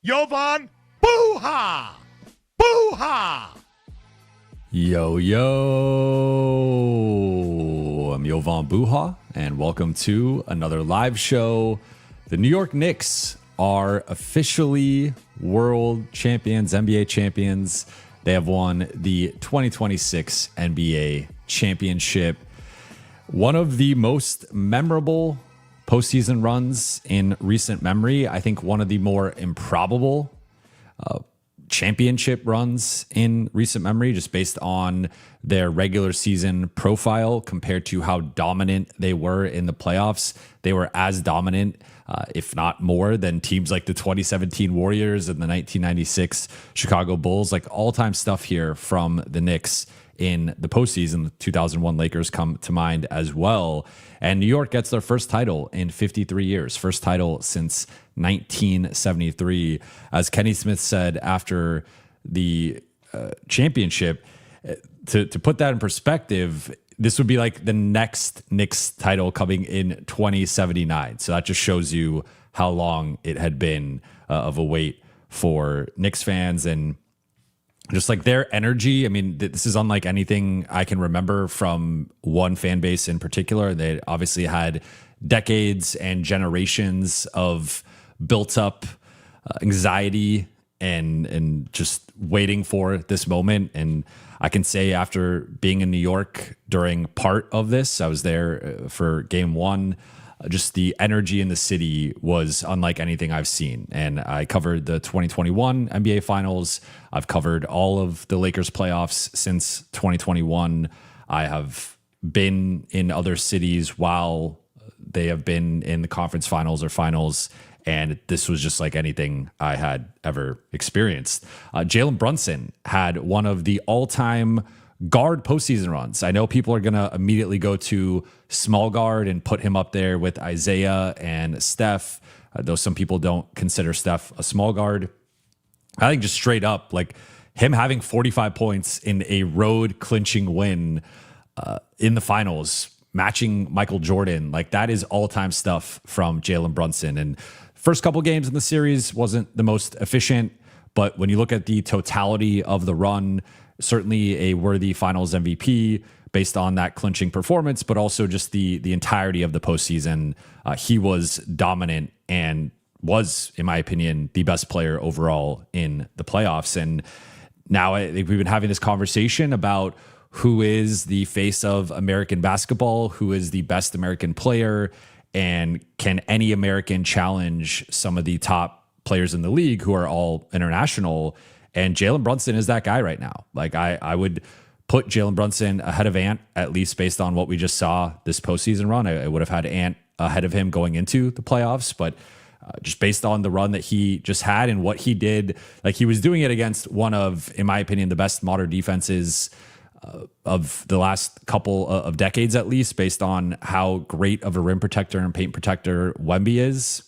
Jovan Buha! Buha! Yo, I'm Jovan Buha, and welcome to another live show. The New York Knicks are officially world champions, NBA champions. They have won the 2026 NBA championship. One of the most memorable postseason runs in recent memory. I think one of the more improbable championship runs in recent memory, just based on their regular season profile compared to how dominant they were in the playoffs. They were as dominant, if not more, than teams like the 2017 Warriors and the 1996 Chicago Bulls. Like all-time stuff here from the Knicks in the postseason. The 2001 Lakers come to mind as well. And New York gets their first title in 53 years, first title since 1973. As Kenny Smith said after the championship, to put that in perspective, this would be like the next Knicks title coming in 2079. So that just shows you how long it had been of a wait for Knicks fans, and just like their energy. I mean, this is unlike anything I can remember from one fan base in particular. They obviously had decades and generations of built up anxiety and just waiting for this moment. And I can say, after being in New York during part of this, I was there for game one. Just the energy in the city was unlike anything I've seen. And I covered the 2021 NBA Finals. I've covered all of the Lakers playoffs since 2021. I have been in other cities while they have been in the conference finals or finals. And this was just like anything I had ever experienced. Jalen Brunson had one of the all-time guard postseason runs. I know people are going to immediately go to small guard and put him up there with Isaiah and Steph, though some people don't consider Steph a small guard. I think just straight up, like him having 45 points in a road clinching win in the finals, matching Michael Jordan, like that is all-time stuff from Jalen Brunson. And first couple games in the series wasn't the most efficient, but when you look at the totality of the run, certainly a worthy finals MVP based on that clinching performance, but also just the entirety of the postseason. He was dominant and was, in my opinion, the best player overall in the playoffs. And now I think we've been having this conversation about who is the face of American basketball, who is the best American player, and can any American challenge some of the top players in the league who are all international? And Jalen Brunson is that guy right now. Like I would put Jalen Brunson ahead of Ant, at least based on what we just saw this postseason run. I would have had Ant ahead of him going into the playoffs, but just based on the run that he just had and what he did, like he was doing it against one of, in my opinion, the best modern defenses of the last couple of decades, at least, based on how great of a rim protector and paint protector Wemby is.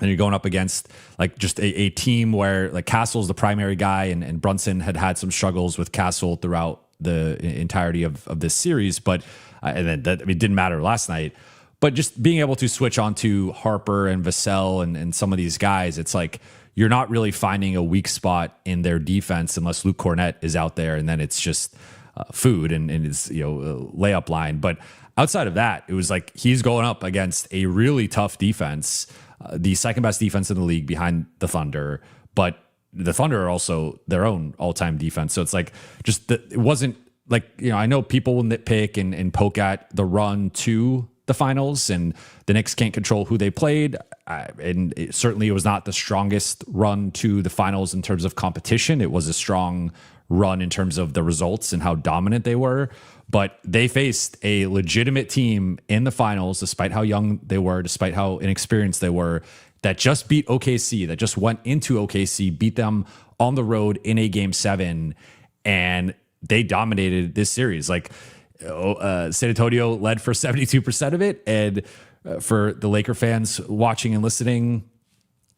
And you're going up against like just a team where like Castle's the primary guy, and Brunson had some struggles with Castle throughout the entirety of this series. But and then that, I mean, it didn't matter last night. But just being able to switch on to Harper and Vassell and some of these guys, it's like you're not really finding a weak spot in their defense unless Luke Cornett is out there, and then it's just food and it's, you know, layup line. But outside of that, it was like he's going up against a really tough defense, the second best defense in the league behind the Thunder. But the Thunder are also their own all-time defense. So it's like just it wasn't like, you know, I know people will nitpick and poke at the run to the finals, and the Knicks can't control who they played. And certainly it was not the strongest run to the finals in terms of competition. It was a strong run in terms of the results and how dominant they were. But they faced a legitimate team in the finals, despite how young they were, despite how inexperienced they were, that just beat OKC, that just went into OKC, beat them on the road in a game 7, and they dominated this series. Like San Antonio led for 72% of it. And for the Laker fans watching and listening,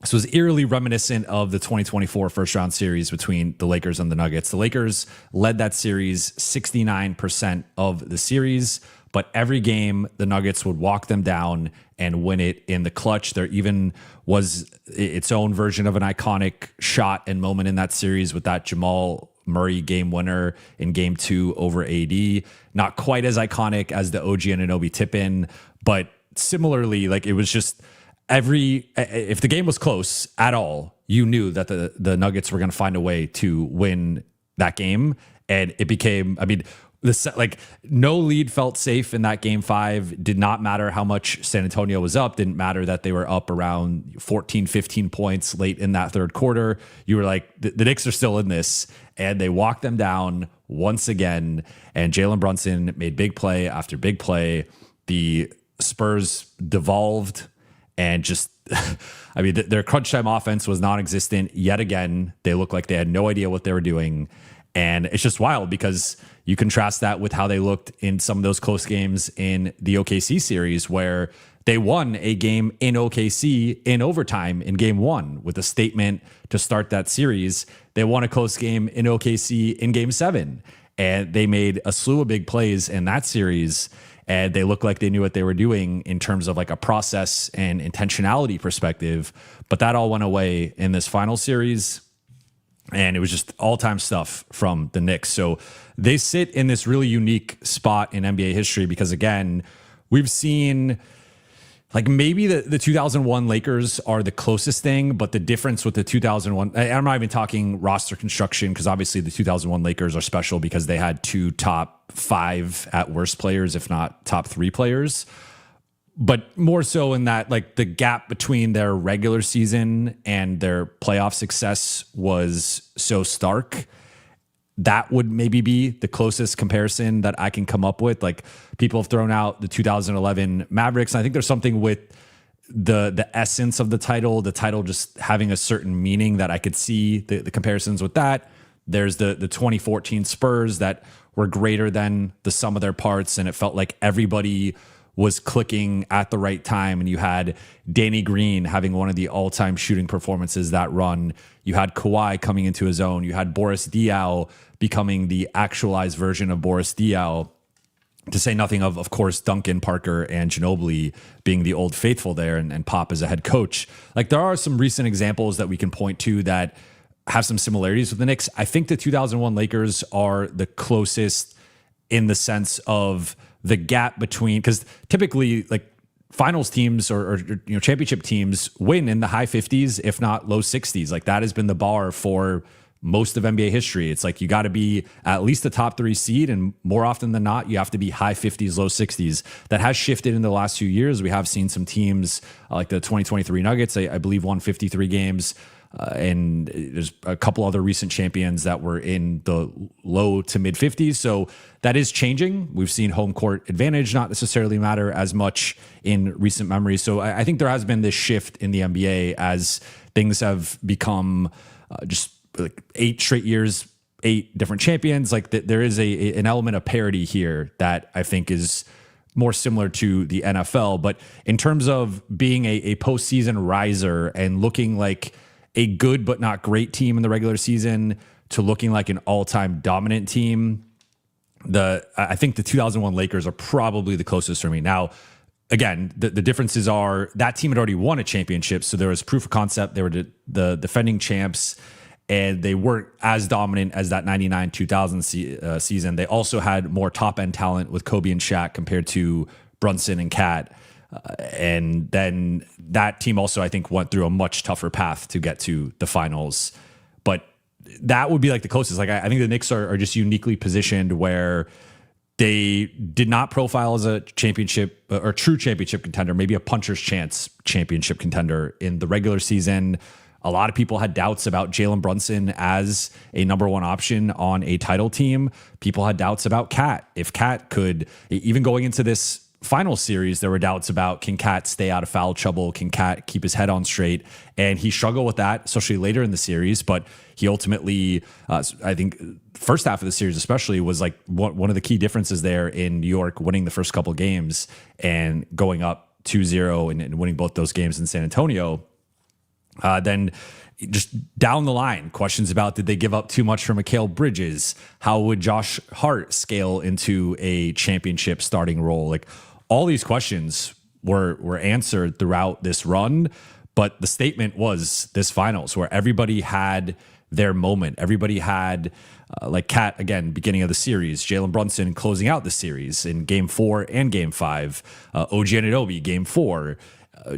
this was eerily reminiscent of the 2024 first round series between the Lakers and the Nuggets. The Lakers led that series 69% of the series, but every game the Nuggets would walk them down and win it in the clutch. There even was its own version of an iconic shot and moment in that series with that Jamal Murray game winner in game 2 over AD. Not quite as iconic as the OG Anunoby tip-in, but similarly, like it was just if the game was close at all, you knew that the Nuggets were going to find a way to win that game. And it became, no lead felt safe in that game 5. Did not matter how much San Antonio was up. Didn't matter that they were up around 14, 15 points late in that third quarter. You were like, the Knicks are still in this. And they walked them down once again. And Jalen Brunson made big play after big play. The Spurs devolved and just, their crunch time offense was non-existent yet again. They looked like they had no idea what they were doing. And it's just wild because you contrast that with how they looked in some of those close games in the OKC series where they won a game in OKC in overtime in game 1 with a statement to start that series. They won a close game in OKC in game 7, and they made a slew of big plays in that series. And they looked like they knew what they were doing in terms of like a process and intentionality perspective. But that all went away in this final series. And it was just all-time stuff from the Knicks. So they sit in this really unique spot in NBA history because, again, we've seen like maybe the 2001 Lakers are the closest thing, but the difference with the 2001, I'm not even talking roster construction because obviously the 2001 Lakers are special because they had 2 top 5 at worst players, if not top 3 players. But more so in that, like the gap between their regular season and their playoff success was so stark. That would maybe be the closest comparison that I can come up with. Like people have thrown out the 2011 Mavericks. And I think there's something with the essence of the title just having a certain meaning that I could see the comparisons with that. There's the 2014 Spurs that were greater than the sum of their parts. And it felt like everybody was clicking at the right time. And you had Danny Green having one of the all-time shooting performances that run. You had Kawhi coming into his own. You had Boris Diaw becoming the actualized version of Boris Diaw. To say nothing of course, Duncan, Parker, and Ginobili being the old faithful there and Pop as a head coach. Like there are some recent examples that we can point to that have some similarities with the Knicks. I think the 2001 Lakers are the closest in the sense of the gap between, because typically like finals teams or championship teams win in the high 50s, if not low 60s. Like that has been the bar for most of NBA history. It's like you got to be at least a top 3 seed, and more often than not, you have to be high 50s, low 60s. That has shifted in the last few years. We have seen some teams like the 2023 Nuggets, I believe, won 53 games. And there's a couple other recent champions that were in the low to mid 50s. So that is changing. We've seen home court advantage not necessarily matter as much in recent memory. So I think there has been this shift in the NBA as things have become just like 8 straight years, 8 different champions. Like there is an element of parity here that I think is more similar to the NFL. But in terms of being a postseason riser and looking like a good but not great team in the regular season to looking like an all-time dominant team, I think the 2001 Lakers are probably the closest for me. Now, again, the differences are that team had already won a championship, so there was proof of concept. They were the defending champs, and they weren't as dominant as that 99-2000 season. They also had more top-end talent with Kobe and Shaq compared to Brunson and Cat. And then that team also, I think, went through a much tougher path to get to the finals. But that would be like the closest. Like I think the Knicks are just uniquely positioned where they did not profile as a championship or true championship contender, maybe a puncher's chance championship contender in the regular season. A lot of people had doubts about Jalen Brunson as a number 1 option on a title team. People had doubts about Cat. If Cat could, even going into this final series, there were doubts about, can Cat stay out of foul trouble? Can Cat keep his head on straight? And he struggled with that, especially later in the series. But he ultimately, I think, first half of the series especially was like one of the key differences there in New York, winning the first couple games and going up 2-0 and winning both those games in San Antonio. Then just down the line, questions about, did they give up too much for Mikal Bridges? How would Josh Hart scale into a championship starting role? Like all these questions were answered throughout this run. But the statement was this finals where everybody had their moment. Everybody had, like Kat, again, beginning of the series, Jalen Brunson closing out the series in game 4 and game 5, OG Anunoby, game 4.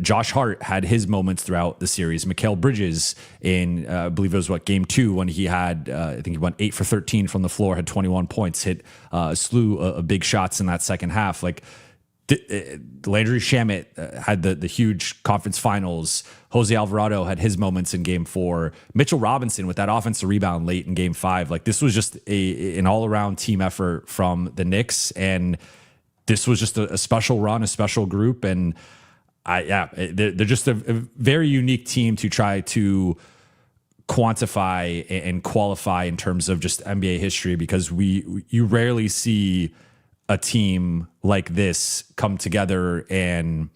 Josh Hart had his moments throughout the series. Mikal Bridges in, I believe it was game 2 when he had, I think he went 8 for 13 from the floor, had 21 points, hit a slew of big shots in that second half. Like, Landry Shamet had the huge conference finals. Jose Alvarado had his moments in game 4. Mitchell Robinson with that offensive rebound late in game 5. Like, this was just an all-around team effort from the Knicks. And this was just a special run, a special group. And they're just a very unique team to try to quantify and qualify in terms of just NBA history, because you rarely see a team like this come together and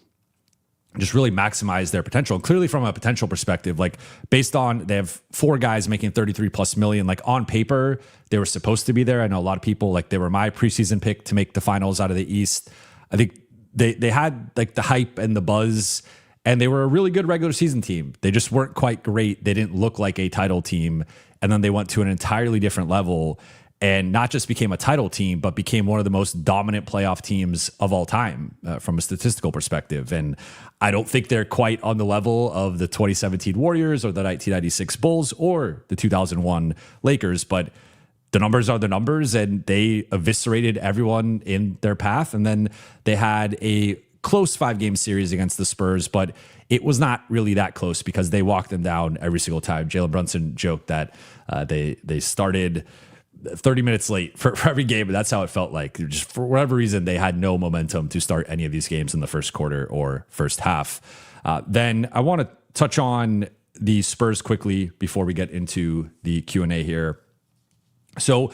just really maximize their potential. And clearly from a potential perspective, like based on, they have 4 guys making 33 plus million, like on paper, they were supposed to be there. I know a lot of people, like they were my preseason pick to make the finals out of the East. I think they had like the hype and the buzz, and they were a really good regular season team. They just weren't quite great. They didn't look like a title team. And then they went to an entirely different level and not just became a title team, but became one of the most dominant playoff teams of all time from a statistical perspective. And I don't think they're quite on the level of the 2017 Warriors or the 1996 Bulls or the 2001 Lakers, but the numbers are the numbers, and they eviscerated everyone in their path. And then they had a close 5-game series against the Spurs, but it was not really that close because they walked them down every single time. Jalen Brunson joked that they started 30 minutes late for every game, but that's how it felt like. Just for whatever reason, they had no momentum to start any of these games in the first quarter or first half. Then I want to touch on the Spurs quickly before we get into the Q&A here. So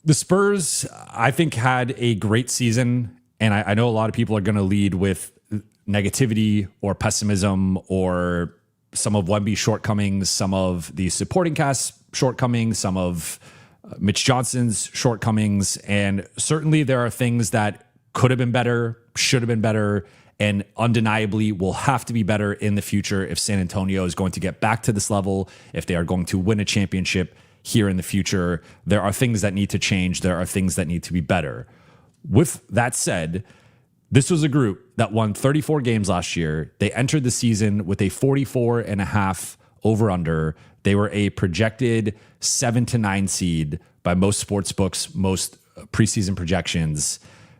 the Spurs, I think, had a great season, and I know a lot of people are going to lead with negativity or pessimism or some of Wemby's shortcomings, some of the supporting cast shortcomings, some of Mitch Johnson's shortcomings, and certainly there are things that could have been better, should have been better, and undeniably will have to be better in the future if San Antonio is going to get back to this level, if they are going to win a championship here in the future. There are things that need to change. There are things that need to be better. With that said, this was a group that won 34 games last year. They entered the season with a 44.5 over-under. They were a projected 7-9 seed by most sports books, most preseason projections.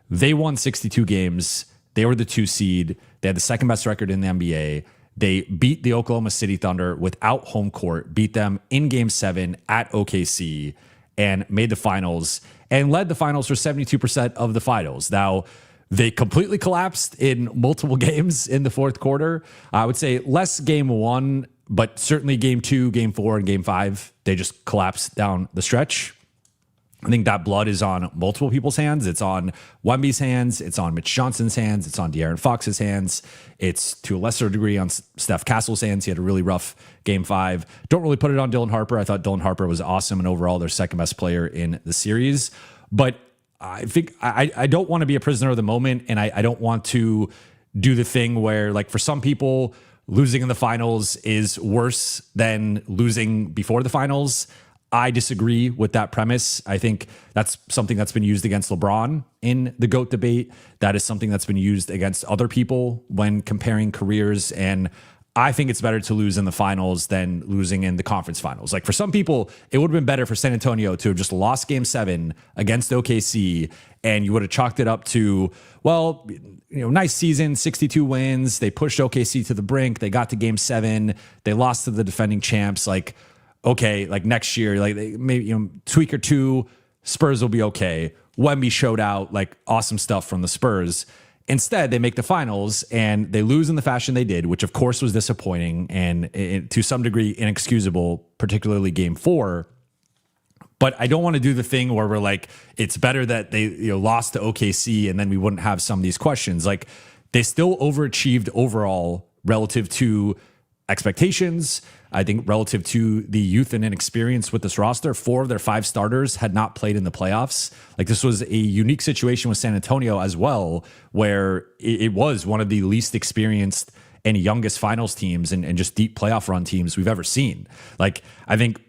They won 62 games. They were the 2 seed. They had the second best record in the NBA. They beat the Oklahoma City Thunder without home court, beat them in game 7 at OKC, and made the finals and led the finals for 72% of the finals. Now, they completely collapsed in multiple games in the fourth quarter. I would say less game 1, but certainly game 2, game 4, and game 5, they just collapsed down the stretch. I think that blood is on multiple people's hands. It's on Wemby's hands. It's on Mitch Johnson's hands. It's on De'Aaron Fox's hands. It's to a lesser degree on Steph Castle's hands. He had a really rough game 5. Don't really put it on Dylan Harper. I thought Dylan Harper was awesome and overall their second best player in the series. But I think I don't want to be a prisoner of the moment, and I don't want to do the thing where, like, for some people, losing in the finals is worse than losing before the finals. I disagree with that premise. I think that's something that's been used against LeBron in the GOAT debate. That is something that's been used against other people when comparing careers. And I think it's better to lose in the finals than losing in the conference finals. Like, for some people, it would have been better for San Antonio to have just lost game 7 against OKC, and you would have chalked it up to, well, nice season, 62 wins. They pushed OKC to the brink. They got to game 7. They lost to the defending champs. Like, okay, like next year, like maybe tweak or 2, Spurs will be okay. Wemby showed out, like, awesome stuff from the Spurs. Instead, they make the finals and they lose in the fashion they did, which of course was disappointing and to some degree inexcusable, particularly game 4. But I don't want to do the thing where we're like, it's better that they lost to OKC and then we wouldn't have some of these questions. Like, they still overachieved overall relative to expectations. I think relative to the youth and inexperience with this roster, 4 of their 5 starters had not played in the playoffs. Like, this was a unique situation with San Antonio as well, where it was one of the least experienced and youngest finals teams and just deep playoff run teams we've ever seen. Like, I think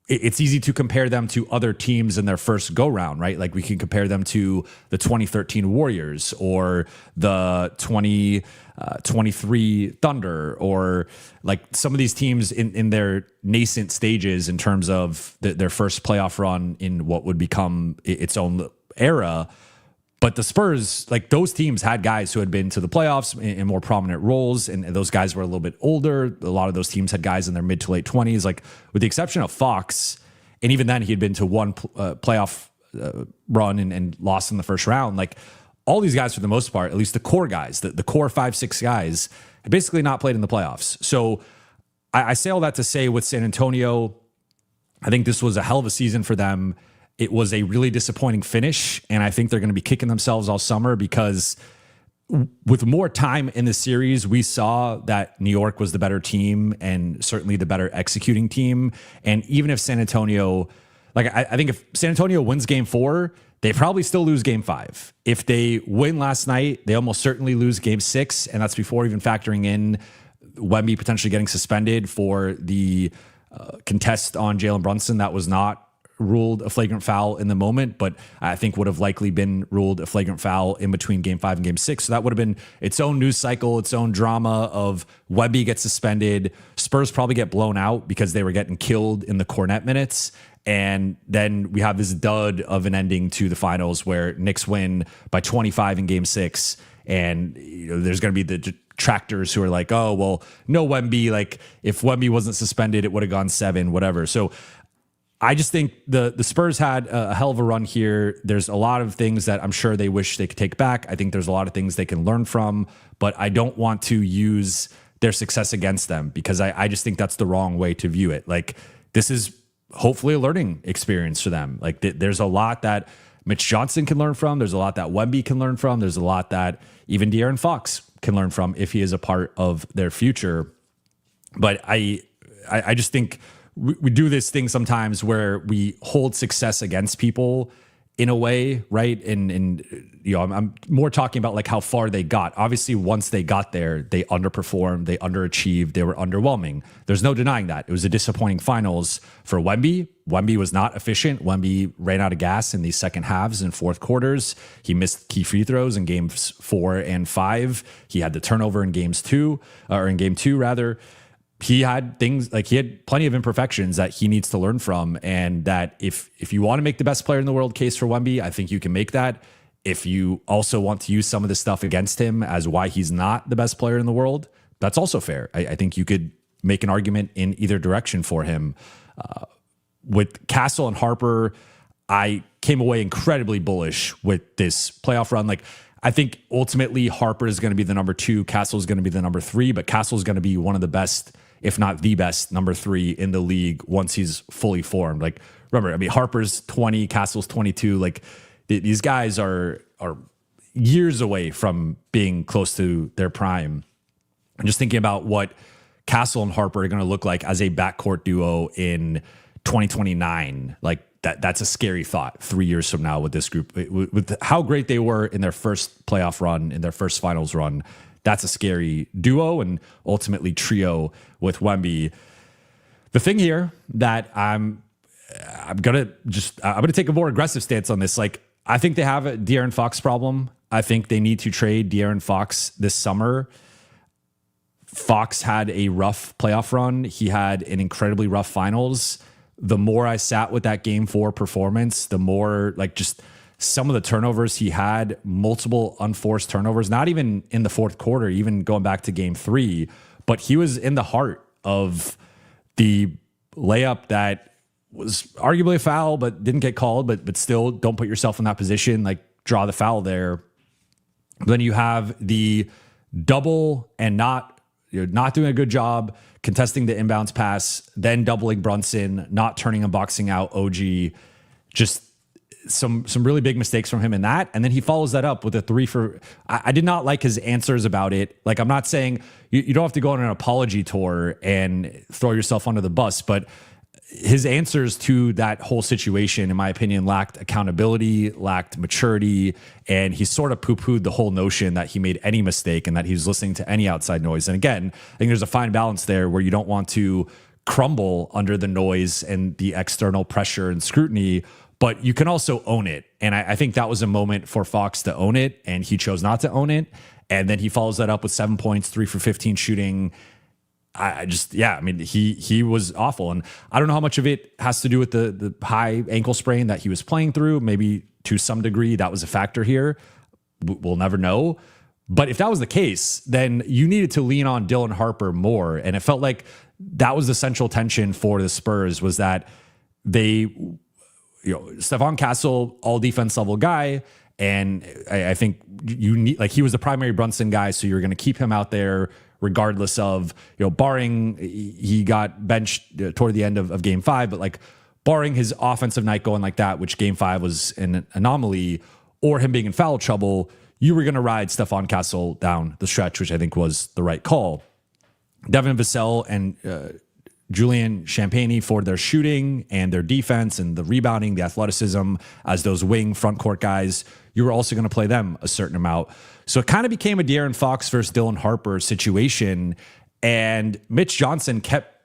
it's easy to compare them to other teams in their first go round, right? Like, we can compare them to the 2013 Warriors or the 2023 Thunder, or like some of these teams in their nascent stages in terms of their first playoff run in what would become its own era. But the Spurs, like, those teams had guys who had been to the playoffs in more prominent roles, and those guys were a little bit older. A lot of those teams had guys in their mid to late 20s, like with the exception of Fox. And even then, he had been to one playoff run and lost in the first round. Like, all these guys, for the most part, at least the core guys, the core 5-6 guys, had basically not played in the playoffs. So I say all that to say, with San Antonio, I think this was a hell of a season for them. It was a really disappointing finish, and I think they're going to be kicking themselves all summer, because with more time in the series, we saw that New York was the better team and certainly the better executing team. And even if San Antonio, like, I think if San Antonio wins game 4, they probably still lose game 5. If they win last night, they almost certainly lose game 6, and that's before even factoring in Wemby potentially getting suspended for the contest on Jalen Brunson that was not ruled a flagrant foul in the moment, but I think would have likely been ruled a flagrant foul in between game 5 and game 6. So that would have been its own news cycle, its own drama of Wemby gets suspended. Spurs probably get blown out because they were getting killed in the Cornet minutes. And then we have this dud of an ending to the finals where Knicks win by 25 in game 6. And there's going to be the detractors who are like, oh, well, no Wemby. Like, if Wemby wasn't suspended, it would have gone 7, whatever. So I just think the Spurs had a hell of a run here. There's a lot of things that I'm sure they wish they could take back. I think there's a lot of things they can learn from, but I don't want to use their success against them, because I just think that's the wrong way to view it. Like, this is hopefully a learning experience for them. Like, there's a lot that Mitch Johnson can learn from. There's a lot that Wemby can learn from. There's a lot that even De'Aaron Fox can learn from if he is a part of their future. But I just think we do this thing sometimes where we hold success against people in a way, right? And I'm more talking about like how far they got. Obviously, once they got there, they underperformed, they underachieved, they were underwhelming. There's no denying that. It was a disappointing finals for Wemby. Wemby was not efficient. Wemby ran out of gas in these second halves and fourth quarters. He missed key free throws in games 4 and 5. He had the turnover in game 2 rather. He had things like, he had plenty of imperfections that he needs to learn from. And that if you want to make the best player in the world case for Wemby, I think you can make that. If you also want to use some of this stuff against him as why he's not the best player in the world, that's also fair. I think you could make an argument in either direction for him. With Castle and Harper, I came away incredibly bullish with this playoff run. Like, I think ultimately Harper is going to be the number 2, Castle is going to be the number 3, but Castle is going to be one of the best, if not the best, number 3 in the league once he's fully formed. Like, remember, I mean, Harper's 20, Castle's 22. Like, these guys are years away from being close to their prime. I'm just thinking about what Castle and Harper are going to look like as a backcourt duo in 2029. Like, that's a scary thought 3 years from now with this group, with how great they were in their first playoff run, in their first finals run. That's a scary duo and ultimately trio with Wemby. The thing here that I'm gonna take a more aggressive stance on this. Like, I think they have a De'Aaron Fox problem. I think they need to trade De'Aaron Fox this summer. Fox had a rough playoff run. He had an incredibly rough finals. The more I sat with that game 4 performance, the more, like, just some of the turnovers he had, multiple unforced turnovers, not even in the fourth quarter, even going back to game 3, but he was in the heart of the layup that was arguably a foul, but didn't get called, but still, don't put yourself in that position, like, draw the foul there. Then you have the double and you're not doing a good job contesting the inbounds pass, then doubling Brunson, not turning and boxing out OG. Just some really big mistakes from him in that. And then he follows that up with a 3 for, I did not like his answers about it. Like, I'm not saying you don't have to go on an apology tour and throw yourself under the bus, but his answers to that whole situation, in my opinion, lacked accountability, lacked maturity, and he sort of poo-pooed the whole notion that he made any mistake and that he was listening to any outside noise. And again, I think there's a fine balance there where you don't want to crumble under the noise and the external pressure and scrutiny, but you can also own it. And I think that was a moment for Fox to own it, and he chose not to own it. And then he follows that up with 7 points, 3 for 15 shooting. I mean, he was awful. And I don't know how much of it has to do with the high ankle sprain that he was playing through. Maybe to some degree that was a factor here. We'll never know. But if that was the case, then you needed to lean on Dylan Harper more. And it felt like that was the central tension for the Spurs, was that they, Stephon Castle, all defense level guy. And I think you need, like, he was the primary Brunson guy. So you're going to keep him out there regardless of, barring he got benched toward the end of game 5, but like barring his offensive night going like that, which game 5 was an anomaly, or him being in foul trouble, you were going to ride Stephon Castle down the stretch, which I think was the right call. Devin Vassell and Julian Champagny for their shooting and their defense and the rebounding, the athleticism as those wing front court guys, you were also going to play them a certain amount. So it kind of became a De'Aaron Fox versus Dylan Harper situation. And Mitch Johnson kept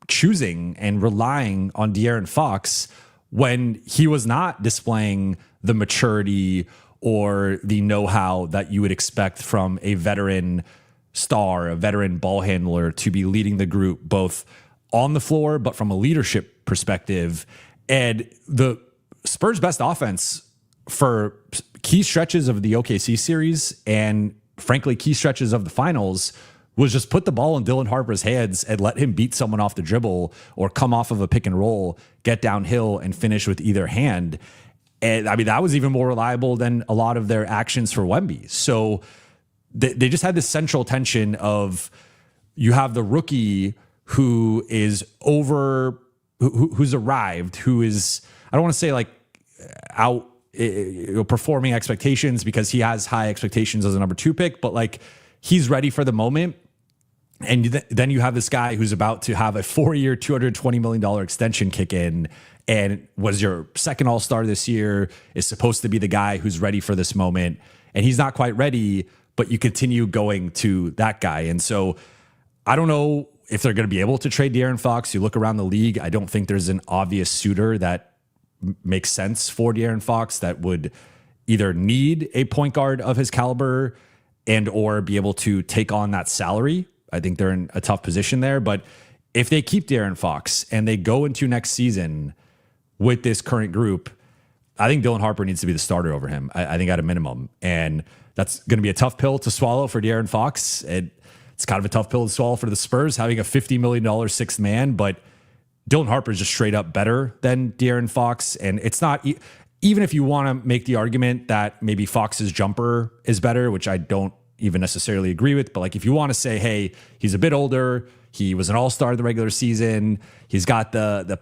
choosing and relying on De'Aaron Fox when he was not displaying the maturity or the know-how that you would expect from a veteran star, a veteran ball handler, to be leading the group both on the floor, but from a leadership perspective. And the Spurs' best offense for key stretches of the OKC series and frankly key stretches of the finals was just put the ball in Dylan Harper's hands and let him beat someone off the dribble or come off of a pick and roll, get downhill and finish with either hand. And I mean, that was even more reliable than a lot of their actions for Wemby. So they just had this central tension of, you have the rookie who is who's arrived, who is, I don't want to say like out performing expectations, because he has high expectations as a number 2 pick, but like he's ready for the moment. And then you have this guy who's about to have a 4-year, $220 million extension kick in, and was your second all-star this year, is supposed to be the guy who's ready for this moment. And he's not quite ready, but you continue going to that guy. And so I don't know if they're going to be able to trade De'Aaron Fox. You look around the league, I don't think there's an obvious suitor that makes sense for De'Aaron Fox that would either need a point guard of his caliber and or be able to take on that salary. I think they're in a tough position there. But if they keep De'Aaron Fox and they go into next season with this current group, I think Dylan Harper needs to be the starter over him. I think at a minimum. And that's going to be a tough pill to swallow for De'Aaron Fox. It's kind of a tough pill to swallow for the Spurs, having a $50 million sixth man, but Dylan Harper is just straight up better than De'Aaron Fox. And it's not, even if you want to make the argument that maybe Fox's jumper is better, which I don't even necessarily agree with, but like if you want to say, hey, he's a bit older, he was an all-star in the regular season, he's got the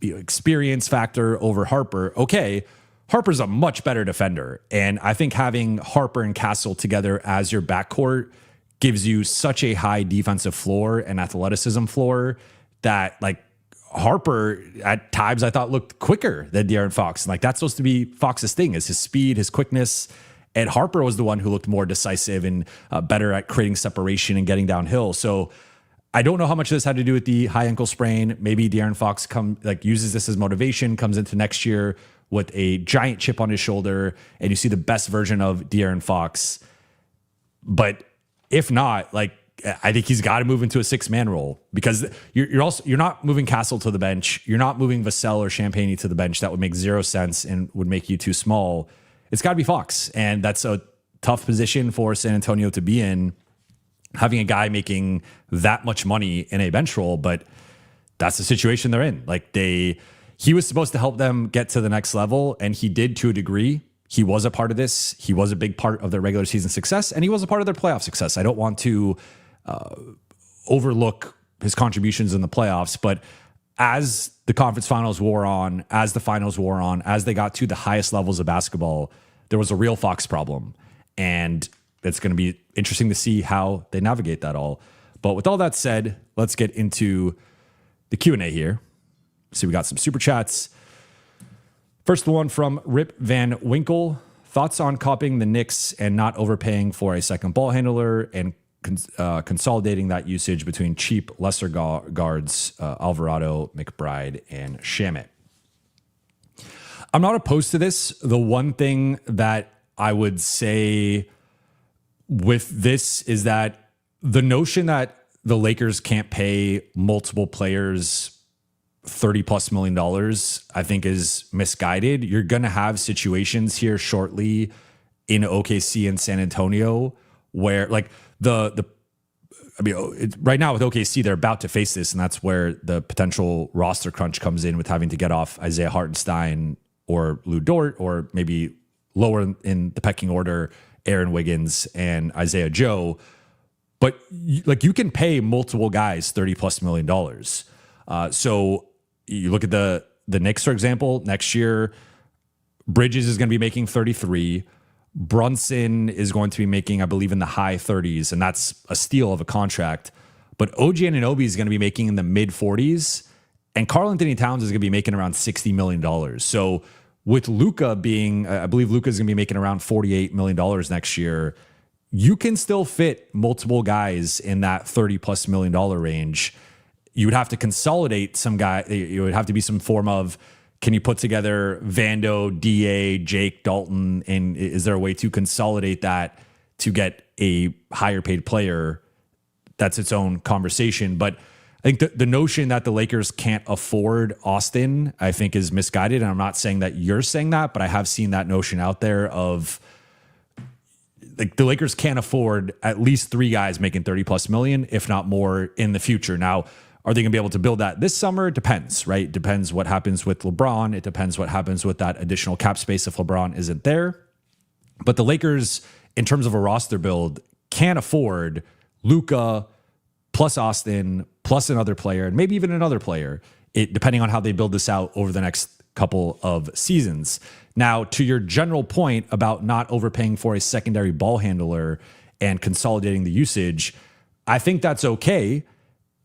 experience factor over Harper. Okay, Harper's a much better defender. And I think having Harper and Castle together as your backcourt gives you such a high defensive floor and athleticism floor that like Harper at times I thought looked quicker than De'Aaron Fox. Like that's supposed to be Fox's thing, is his speed, his quickness. And Harper was the one who looked more decisive and better at creating separation and getting downhill. So I don't know how much of this had to do with the high ankle sprain. Maybe De'Aaron Fox uses this as motivation, comes into next year with a giant chip on his shoulder, and you see the best version of De'Aaron Fox. But if not, like I think he's got to move into a 6-man role, because you're not moving Castle to the bench. You're not moving Vassell or Champagny to the bench. That would make zero sense and would make you too small. It's got to be Fox. And that's a tough position for San Antonio to be in, having a guy making that much money in a bench role. But that's the situation they're in. Like he was supposed to help them get to the next level, and he did to a degree. He was a part of this. He was a big part of their regular season success, and he was a part of their playoff success. I don't want to overlook his contributions in the playoffs, but as the conference finals wore on, as the finals wore on, as they got to the highest levels of basketball, there was a real Fox problem. And it's going to be interesting to see how they navigate that all. But with all that said, let's get into the Q&A here. So we got some super chats. First one from Rip Van Winkle. Thoughts on copying the Knicks and not overpaying for a second ball handler and consolidating that usage between cheap, lesser guards, Alvarado, McBride, and Shamet. I'm not opposed to this. The one thing that I would say with this is that the notion that the Lakers can't pay multiple players $30+ million, I think is misguided. You're going to have situations here shortly in OKC and San Antonio where like right now with OKC, they're about to face this, and that's where the potential roster crunch comes in with having to get off Isaiah Hartenstein or Lou Dort, or maybe lower in the pecking order, Aaron Wiggins and Isaiah Joe. But you can pay multiple guys $30+ million. So you look at the Knicks, for example, next year, Bridges is going to be making 33. Brunson is going to be making, I believe, in the high 30s, and that's a steal of a contract. But OG Anunoby is going to be making in the mid 40s, and Karl Anthony Towns is going to be making around $60 million. So with Luka being, I believe Luka is going to be making around $48 million next year, you can still fit multiple guys in that $30+ million range. You would have to consolidate some guy. You would have to be some form of, can you put together Vando, DA, Jake, Dalton, and is there a way to consolidate that to get a higher paid player? That's its own conversation. But I think the notion that the Lakers can't afford Austin, I think, is misguided. And I'm not saying that you're saying that, but I have seen that notion out there of like the Lakers can't afford at least 3 guys making $30+ million, if not more, in the future. Now, are they going to be able to build that this summer? It depends, right? It depends what happens with LeBron. It depends what happens with that additional cap space if LeBron isn't there. But the Lakers, in terms of a roster build, can't afford Luka plus Austin plus another player, and maybe even another player, depending on how they build this out over the next couple of seasons. Now, to your general point about not overpaying for a secondary ball handler and consolidating the usage, I think that's okay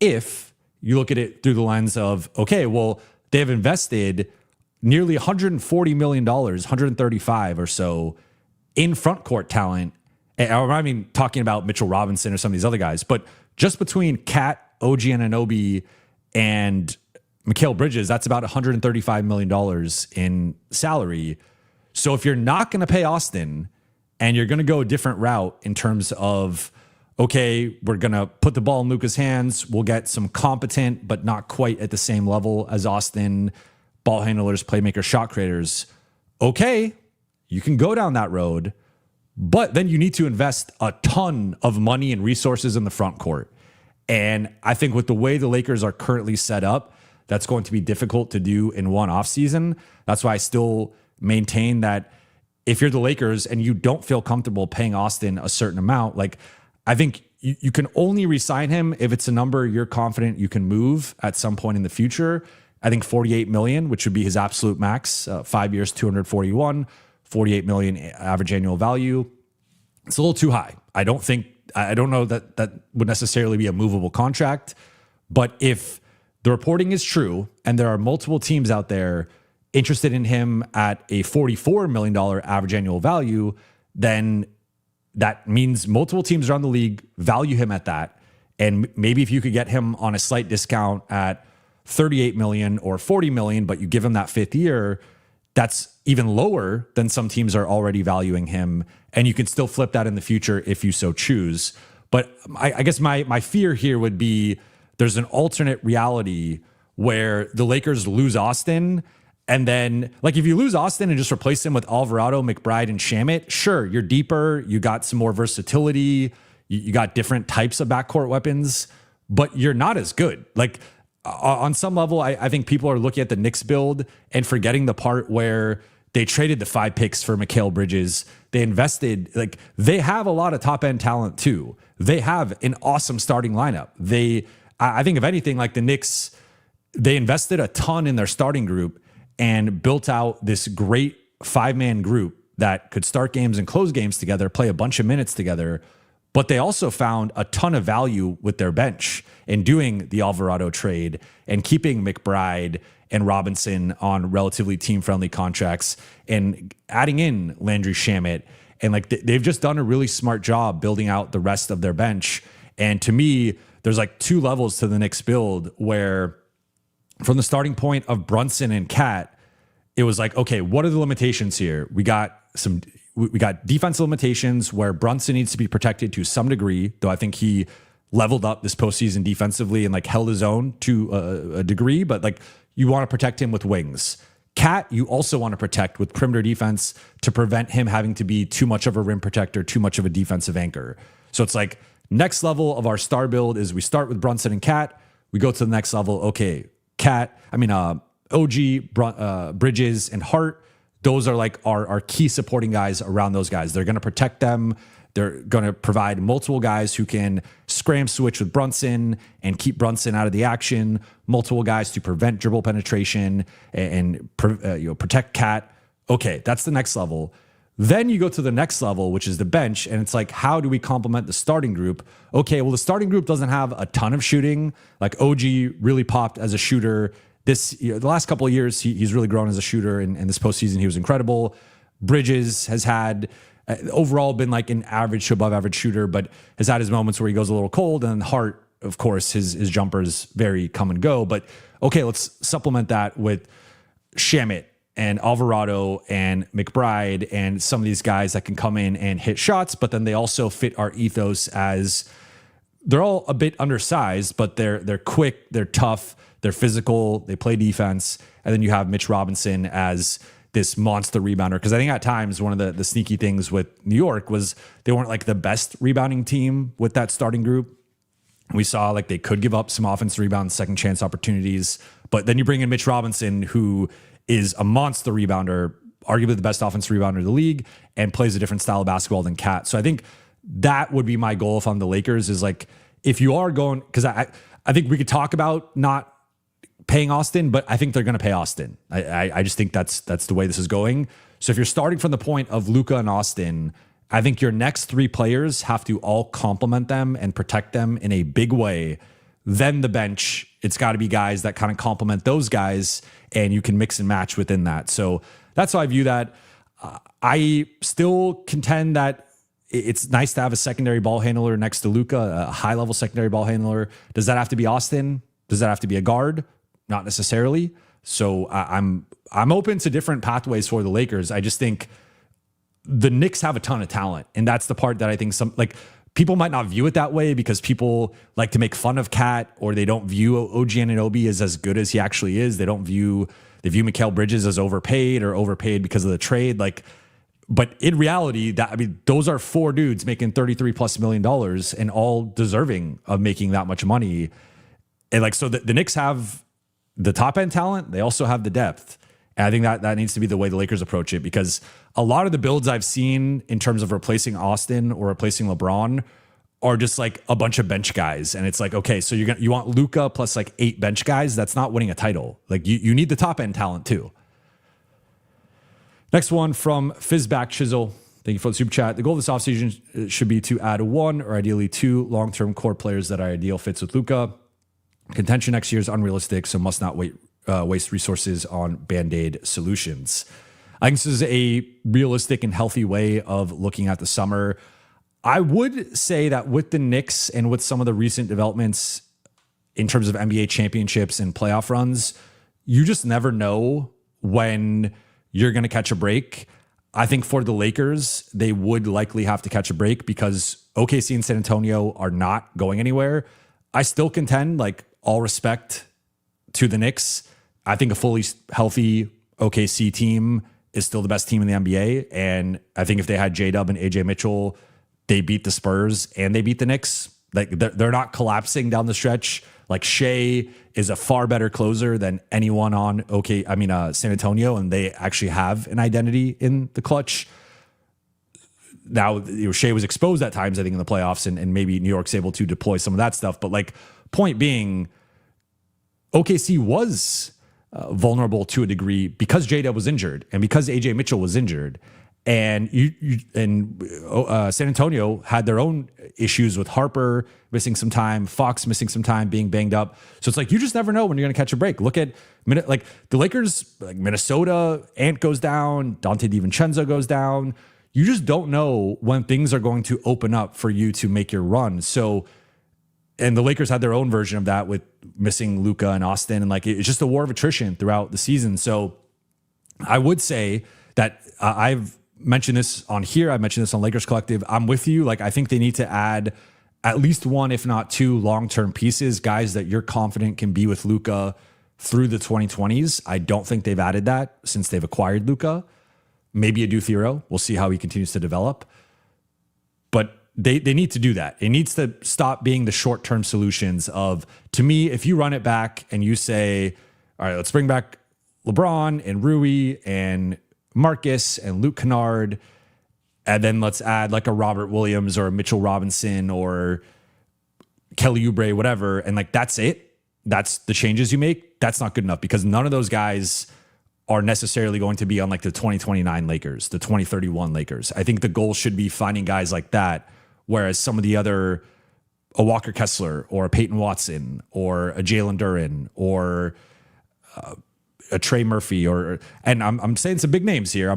if you look at it through the lens of, okay, well, they've invested nearly $140 million, 135 or so, in front court talent. I mean, talking about Mitchell Robinson or some of these other guys, but just between Cat, OG Anunoby, and Mikal Bridges, that's about $135 million in salary. So if you're not going to pay Austin and you're going to go a different route in terms of, okay, we're going to put the ball in Luka's hands, we'll get some competent but not quite at the same level as Austin ball handlers, playmakers, shot creators, okay, you can go down that road, but then you need to invest a ton of money and resources in the front court. And I think with the way the Lakers are currently set up, that's going to be difficult to do in one offseason. That's why I still maintain that if you're the Lakers and you don't feel comfortable paying Austin a certain amount, like I think you can only re-sign him if it's a number you're confident you can move at some point in the future. I think $48 million, which would be his absolute max, 5 years, 241, $48 million average annual value. It's a little too high. I don't know that would necessarily be a movable contract, but if the reporting is true and there are multiple teams out there interested in him at a $44 million average annual value, then that means multiple teams around the league value him at that. And maybe if you could get him on a slight discount at $38 million or $40 million, but you give him that 5th year, that's even lower than some teams are already valuing him. And you can still flip that in the future if you so choose. But I guess my fear here would be there's an alternate reality where the Lakers lose Austin. And then, like, if you lose Austin and just replace him with Alvarado, McBride, and Shamet, sure, you're deeper. You got some more versatility. You got different types of backcourt weapons, but you're not as good. Like, on some level, I think people are looking at the Knicks build and forgetting the part where they traded the 5 picks for Mikal Bridges. They invested, like, they have a lot of top-end talent, too. They have an awesome starting lineup. I think, if anything, like the Knicks, they invested a ton in their starting group and built out this great 5-man group that could start games and close games together, play a bunch of minutes together. But they also found a ton of value with their bench in doing the Alvarado trade and keeping McBride and Robinson on relatively team-friendly contracts and adding in Landry Shamet. And like they've just done a really smart job building out the rest of their bench. And to me, there's like 2 levels to the Knicks build where from the starting point of Brunson and Cat, it was like, okay, what are the limitations here? We got defensive limitations where Brunson needs to be protected to some degree, though I think he leveled up this postseason defensively and like held his own to a degree, but like you want to protect him with wings. Cat, you also want to protect with perimeter defense to prevent him having to be too much of a rim protector, too much of a defensive anchor. So it's like next level of our star build is we start with Brunson and Cat. We go to the next level. Okay, OG, Bridges, and Hart. Those are like our key supporting guys around those guys. They're going to protect them. They're going to provide multiple guys who can scram switch with Brunson and keep Brunson out of the action. Multiple guys to prevent dribble penetration and protect Cat. Okay, that's the next level. Then you go to the next level, which is the bench, and it's like, how do we complement the starting group? Okay, well, the starting group doesn't have a ton of shooting. Like OG really popped as a shooter. The last couple of years, he's really grown as a shooter, and this postseason he was incredible. Bridges has had overall been like an average to above average shooter, but has had his moments where he goes a little cold. And Hart, of course, his jumpers very come and go. But okay, let's supplement that with Shamet and Alvarado and McBride and some of these guys that can come in and hit shots, but then they also fit our ethos as they're all a bit undersized, but they're quick, they're tough, they're physical, they play defense. And then you have Mitch Robinson as this monster rebounder. Because I think at times one of the sneaky things with New York was they weren't like the best rebounding team with that starting group. We saw like they could give up some offensive rebounds, second chance opportunities. But then you bring in Mitch Robinson, who is a monster rebounder, arguably the best offensive rebounder in the league, and plays a different style of basketball than Cat. So I think that would be my goal if I'm the Lakers, is like, if you are going, because I think we could talk about not paying Austin, but I think they're going to pay Austin. I just think that's the way this is going. So if you're starting from the point of Luka and Austin, I think your next 3 players have to all complement them and protect them in a big way. Then the bench, it's got to be guys that kind of complement those guys, and you can mix and match within that. So that's how I view that. I still contend that it's nice to have a secondary ball handler next to Luka, a high-level secondary ball handler. Does that have to be Austin? Does that have to be a guard? Not necessarily. So I'm open to different pathways for the Lakers. I just think the Knicks have a ton of talent, and that's the part that I think some like people might not view it that way because people like to make fun of Cat, or they don't view OG Anunoby as good as he actually is. They view Mikal Bridges as overpaid because of the trade. Like, but in reality, those are 4 dudes making $33+ million and all deserving of making that much money. And like, so the Knicks have the top end talent. They also have the depth. And I think that needs to be the way the Lakers approach it, because a lot of the builds I've seen in terms of replacing Austin or replacing LeBron are just like a bunch of bench guys. And it's like, okay, so you want Luka plus like 8 bench guys. That's not winning a title. Like you need the top end talent too. Next one from Fizzback Chisel. Thank you for the super chat. The goal of this offseason should be to add 1 or ideally 2 long-term core players that are ideal fits with Luka. Contention next year is unrealistic, so must not waste resources on Band-Aid solutions. I think this is a realistic and healthy way of looking at the summer. I would say that with the Knicks and with some of the recent developments in terms of NBA championships and playoff runs, you just never know when you're going to catch a break. I think for the Lakers, they would likely have to catch a break because OKC and San Antonio are not going anywhere. I still contend, like, all respect to the Knicks, I think a fully healthy OKC team is still the best team in the NBA. And I think if they had J-Dub and AJ Mitchell, they beat the Spurs and they beat the Knicks. Like they're not collapsing down the stretch. Like Shea is a far better closer than anyone on San Antonio, and they actually have an identity in the clutch. Now, Shea was exposed at times, I think, in the playoffs, and maybe New York's able to deploy some of that stuff. But like, point being, OKC was vulnerable to a degree because J-Dub was injured and because AJ Mitchell was injured. And San Antonio had their own issues with Harper missing some time, Fox missing some time, being banged up. So it's like, you just never know when you're going to catch a break. Look at like the Lakers, like Minnesota, Ant goes down, Dante DiVincenzo goes down. You just don't know when things are going to open up for you to make your run. So, and the Lakers had their own version of that with missing Luka and Austin. And like, it's just a war of attrition throughout the season. So I would say that I've mentioned this on here. I mentioned this on Lakers Collective. I'm with you. Like, I think they need to add at least one, if not two long-term pieces, guys that you're confident can be with Luka through the 2020s. I don't think they've added that since they've acquired Luka. Maybe a Duthero. We'll see how he continues to develop. But they need to do that. It needs to stop being the short-term solutions of, to me, if you run it back and you say, all right, let's bring back LeBron and Rui and Marcus and Luke Kennard, and then let's add like a Robert Williams or a Mitchell Robinson or Kelly Oubre, whatever, and like that's it. That's the changes you make. That's not good enough because none of those guys are necessarily going to be on like the 2029 Lakers, the 2031 Lakers. I think the goal should be finding guys like that, whereas some of the other, a Walker Kessler or a Peyton Watson or a Jalen Duren or a Trey Murphy, and I'm saying some big names here.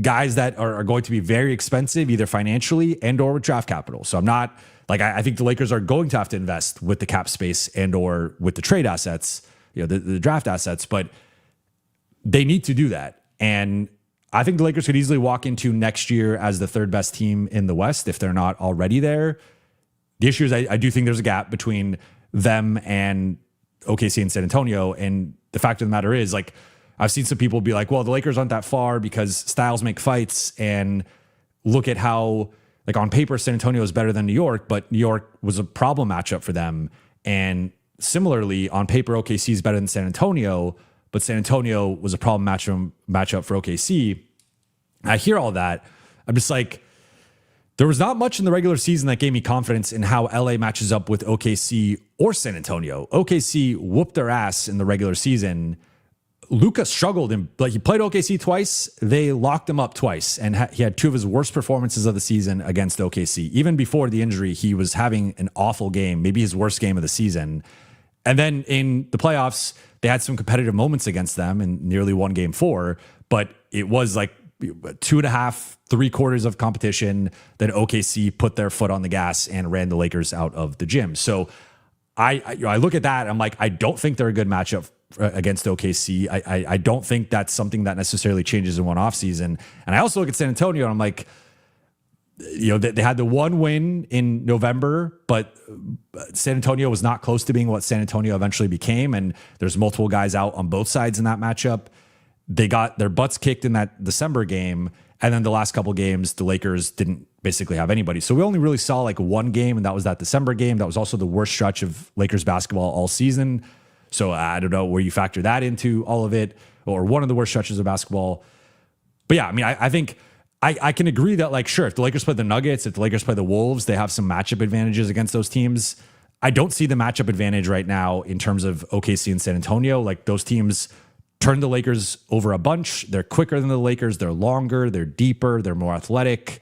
Guys that are going to be very expensive, either financially and or with draft capital. So I'm not like, I think the Lakers are going to have to invest with the cap space and or with the trade assets, the draft assets, but they need to do that. And I think the Lakers could easily walk into next year as the third best team in the West if they're not already there. The issue is I do think there's a gap between them and OKC and San Antonio. And the fact of the matter is, like, I've seen some people be like, well, the Lakers aren't that far because styles make fights. And look at how, like, on paper, San Antonio is better than New York, but New York was a problem matchup for them. And similarly, on paper, OKC is better than San Antonio, but San Antonio was a problem matchup for OKC. I hear all that. I'm just like, there was not much in the regular season that gave me confidence in how LA matches up with OKC or San Antonio. OKC whooped their ass in the regular season. Luka struggled, and like, he played OKC twice. They locked him up twice, and he had two of his worst performances of the season against OKC. Even before the injury, he was having an awful game, maybe his worst game of the season. And then in the playoffs, they had some competitive moments against them and nearly won game 4, but it was like 2.5, 3/4 of competition that OKC put their foot on the gas and ran the Lakers out of the gym. So I look at that, I'm like, I don't think they're a good matchup against OKC. I don't think that's something that necessarily changes in one offseason. And I also look at San Antonio and I'm like, they had the one win in November, but San Antonio was not close to being what San Antonio eventually became. And there's multiple guys out on both sides in that matchup. They got their butts kicked in that December game. And then the last couple games, the Lakers didn't basically have anybody. So we only really saw like one game, and that was that December game. That was also the worst stretch of Lakers basketball all season. So I don't know where you factor that into all of it, or one of the worst stretches of basketball. But yeah, I mean, I think I can agree that, like, sure, if the Lakers play the Nuggets, if the Lakers play the Wolves, they have some matchup advantages against those teams. I don't see the matchup advantage right now in terms of OKC and San Antonio. Like, those teams turn the Lakers over a bunch. They're quicker than the Lakers. They're longer. They're deeper. They're more athletic.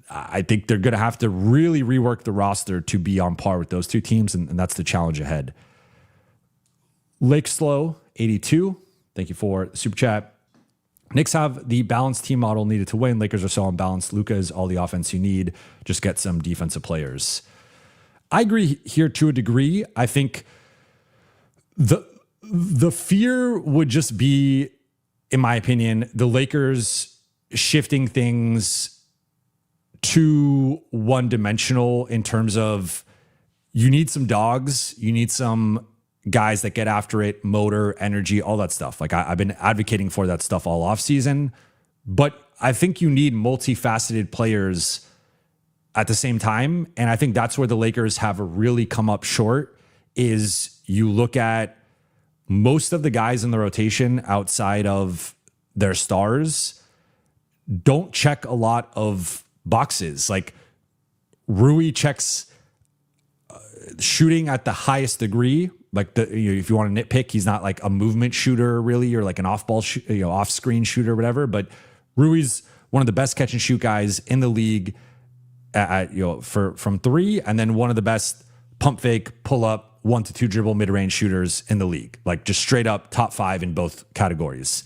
I think they're going to have to really rework the roster to be on par with those two teams, and that's the challenge ahead. Lake Slow 82, thank you for the super chat. Knicks have the balanced team model needed to win. Lakers are so unbalanced. Luka is all the offense you need. Just get some defensive players. I agree here to a degree. I think the fear would just be, in my opinion, the Lakers shifting things too one-dimensional in terms of, you need some dogs, you need some guys that get after it, motor, energy, all that stuff. Like, I've been advocating for that stuff all offseason, but I think you need multifaceted players at the same time. And I think that's where the Lakers have really come up short. Is you look at most of the guys in the rotation outside of their stars don't check a lot of boxes. Like, Rui checks shooting at the highest degree, Like if you want to nitpick, he's not like a movement shooter really, or like an off-ball, off-screen shooter or whatever. But Rui's one of the best catch and shoot guys in the league from three, and then one of the best pump fake, pull up, 1 to 2 dribble mid-range shooters in the league. Like just straight up top 5 in both categories.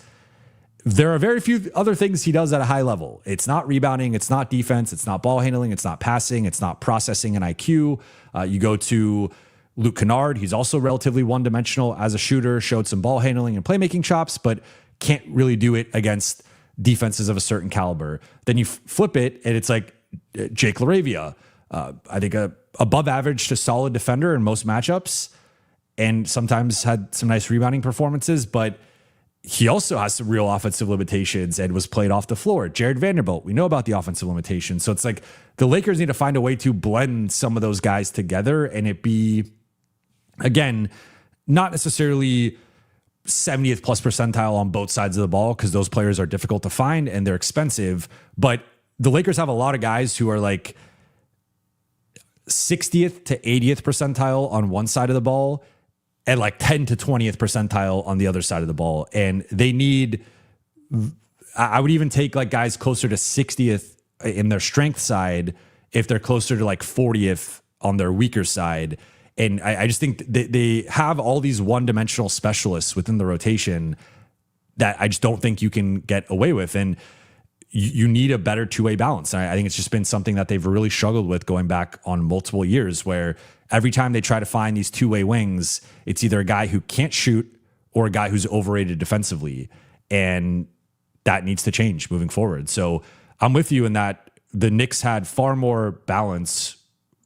There are very few other things he does at a high level. It's not rebounding, it's not defense, it's not ball handling, it's not passing, it's not processing and IQ. You go to Luke Kennard, he's also relatively one-dimensional as a shooter, showed some ball handling and playmaking chops, but can't really do it against defenses of a certain caliber. Then you flip it, and it's like Jake LaRavia, I think a above average to solid defender in most matchups, and sometimes had some nice rebounding performances, but he also has some real offensive limitations and was played off the floor. Jared Vanderbilt, we know about the offensive limitations. So it's like the Lakers need to find a way to blend some of those guys together and it be, again, not necessarily 70th plus percentile on both sides of the ball, because those players are difficult to find and they're expensive. But the Lakers have a lot of guys who are like 60th to 80th percentile on one side of the ball and like 10 to 20th percentile on the other side of the ball. And they need, I would even take like guys closer to 60th in their strength side if they're closer to like 40th on their weaker side. And I just think they have all these one-dimensional specialists within the rotation that I just don't think you can get away with. And you need a better two-way balance. And I think it's just been something that they've really struggled with going back on multiple years, where every time they try to find these two-way wings, it's either a guy who can't shoot or a guy who's overrated defensively. And that needs to change moving forward. So I'm with you in that the Knicks had far more balance,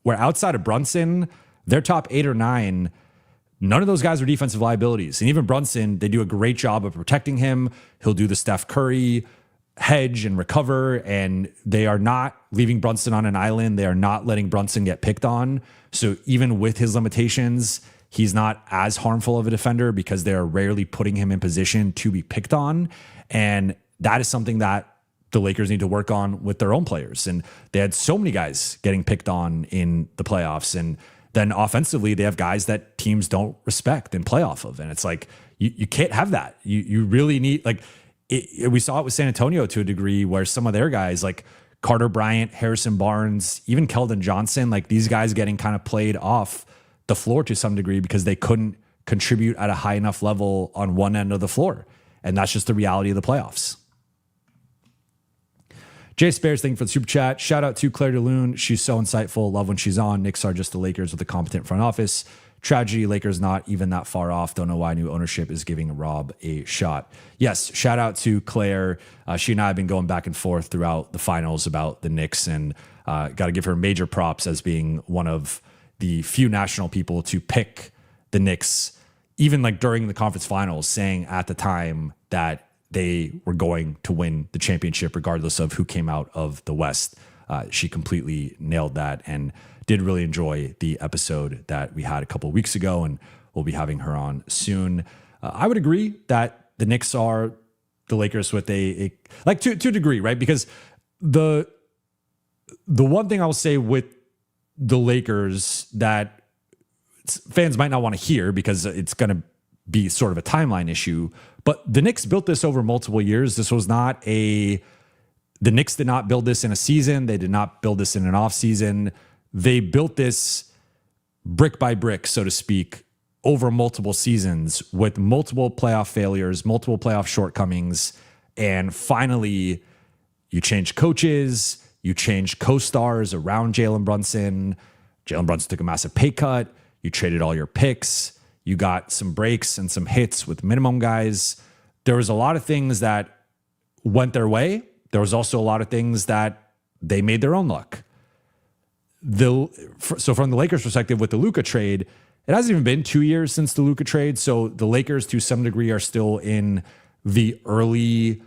where outside of Brunson, their top 8 or 9, none of those guys are defensive liabilities. And even Brunson, they do a great job of protecting him. He'll do the Steph Curry hedge and recover, and they are not leaving Brunson on an island. They are not letting Brunson get picked on. So even with his limitations, he's not as harmful of a defender because they're rarely putting him in position to be picked on. And that is something that the Lakers need to work on with their own players. And they had so many guys getting picked on in the playoffs. And then offensively, they have guys that teams don't respect and play off of. And it's like, you can't have that. You really need, like, we saw it with San Antonio to a degree, where some of their guys like Carter Bryant, Harrison Barnes, even Keldon Johnson, like these guys getting kind of played off the floor to some degree because they couldn't contribute at a high enough level on one end of the floor. And that's just the reality of the playoffs. Jay Spares, thank you for the super chat. Shout out to Claire DeLune. She's so insightful. Love when she's on. Knicks are just the Lakers with a competent front office. Tragedy, Lakers not even that far off. Don't know why new ownership is giving Rob a shot. Yes, shout out to Claire. She and I have been going back and forth throughout the finals about the Knicks, and got to give her major props as being one of the few national people to pick the Knicks, even like during the conference finals, saying at the time that they were going to win the championship regardless of who came out of the West. She completely nailed that, and did really enjoy the episode that we had a couple of weeks ago, and we'll be having her on soon. I would agree that the Knicks are the Lakers with a like to a degree, right? Because the one thing I will say with the Lakers that fans might not want to hear, because it's going to be sort of a timeline issue, but the Knicks built this over multiple years. This was not the Knicks did not build this in a season. They did not build this in an off season. They built this brick by brick, so to speak, over multiple seasons with multiple playoff failures, multiple playoff shortcomings. And finally, you change coaches, you change co-stars around Jalen Brunson. Jalen Brunson took a massive pay cut. You traded all your picks. You got some breaks and some hits with minimum guys. There was a lot of things that went their way. There was also a lot of things that they made their own luck. So from the Lakers' perspective with the Luka trade, it hasn't even been 2 years since the Luka trade. So the Lakers, to some degree, are still in the early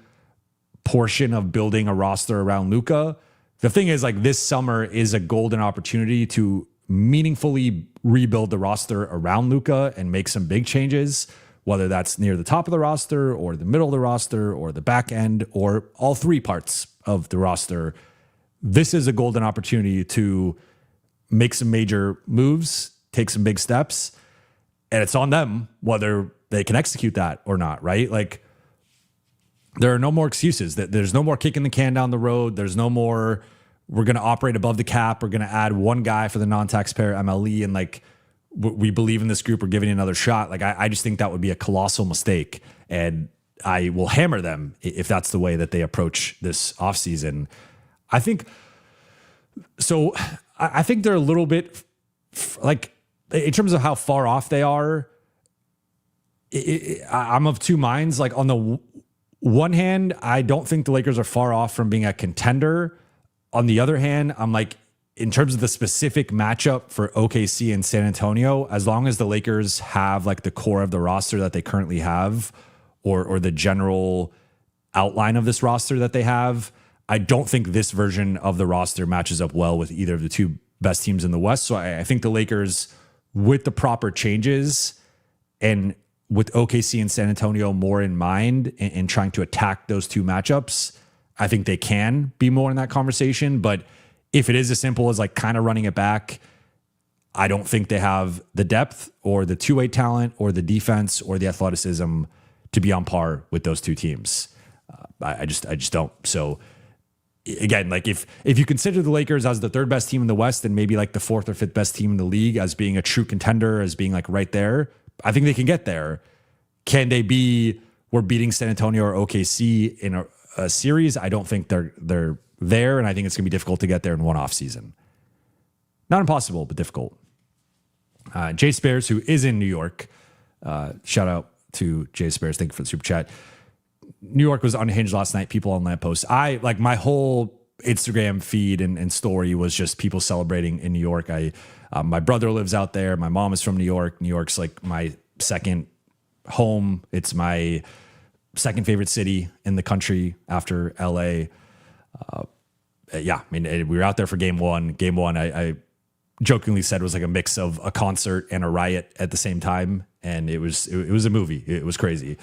portion of building a roster around Luka. The thing is, like, this summer is a golden opportunity to meaningfully rebuild the roster around Luka and make some big changes, whether that's near the top of the roster or the middle of the roster or the back end or all three parts of the roster. This is a golden opportunity to make some major moves, take some big steps. And it's on them whether they can execute that or not, right? Like, there are no more excuses. There's no more kicking the can down the road. There's no more, we're going to operate above the cap. We're going to add one guy for the non-taxpayer MLE. And like, we believe in this group. We're giving it another shot. Like, I just think that would be a colossal mistake. And I will hammer them if that's the way that they approach this offseason. I think they're a little bit like, in terms of how far off they are, I'm of two minds. Like, on the one hand, I don't think the Lakers are far off from being a contender. On the other hand, I'm like, in terms of the specific matchup for OKC and San Antonio, as long as the Lakers have like the core of the roster that they currently have, or the general outline of this roster that they have, I don't think this version of the roster matches up well with either of the two best teams in the West. So I think the Lakers, with the proper changes and with OKC and San Antonio more in mind and trying to attack those two matchups, I think they can be more in that conversation. But if it is as simple as like kind of running it back, I don't think they have the depth or the two-way talent or the defense or the athleticism to be on par with those two teams. I just don't. So again, like if you consider the Lakers as the third best team in the West and maybe like the fourth or fifth best team in the league as being a true contender, as being like right there, I think they can get there. Can they be, we're beating San Antonio or OKC in a series? I don't think they're there, and I think it's going to be difficult to get there in one off season. Not impossible, but difficult. Jay Spares, who is in New York, shout out to Jay Spares. Thank you for the super chat. New York was unhinged last night. People on lampposts. My whole Instagram feed and story was just people celebrating in New York. My brother lives out there. My mom is from New York. New York's like my second home. It's my second favorite city in the country after LA. We were out there for game one. Game one, I jokingly said, was like a mix of a concert and a riot at the same time. And it was a movie. It was crazy.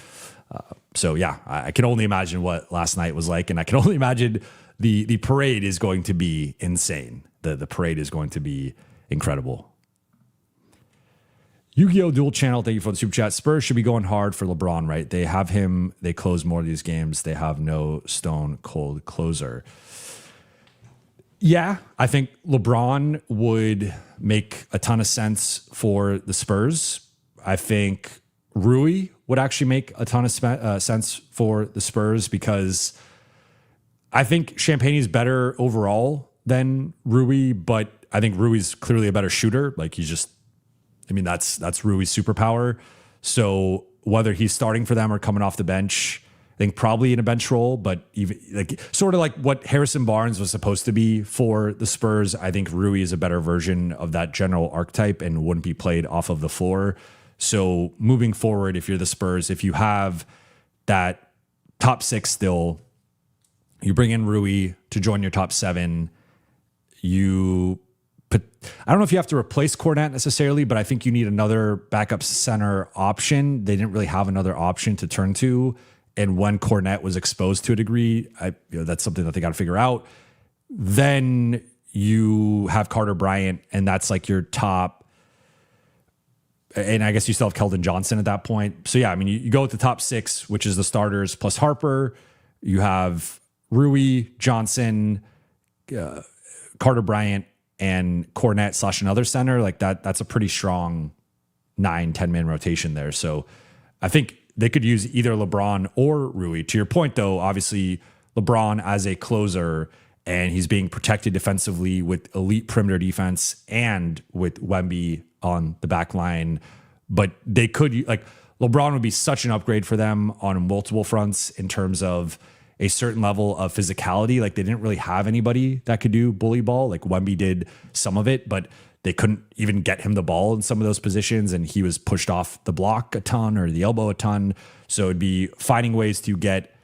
I can only imagine what last night was like. And I can only imagine the parade is going to be insane. The parade is going to be incredible. Yu-Gi-Oh! Dual Channel, thank you for the super chat. Spurs should be going hard for LeBron, right? They have him. They close more of these games. They have no stone cold closer. Yeah, I think LeBron would make a ton of sense for the Spurs. I think Rui would actually make a ton of sense for the Spurs because I think Champagne is better overall than Rui, but I think Rui's clearly a better shooter. Like that's Rui's superpower. So whether he's starting for them or coming off the bench, I think probably in a bench role, but even like sort of like what Harrison Barnes was supposed to be for the Spurs. I think Rui is a better version of that general archetype and wouldn't be played off of the floor. So moving forward, if you're the Spurs, if you have that top six still, you bring in Rui to join your top seven. I don't know if you have to replace Cornet necessarily, but I think you need another backup center option. They didn't really have another option to turn to. And when Cornet was exposed to a degree, that's something that they got to figure out. Then you have Carter Bryant, and that's like your top. And I guess you still have Keldon Johnson at that point. So, yeah, you go with the top six, which is the starters plus Harper. You have Rui, Johnson, Carter Bryant, and Cornet / another center. Like that's a pretty strong 9-10 man rotation there. So I think they could use either LeBron or Rui. To your point, though, obviously LeBron as a closer, and he's being protected defensively with elite perimeter defense and with Wemby on the back line. But they could, like, LeBron would be such an upgrade for them on multiple fronts in terms of a certain level of physicality. Like, they didn't really have anybody that could do bully ball. Like, Wemby did some of it, but they couldn't even get him the ball in some of those positions, and he was pushed off the block a ton or the elbow a ton. So it'd be finding ways to get,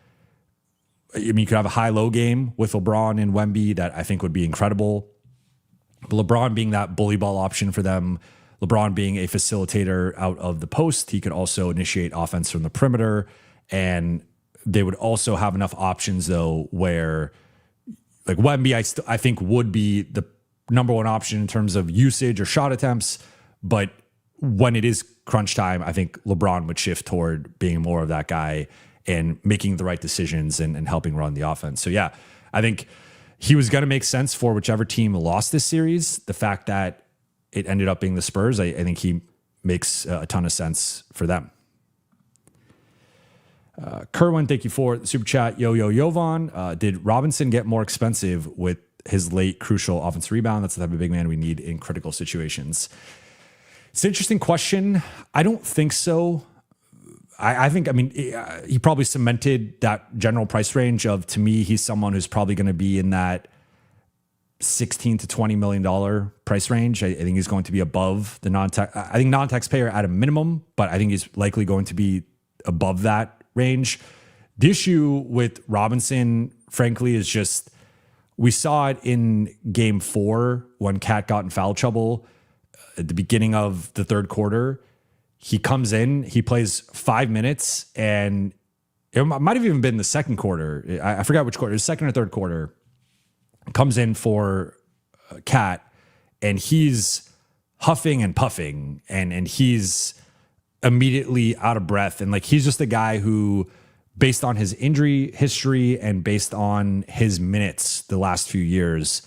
you could have a high-low game with LeBron and Wemby that I think would be incredible. But LeBron being that bully ball option for them, LeBron being a facilitator out of the post, he could also initiate offense from the perimeter. And they would also have enough options, though, where like Wemby, I think would be the number one option in terms of usage or shot attempts, but when it is crunch time, I think LeBron would shift toward being more of that guy and making the right decisions and helping run the offense. So yeah, I think he was going to make sense for whichever team lost this series. The fact that it ended up being the Spurs, I think he makes a ton of sense for them. Kerwin, thank you for the super chat. Jovan, did Robinson get more expensive with his late crucial offensive rebound? That's the type of big man we need in critical situations. It's an interesting question. I don't think so. I think, he probably cemented that general price range of, to me, he's someone who's probably going to be in that $16 to $20 million price range. I think he's going to be above the non-taxpayer at a minimum, but I think he's likely going to be above that range. The issue with Robinson, frankly, is just we saw it in game 4 when Cat got in foul trouble at the beginning of the third quarter. He comes in, he plays 5 minutes, and it might have even been the second quarter. I forgot which quarter. It was second or third quarter. Comes in for Cat, and he's huffing and puffing, and he's immediately out of breath. And like, he's just a guy who, based on his injury history and based on his minutes the last few years,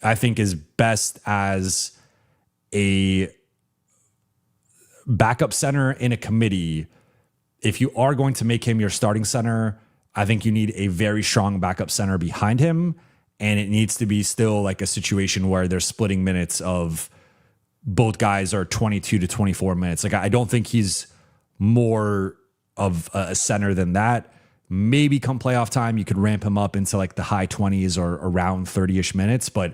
I think is best as a backup center in a committee. If you are going to make him your starting center, I think you need a very strong backup center behind him. And it needs to be still like a situation where they're splitting minutes of both guys are 22 to 24 minutes. Like, I don't think he's more of a center than that. Maybe come playoff time, you could ramp him up into like the high 20s or around 30-ish minutes, but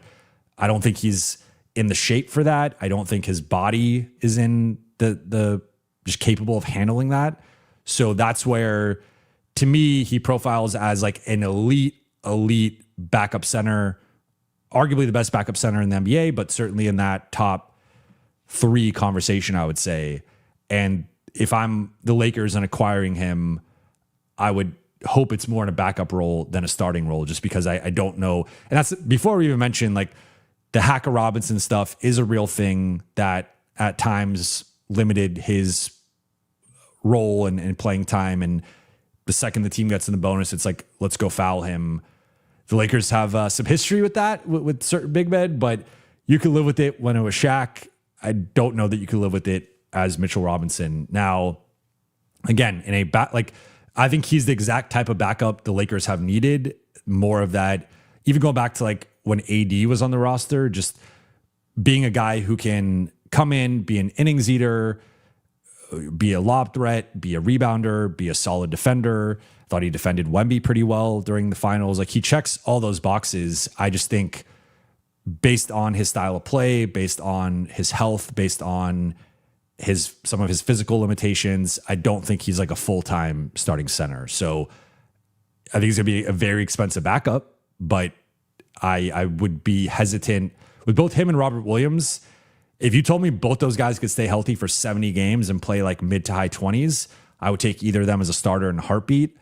I don't think he's in the shape for that. I don't think his body is in the just capable of handling that. So that's where, to me, he profiles as like an elite backup center, arguably the best backup center in the NBA, but certainly in that top 3 conversation, I would say. And if I'm the Lakers and acquiring him, I would hope it's more in a backup role than a starting role, just because I don't know. And that's before we even mention like the Hacker Robinson stuff is a real thing that at times limited his role and playing time. And the second the team gets in the bonus, it's like, let's go foul him. The Lakers have some history with that, with certain big men, but you could live with it when it was Shaq. I don't know that you could live with it as Mitchell Robinson. Now, again, in a I think he's the exact type of backup the Lakers have needed. More of that, even going back to like when AD was on the roster, just being a guy who can come in, be an innings eater, be a lob threat, be a rebounder, be a solid defender. Thought he defended Wemby pretty well during the finals. Like, he checks all those boxes. I just think based on his style of play, based on his health, based on some of his physical limitations, I don't think he's like a full-time starting center. So I think he's going to be a very expensive backup, but I would be hesitant with both him and Robert Williams. If you told me both those guys could stay healthy for 70 games and play like mid to high 20s, I would take either of them as a starter in a heartbeat.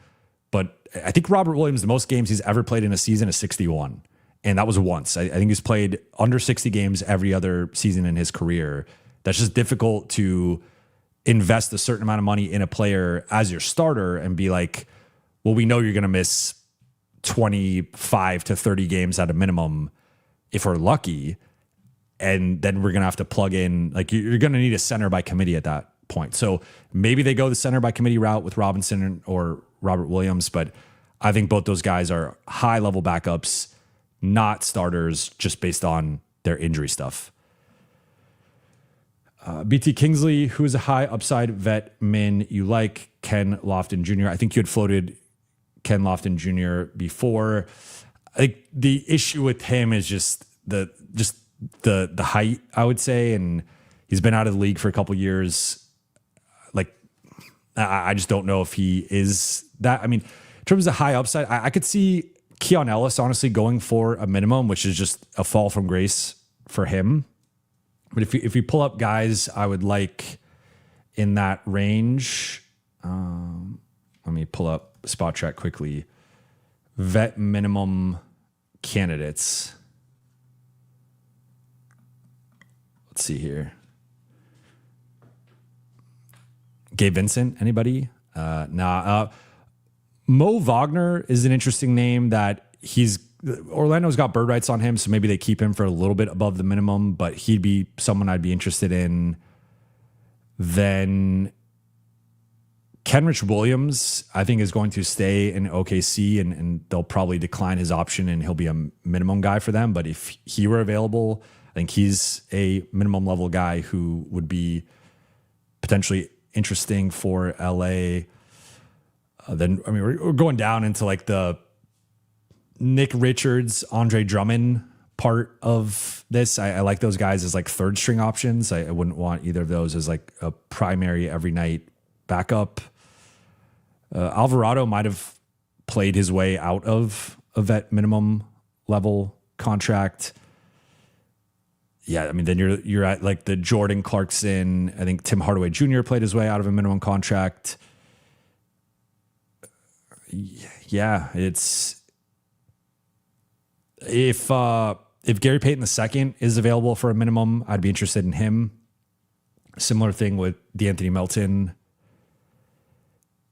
But I think Robert Williams, the most games he's ever played in a season is 61. And that was once. I think he's played under 60 games every other season in his career. That's just difficult to invest a certain amount of money in a player as your starter and be like, well, we know you're going to miss 25 to 30 games at a minimum if we're lucky. And then we're going to have to plug in, like, you're going to need a center by committee at that point. So maybe they go the center by committee route with Robinson or Robert Williams, but I think both those guys are high level backups, not starters, just based on their injury stuff. BT Kingsley, who is a high upside vet min you like? Ken Lofton Jr. I think you had floated Ken Lofton Jr. before. I think the issue with him is just the height, I would say, and he's been out of the league for a couple years. Like, I just don't know if he is that. I mean, in terms of high upside, I could see Keon Ellis honestly going for a minimum, which is just a fall from grace for him. But if you pull up guys I would like in that range, let me pull up Spot Track quickly. Vet minimum candidates. Let's see here. Gabe Vincent, anybody? Nah. Mo Wagner is an interesting name that Orlando's got bird rights on him, so maybe they keep him for a little bit above the minimum, but he'd be someone I'd be interested in. Then Kenrich Williams, I think, is going to stay in OKC, and they'll probably decline his option, and he'll be a minimum guy for them. But if he were available, I think he's a minimum level guy who would be potentially interesting for LA. Then, I mean, we're going down into like the Nick Richards, Andre Drummond part of this. I like those guys as like third string options. I wouldn't want either of those as like a primary every night backup. Alvarado might have played his way out of a vet minimum level contract. Yeah, I mean, then you're at like the Jordan Clarkson. I think Tim Hardaway Jr. played his way out of a minimum contract. Yeah, it's if Gary Payton II is available for a minimum, I'd be interested in him. Similar thing with DeAnthony Melton.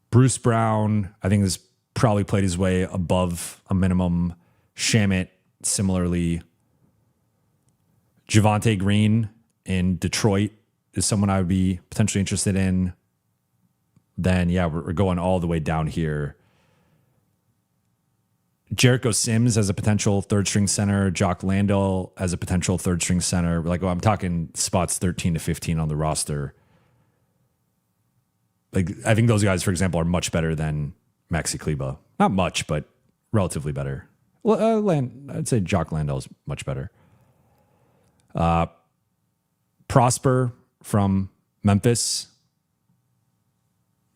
Bruce Brown, I think, has probably played his way above a minimum. Shamet, similarly. Javonte Green in Detroit is someone I would be potentially interested in. Then, yeah, we're going all the way down here. Jericho Sims as a potential third string center, Jock Landale as a potential third string center. Like, well, I'm talking spots 13 to 15 on the roster. Like, I think those guys, for example, are much better than Maxi Kleber. Not much, but relatively better. Well, I'd say Jock Landale is much better. Prosper from Memphis.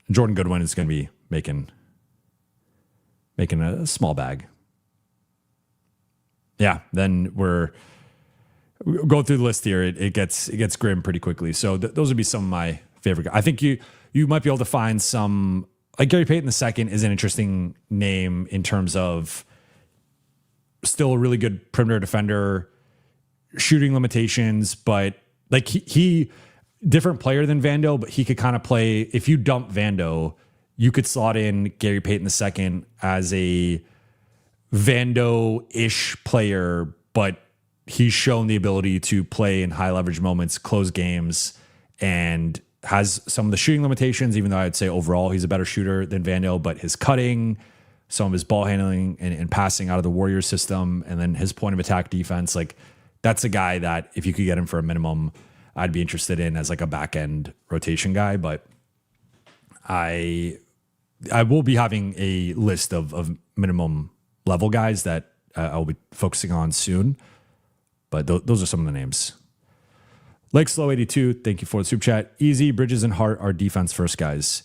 Jordan Goodwin is going to be making a small bag. Yeah, then we're going through the list here. It gets grim pretty quickly. So those would be some of my favorite guys. I think you might be able to find some, like Gary Payton II is an interesting name in terms of still a really good perimeter defender, shooting limitations, but like he different player than Vando, but he could kind of play. If you dump Vando, you could slot in Gary Payton II as a Vando-ish player, but he's shown the ability to play in high leverage moments, close games, and has some of the shooting limitations, even though I'd say overall he's a better shooter than Vando, but his cutting, some of his ball handling and passing out of the Warriors system, and then his point of attack defense, like that's a guy that if you could get him for a minimum, I'd be interested in as like a back end rotation guy. But I will be having a list of minimum level guys that I'll be focusing on soon. But those are some of the names. Lake Slow 82, thank you for the super chat. Easy, Bridges, and Hart are defense first guys.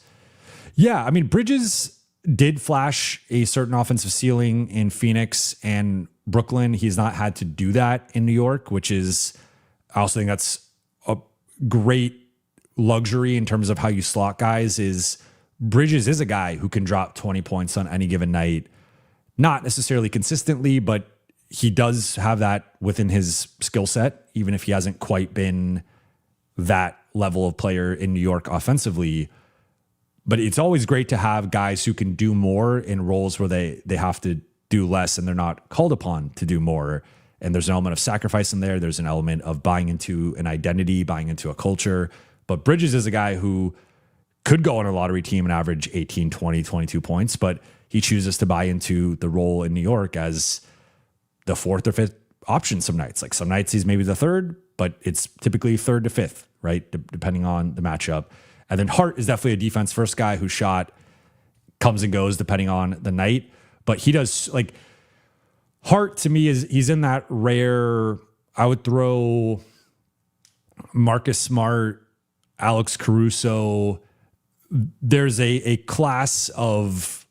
Yeah, I mean, Bridges did flash a certain offensive ceiling in Phoenix and Brooklyn. He's not had to do that in New York, which is, I also think that's a great luxury in terms of how you slot guys. Is Bridges is a guy who can drop 20 points on any given night. Not necessarily consistently, but he does have that within his skill set, even if he hasn't quite been that level of player in New York offensively. But it's always great to have guys who can do more in roles where they have to do less and they're not called upon to do more. And there's an element of sacrifice in there. There's an element of buying into an identity, buying into a culture. But Bridges is a guy who could go on a lottery team and average 18, 20, 22 points, but he chooses to buy into the role in New York as the fourth or fifth option some nights. Like some nights he's maybe the third, but it's typically third to fifth, right? Depending on the matchup. And then Hart is definitely a defense first guy whose shot comes and goes depending on the night. But he does, like, Hart to me he's in that rare, I would throw Marcus Smart, Alex Caruso. There's a class of,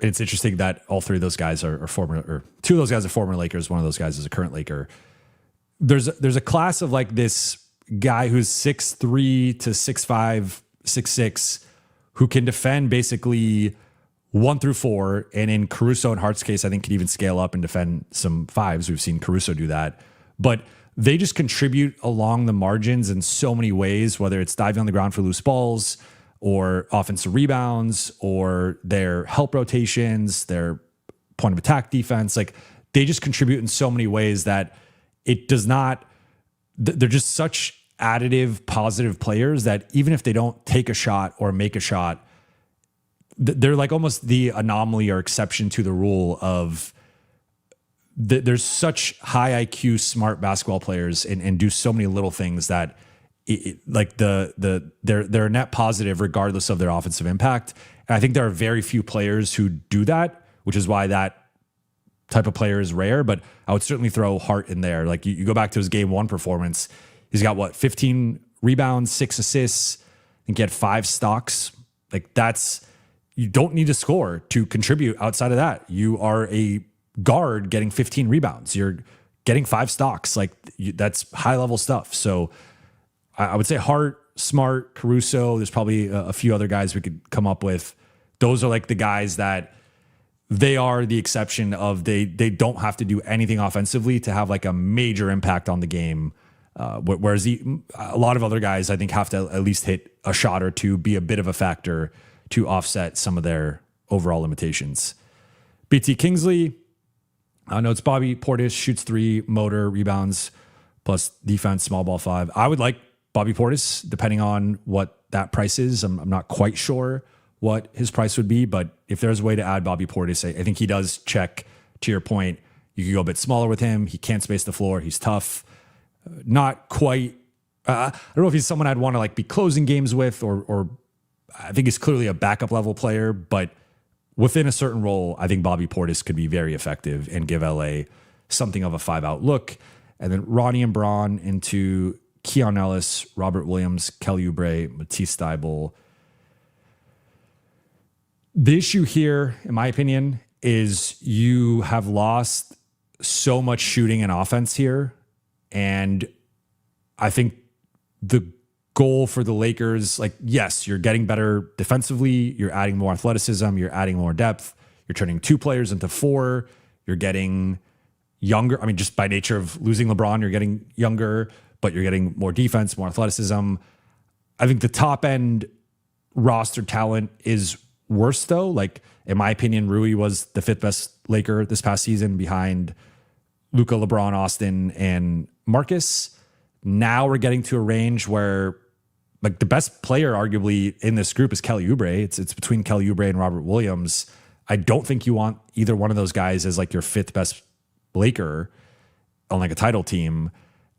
and it's interesting that all three of those guys are former, or two of those guys are former Lakers. One of those guys is a current Laker. There's a class of like this guy who's 6'3" to 6'5", 6'6", who can defend basically 1 through 4. And in Caruso and Hart's case, I think can even scale up and defend some 5s. We've seen Caruso do that. But they just contribute along the margins in so many ways, whether it's diving on the ground for loose balls, or offensive rebounds or their help rotations, their point of attack defense. Like they just contribute in so many ways that it does not, they're just such additive, positive players that even if they don't take a shot or make a shot, they're like almost the anomaly or exception to the rule of there's such high IQ, smart basketball players and do so many little things that they're a net positive regardless of their offensive impact. And I think there are very few players who do that, which is why that type of player is rare. But I would certainly throw Hart in there. Like you go back to his game one performance, he's got 15 rebounds, 6 assists, and he had 5 stocks. Like you don't need to score to contribute outside of that. You are a guard getting 15 rebounds. You're getting 5 stocks. Like that's high level stuff. So I would say Hart, Smart, Caruso. There's probably a few other guys we could come up with. Those are like the guys that they are the exception of they don't have to do anything offensively to have like a major impact on the game. Whereas a lot of other guys, I think, have to at least hit a shot or two, be a bit of a factor to offset some of their overall limitations. BT Kingsley, no, it's Bobby Portis, shoots 3, motor, rebounds, plus defense, small ball 5. I would like Bobby Portis, depending on what that price is. I'm not quite sure what his price would be, but if there's a way to add Bobby Portis, I think he does check, to your point. You could go a bit smaller with him. He can't space the floor. He's tough. Not quite. I don't know if he's someone I'd want to like be closing games with, or I think he's clearly a backup level player, but within a certain role, I think Bobby Portis could be very effective and give LA something of a 5-out look. And then Ronnie and Braun into Keon Ellis, Robert Williams, Kelly Oubre, Matisse Thybulle. The issue here, in my opinion, is you have lost so much shooting and offense here. And I think the goal for the Lakers, like, yes, you're getting better defensively. You're adding more athleticism. You're adding more depth. You're turning 2 players into 4. You're getting younger. I mean, just by nature of losing LeBron, you're getting younger, but you're getting more defense, more athleticism. I think the top end roster talent is worse, though. Like, in my opinion, Rui was the 5th best Laker this past season behind Luka, LeBron, Austin, and Marcus. Now we're getting to a range where like the best player arguably in this group is Kelly Oubre. It's between Kelly Oubre and Robert Williams. I don't think you want either one of those guys as like your 5th best Laker on like a title team.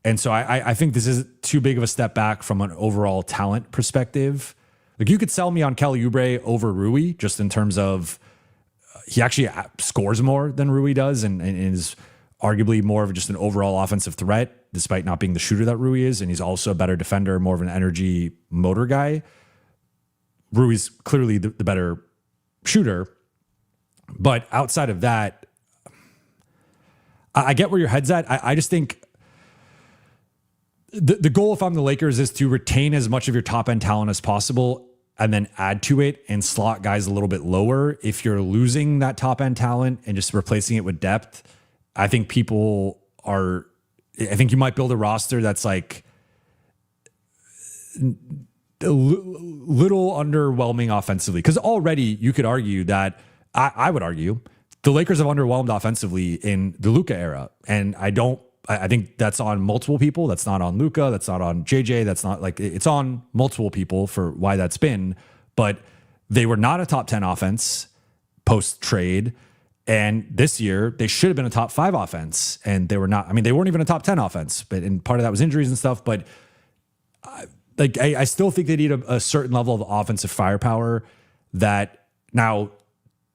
And so I think this is too big of a step back from an overall talent perspective. Like you could sell me on Kelly Oubre over Rui just in terms of he actually scores more than Rui does and is arguably more of just an overall offensive threat, despite not being the shooter that Rui is. And he's also a better defender, more of an energy motor guy. Rui's clearly the better shooter. But outside of that, I get where your head's at. I just think the goal, if I'm the Lakers, is to retain as much of your top end talent as possible and then add to it and slot guys a little bit lower. If you're losing that top end talent and just replacing it with depth, I think you might build a roster that's like a little underwhelming offensively. Because already you could argue that, I would argue, the Lakers have underwhelmed offensively in the Luka era. And I think that's on multiple people. That's not on Luka. That's not on JJ. That's not like, it's on multiple people for why that's been. But they were not a top 10 offense post trade. And this year, they should have been a top 5 offense, and they were not. I mean, they weren't even a top 10 offense, but and part of that was injuries and stuff. But I still think they need a certain level of offensive firepower that now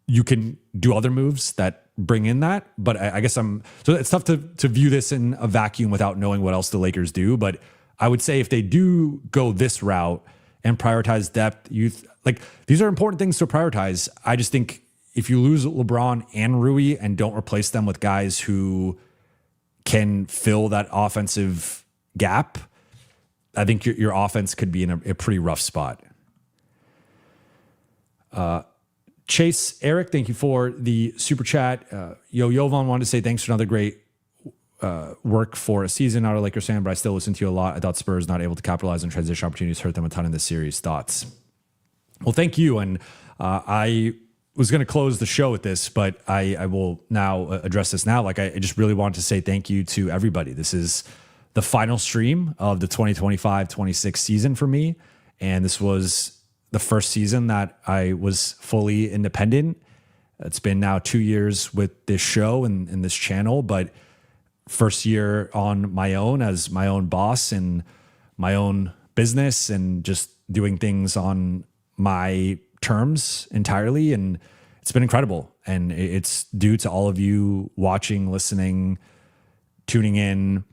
you can do other moves that bring in that. But I guess so it's tough to view this in a vacuum without knowing what else the Lakers do. But I would say if they do go this route and prioritize depth, youth, like these are important things to prioritize. I just think if you lose LeBron and Rui and don't replace them with guys who can fill that offensive gap, I think your offense could be in a pretty rough spot. Chase Eric, thank you for the super chat. Jovan wanted to say thanks for another great work for a season. Not a Lakers fan, but I still listen to you a lot. I thought Spurs not able to capitalize on transition opportunities hurt them a ton in this series. Thoughts? Well, thank you. And I was going to close the show with this, but I will now address this now. Like, I just really wanted to say thank you to everybody. This is the final stream of the 2025-26 season for me. And this was the first season that I was fully independent. It's been now 2 years with this show and this channel, but first year on my own as my own boss and my own business and just doing things on my terms entirely. And it's been incredible. And it's due to all of you watching, listening, tuning in,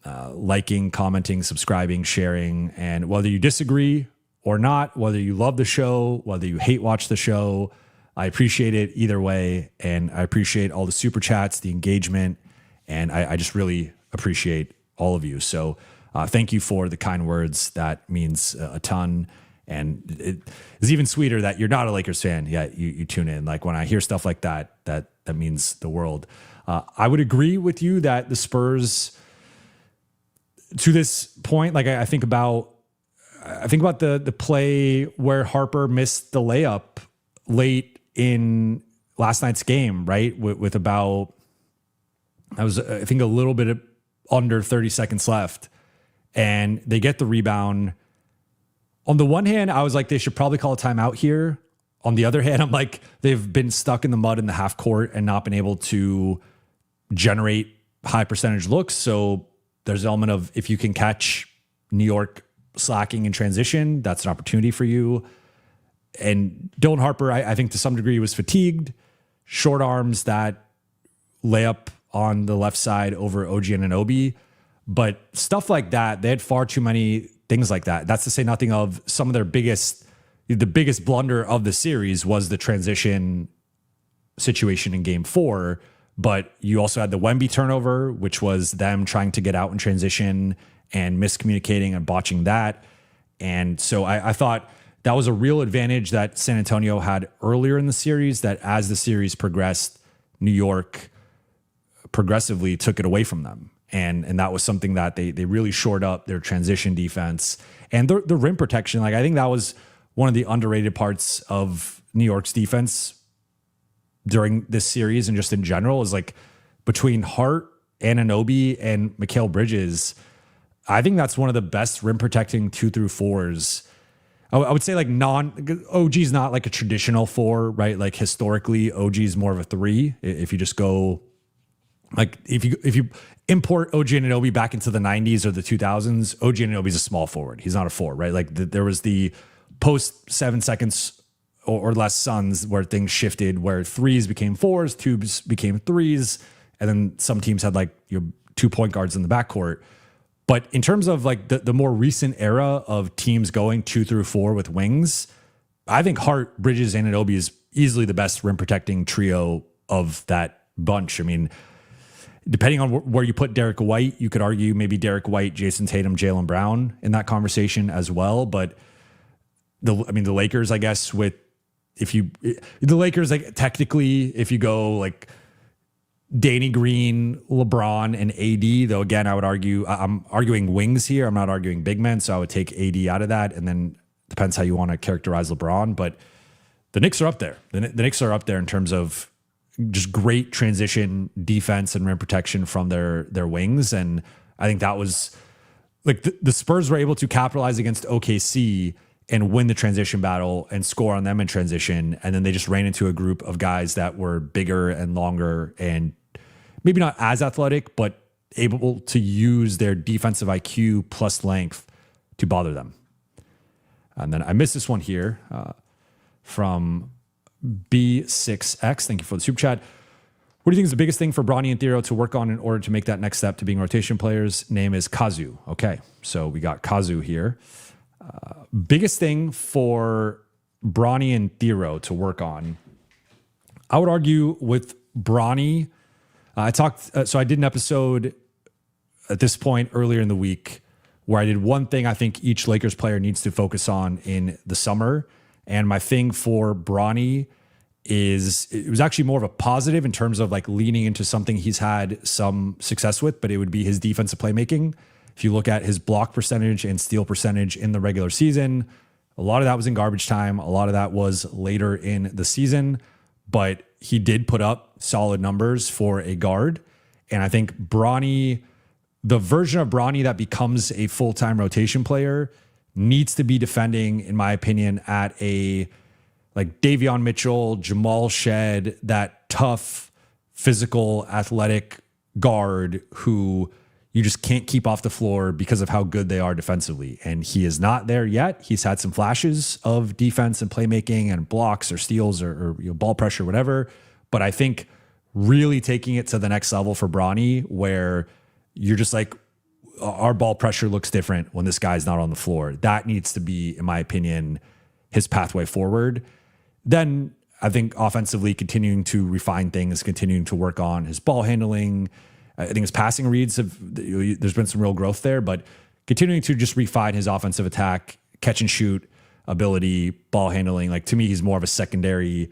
liking, commenting, subscribing, sharing. And whether you disagree or not, whether you love the show, whether you hate watch the show, I appreciate it either way. And I appreciate all the super chats, the engagement, and I just really appreciate all of you. So thank you for the kind words. That means a ton. And it's even sweeter that you're not a Lakers fan yet you tune in. Like when I hear stuff like that means the world. I would agree with you that the Spurs, to this point, like I think about the play where Harper missed the layup late in last night's game, right? With about, I think a little bit under 30 seconds left, and they get the rebound. On the one hand, I was like, they should probably call a timeout here. On the other hand, I'm like, they've been stuck in the mud in the half court and not been able to generate high percentage looks. So there's an element of, if you can catch New York slacking in transition, that's an opportunity for you. And Dylan Harper, I think to some degree was fatigued. Short arms that layup on the left side over OG Anunoby. But stuff like that, they had far too many things like that. That's to say nothing of some of the biggest blunder of the series was the transition situation in game 4. But you also had the Wemby turnover, which was them trying to get out in transition and miscommunicating and botching that. And so I thought that was a real advantage that San Antonio had earlier in the series, that as the series progressed, New York progressively took it away from them. And that was something that they really shored up their transition defense and the rim protection. Like, I think that was one of the underrated parts of New York's defense during this series and just in general, is like between Hart, Anunoby, and Mikal Bridges, I think that's one of the best rim protecting 2 through 4s. I would say like OG's not like a traditional 4, right? Like historically, OG's more of a 3. If you just go, like if you import OG Anunoby back into the 90s or the 2000s, OG Anunoby's a small forward. He's not a 4, right? Like there was the post 7 seconds or less Suns where things shifted, where 3s became 4s, 2s became 3s, and then some teams had like your 2 point guards in the backcourt. But in terms of like the more recent era of teams going 2 through 4 with wings, I think Hart, Bridges, and Anunoby is easily the best rim protecting trio of that bunch. I mean, depending on where you put Derek White, you could argue maybe Derek White, Jason Tatum, Jaylen Brown in that conversation as well. But the Lakers, I guess, the Lakers, like technically, if you go like Danny Green, LeBron, and AD, though again, I would argue, I'm arguing wings here. I'm not arguing big men, so I would take AD out of that. And then depends how you want to characterize LeBron. But the Knicks are up there. The Knicks are up there in terms of just great transition defense and rim protection from their wings. And I think that was like the Spurs were able to capitalize against OKC and win the transition battle and score on them in transition. And then they just ran into a group of guys that were bigger and longer and maybe not as athletic, but able to use their defensive IQ plus length to bother them. And then I missed this one here from B6X. Thank you for the super chat. What do you think is the biggest thing for Bronny and Thero to work on in order to make that next step to being rotation players? Name is Kazu. Okay, so we got Kazu here. Biggest thing for Bronny and Thero to work on, I would argue with Bronny. I did an episode at this point earlier in the week where I did one thing I think each Lakers player needs to focus on in the summer. And my thing for Bronny is, it was actually more of a positive in terms of like leaning into something he's had some success with, but it would be his defensive playmaking. If you look at his block percentage and steal percentage in the regular season, A lot of that was in garbage time. A lot of that was later in the season, but he did put up solid numbers for a guard. And I think Bronny, the version of Bronny that becomes a full-time rotation player, needs to be defending, in my opinion, at a like Davion Mitchell, Jamal Shed, that tough, physical, athletic guard who you just can't keep off the floor because of how good they are defensively. And he is not there yet. He's had some flashes of defense and playmaking and blocks or steals or ball pressure, whatever. But I think really taking it to the next level for Bronny, where you're just like, our ball pressure looks different when this guy's not on the floor. That needs to be, in my opinion, his pathway forward. Then I think offensively, continuing to refine things, continuing to work on his ball handling. I think his passing reads there's been some real growth there, but continuing to just refine his offensive attack, catch and shoot ability, ball handling. Like, to me, he's more of a secondary.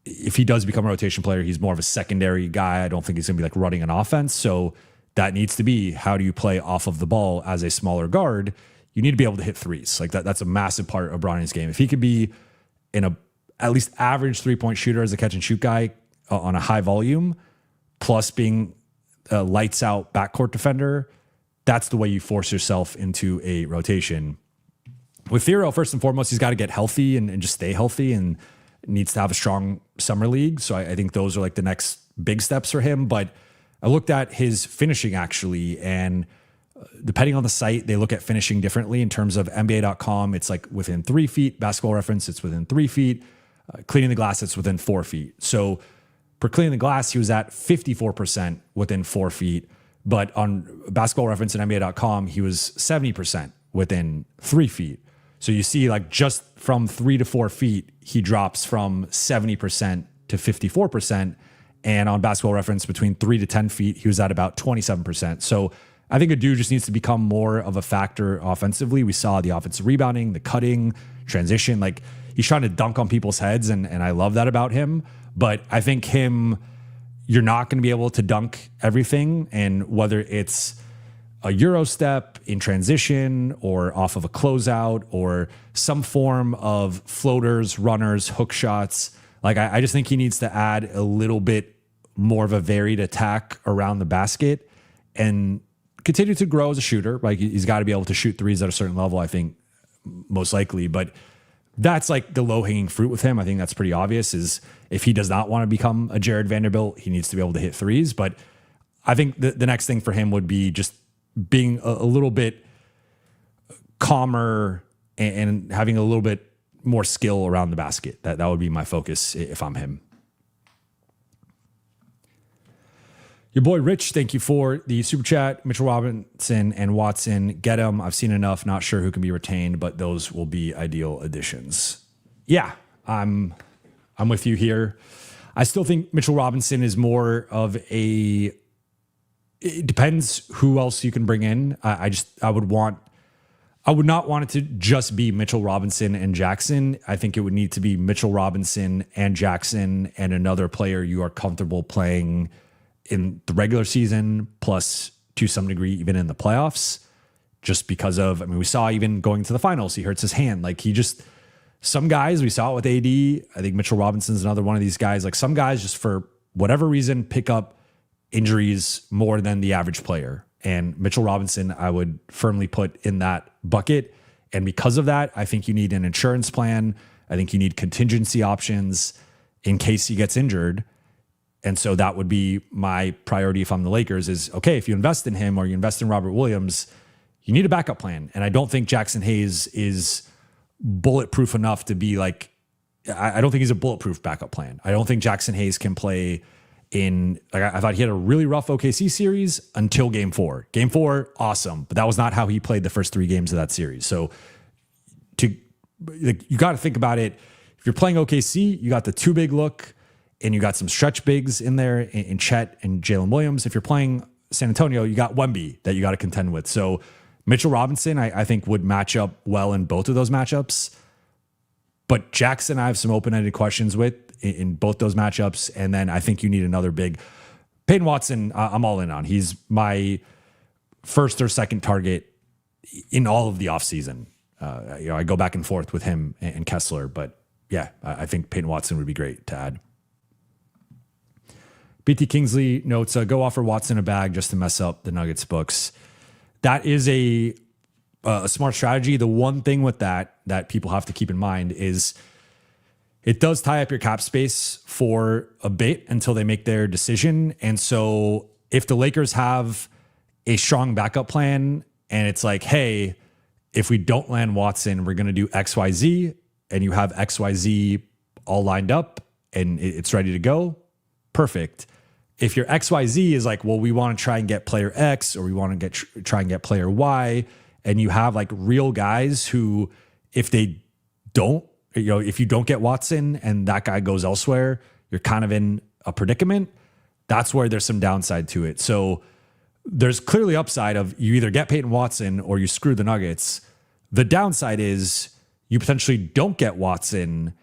If he does become a rotation player, he's more of a secondary guy. I don't think he's going to be like running an offense. So that needs to be, how do you play off of the ball as a smaller guard? You need to be able to hit threes. Like that's a massive part of Bronny's game. If he could be in a at least average 3-point shooter as a catch and shoot guy on a high volume, plus being a lights out backcourt defender, that's the way you force yourself into a rotation. With Thiero, first and foremost, he's got to get healthy and just stay healthy, and needs to have a strong summer league. So I think those are like the next big steps for him. But I looked at his finishing actually, and depending on the site, they look at finishing differently. In terms of NBA.com, it's like within 3 feet. Basketball Reference, it's within 3 feet. Cleaning the glass, it's within 4 feet. So for cleaning the glass, he was at 54% within 4 feet. But on Basketball Reference and NBA.com, he was 70% within 3 feet. So you see, like, just from 3 to 4 feet, he drops from 70% to 54%. And on Basketball Reference, between 3 to 10 feet, he was at about 27%. So I think a dude just needs to become more of a factor offensively. We saw the offensive rebounding, the cutting, transition. Like, he's trying to dunk on people's heads, and I love that about him. But I think you're not going to be able to dunk everything. And whether it's a Euro step in transition or off of a closeout or some form of floaters, runners, hook shots, like I just think he needs to add a little bit more of a varied attack around the basket and continue to grow as a shooter. Like, he's got to be able to shoot threes at a certain level, I think, most likely. But that's like the low-hanging fruit with him. I think that's pretty obvious, is if he does not want to become a Jared Vanderbilt, he needs to be able to hit threes. But I think the next thing for him would be just being a little bit calmer and having a little bit more skill around the basket. That would be my focus if I'm him. Your boy Rich, thank you for the super chat. Mitchell Robinson and Watson, get him. I've seen enough. Not sure who can be retained, but those will be ideal additions. Yeah, I'm with you here. I still think Mitchell Robinson is more of a. It depends who else you can bring in. I would not want it to just be Mitchell Robinson and Jackson. I think it would need to be Mitchell Robinson and Jackson and another player you are comfortable playing in the regular season, plus to some degree even in the playoffs, just because of, we saw even going to the finals, he hurts his hand. Like, some guys, we saw it with AD. I think Mitchell Robinson's another one of these guys. Like, some guys just for whatever reason pick up injuries more than the average player. And Mitchell Robinson, I would firmly put in that bucket. And because of that, I think you need an insurance plan. I think you need contingency options in case he gets injured. And so that would be my priority if I'm the Lakers is, okay, if you invest in him or you invest in Robert Williams, you need a backup plan. And I don't think Jackson Hayes is bulletproof enough to be like, I don't think he's a bulletproof backup plan. I don't think Jackson Hayes can play in, like, I thought he had a really rough OKC series until game 4. Game 4, awesome. But that was not how he played the first 3 games of that series. So you got to think about it. If you're playing OKC, you got the 2 big look, and you got some stretch bigs in there in Chet and Jalen Williams. If you're playing San Antonio, you got Wemby that you got to contend with. So Mitchell Robinson, I think, would match up well in both of those matchups. But Jackson, I have some open-ended questions with in both those matchups. And then I think you need another big. Peyton Watson, I'm all in on. He's my first or second target in all of the offseason. I go back and forth with him and Kessler, but yeah, I think Peyton Watson would be great to add. BT Kingsley notes, go offer Watson a bag just to mess up the Nuggets books. That is a smart strategy. The one thing with that people have to keep in mind is it does tie up your cap space for a bit until they make their decision. And so if the Lakers have a strong backup plan and it's like, hey, if we don't land Watson, we're going to do XYZ, and you have XYZ all lined up and it's ready to go, perfect. If your XYZ is like, well, we want to try and get player X, or we want to try and get player Y, and you have like real guys who, if they don't, if you don't get Watson and that guy goes elsewhere, you're kind of in a predicament. That's where there's some downside to it. So there's clearly upside of you either get Peyton Watson or you screw the Nuggets. The downside is you potentially don't get Watson,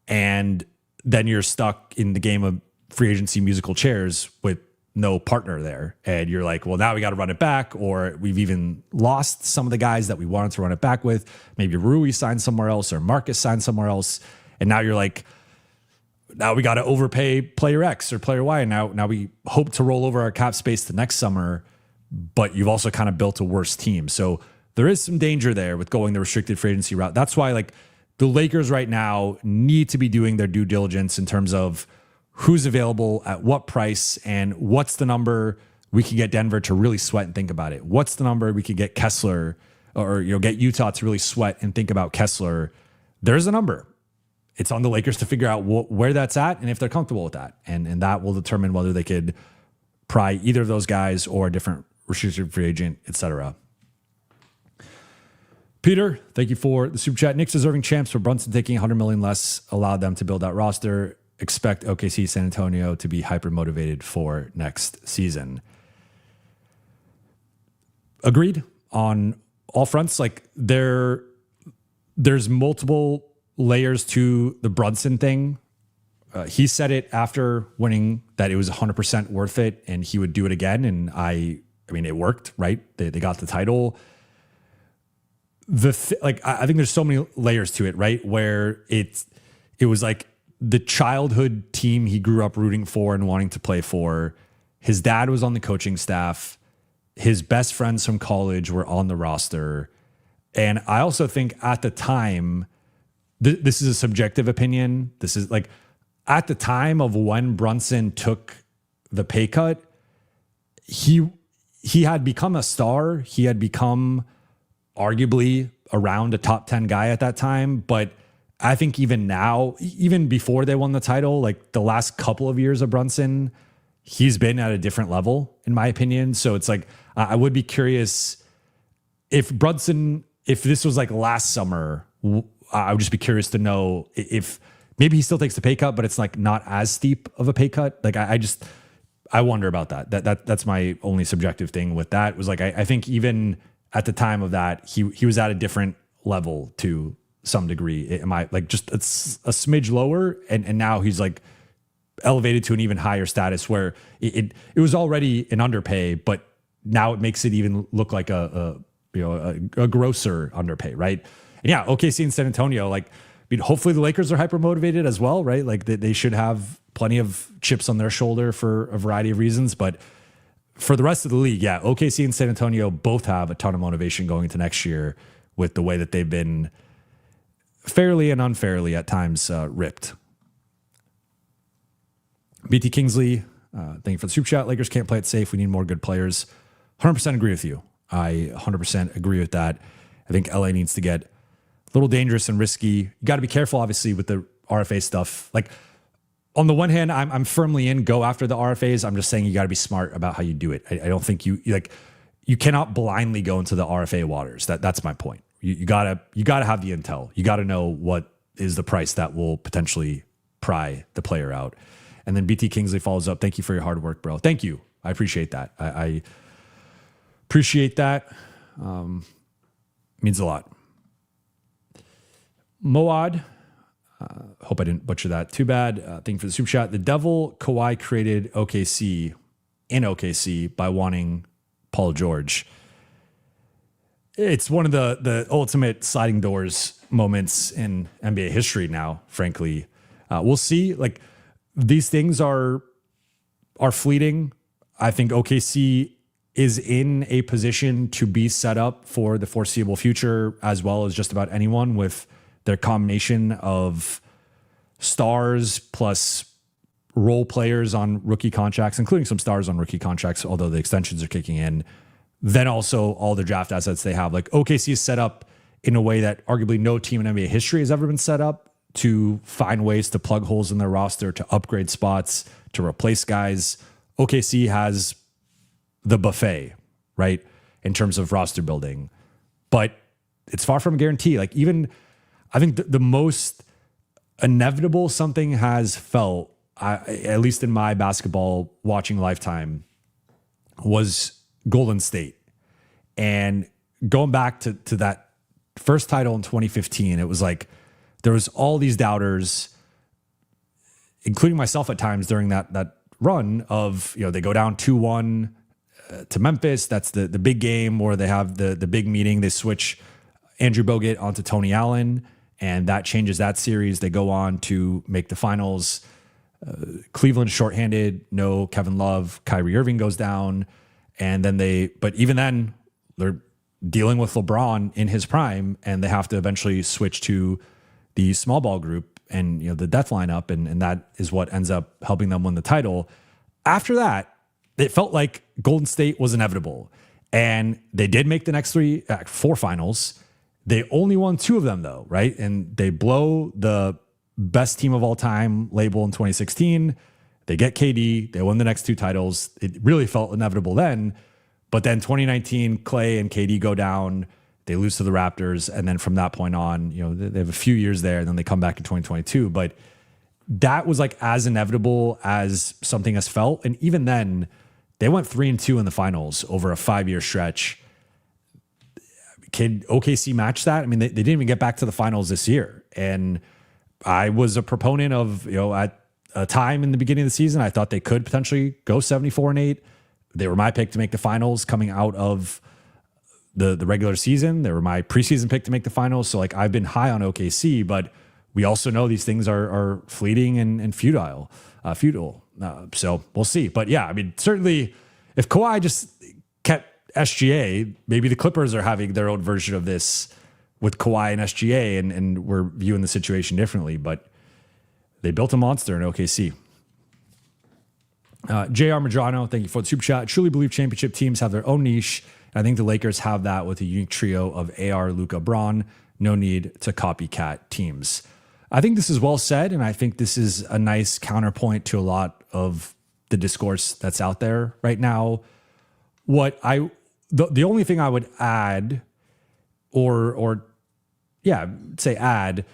and then you're stuck in the game of free agency musical chairs with no partner there. And you're like, well, now we got to run it back, or we've even lost some of the guys that we wanted to run it back with. Maybe Rui signed somewhere else or Marcus signed somewhere else. And now you're like, now we got to overpay player X or player Y. And now we hope to roll over our cap space the next summer, but you've also kind of built a worse team. So there is some danger there with going the restricted free agency route. That's why like the Lakers right now need to be doing their due diligence in terms of who's available at what price and what's the number we can get Denver to really sweat and think about it. What's the number we could get Kessler or get Utah to really sweat and think about Kessler. There's a number. It's on the Lakers to figure out where that's at and if they're comfortable with that. And that will determine whether they could pry either of those guys or a different restricted free agent, etc. Peter, thank you for the super chat. Knicks deserving champs for Brunson taking $100 million less allowed them to build that roster. Expect OKC San Antonio to be hyper motivated for next season. Agreed on all fronts. Like there's multiple layers to the Brunson thing. He said it after winning that it was 100% worth it and he would do it again. And I mean, it worked, right? They got the title. I think there's so many layers to it, right? Where it was like the childhood team he grew up rooting for and wanting to play for. His dad was on the coaching staff. His best friends from college were on the roster. And I also think at the time, this is a subjective opinion. This is like at the time of when Brunson took the pay cut, he had become a star. He had become arguably around a top 10 guy at that time. But I think even now, even before they won the title, like the last couple of years of Brunson, he's been at a different level, in my opinion. So it's like, I would be curious if this was like last summer, I would just be curious to know if maybe he still takes the pay cut, but it's like not as steep of a pay cut. Like I wonder about that. That's my only subjective thing with that was like, I think even at the time of that, he was at a different level to some degree. Am I like just it's a smidge lower, and now he's like elevated to an even higher status where it was already an underpay, but now it makes it even look like a grosser underpay, right? And yeah, OKC and San Antonio, like, I mean, hopefully the Lakers are hyper motivated as well, right? Like they should have plenty of chips on their shoulder for a variety of reasons, but for the rest of the league, yeah, OKC and San Antonio both have a ton of motivation going into next year with the way that they've been fairly and unfairly at times ripped. BT Kingsley, thank you for the super chat. Lakers can't play it safe. We need more good players. 100% agree with you. I 100% agree with that. I think LA needs to get a little dangerous and risky. You got to be careful, obviously, with the RFA stuff. Like, on the one hand, I'm firmly in go after the RFAs. I'm just saying you got to be smart about how you do it. I don't think you cannot blindly go into the RFA waters. That's my point. You gotta have the intel. You got to know what is the price that will potentially pry the player out. And then BT Kingsley follows up. Thank you for your hard work, bro. Thank you. I appreciate that. I appreciate that. Means a lot. Moad. Hope I didn't butcher that. Too bad. Thank you for the super chat. The devil Kawhi created OKC by wanting Paul George. it's one of the ultimate sliding doors moments in NBA history now, frankly. We'll see. Like, these things are fleeting. I think OKC is in a position to be set up for the foreseeable future, as well as just about anyone, with their combination of stars plus role players on rookie contracts, including some stars on rookie contracts, although the extensions are kicking in. Then also all the draft assets they have. Like, OKC is set up in a way that arguably no team in NBA history has ever been set up, to find ways to plug holes in their roster, to upgrade spots, to replace guys. OKC has the buffet, right, in terms of roster building. But it's far from a guarantee. Like, even I think the most inevitable something has felt, at least in my basketball watching lifetime, was Golden State. And going back to that first title in 2015, it was like there was all these doubters, including myself at times during that run of, they go down 2-1 to Memphis. That's the big game where they have the big meeting. They switch Andrew Bogut onto Tony Allen, and that changes that series. They go on to make the finals. Cleveland shorthanded, no Kevin Love, Kyrie Irving goes down. And then but even then, they're dealing with LeBron in his prime, and they have to eventually switch to the small ball group and the death lineup, and that is what ends up helping them win the title. After that, it felt like Golden State was inevitable, and they did make the next 4 finals. They only won 2 of them, though, right? And they blow the best team of all time label in 2016. They get KD. They won the next 2 titles. It really felt inevitable then. But then 2019, Clay and KD go down. They lose to the Raptors. And then from that point on, they have a few years there, and then they come back in 2022. But that was like as inevitable as something has felt. And even then, they went 3-2 in the finals over a 5-year stretch. Can OKC match that? I mean, they didn't even get back to the finals this year. And I was a proponent of, at a time in the beginning of the season, I thought they could potentially go 74-8. They were my pick to make the finals coming out of the regular season. They were my preseason pick to make the finals. So, like, I've been high on OKC, but we also know these things are fleeting and futile. So we'll see. But yeah, I mean, certainly if Kawhi just kept SGA, maybe the Clippers are having their own version of this with Kawhi and SGA, and we're viewing the situation differently. But they built a monster in OKC. JR Madrano, thank you for the super chat. I truly believe championship teams have their own niche. I think the Lakers have that with a unique trio of AR, Luka, Braun. No need to copycat teams. I think this is well said, and I think this is a nice counterpoint to a lot of the discourse that's out there right now. The only thing I would add, or add,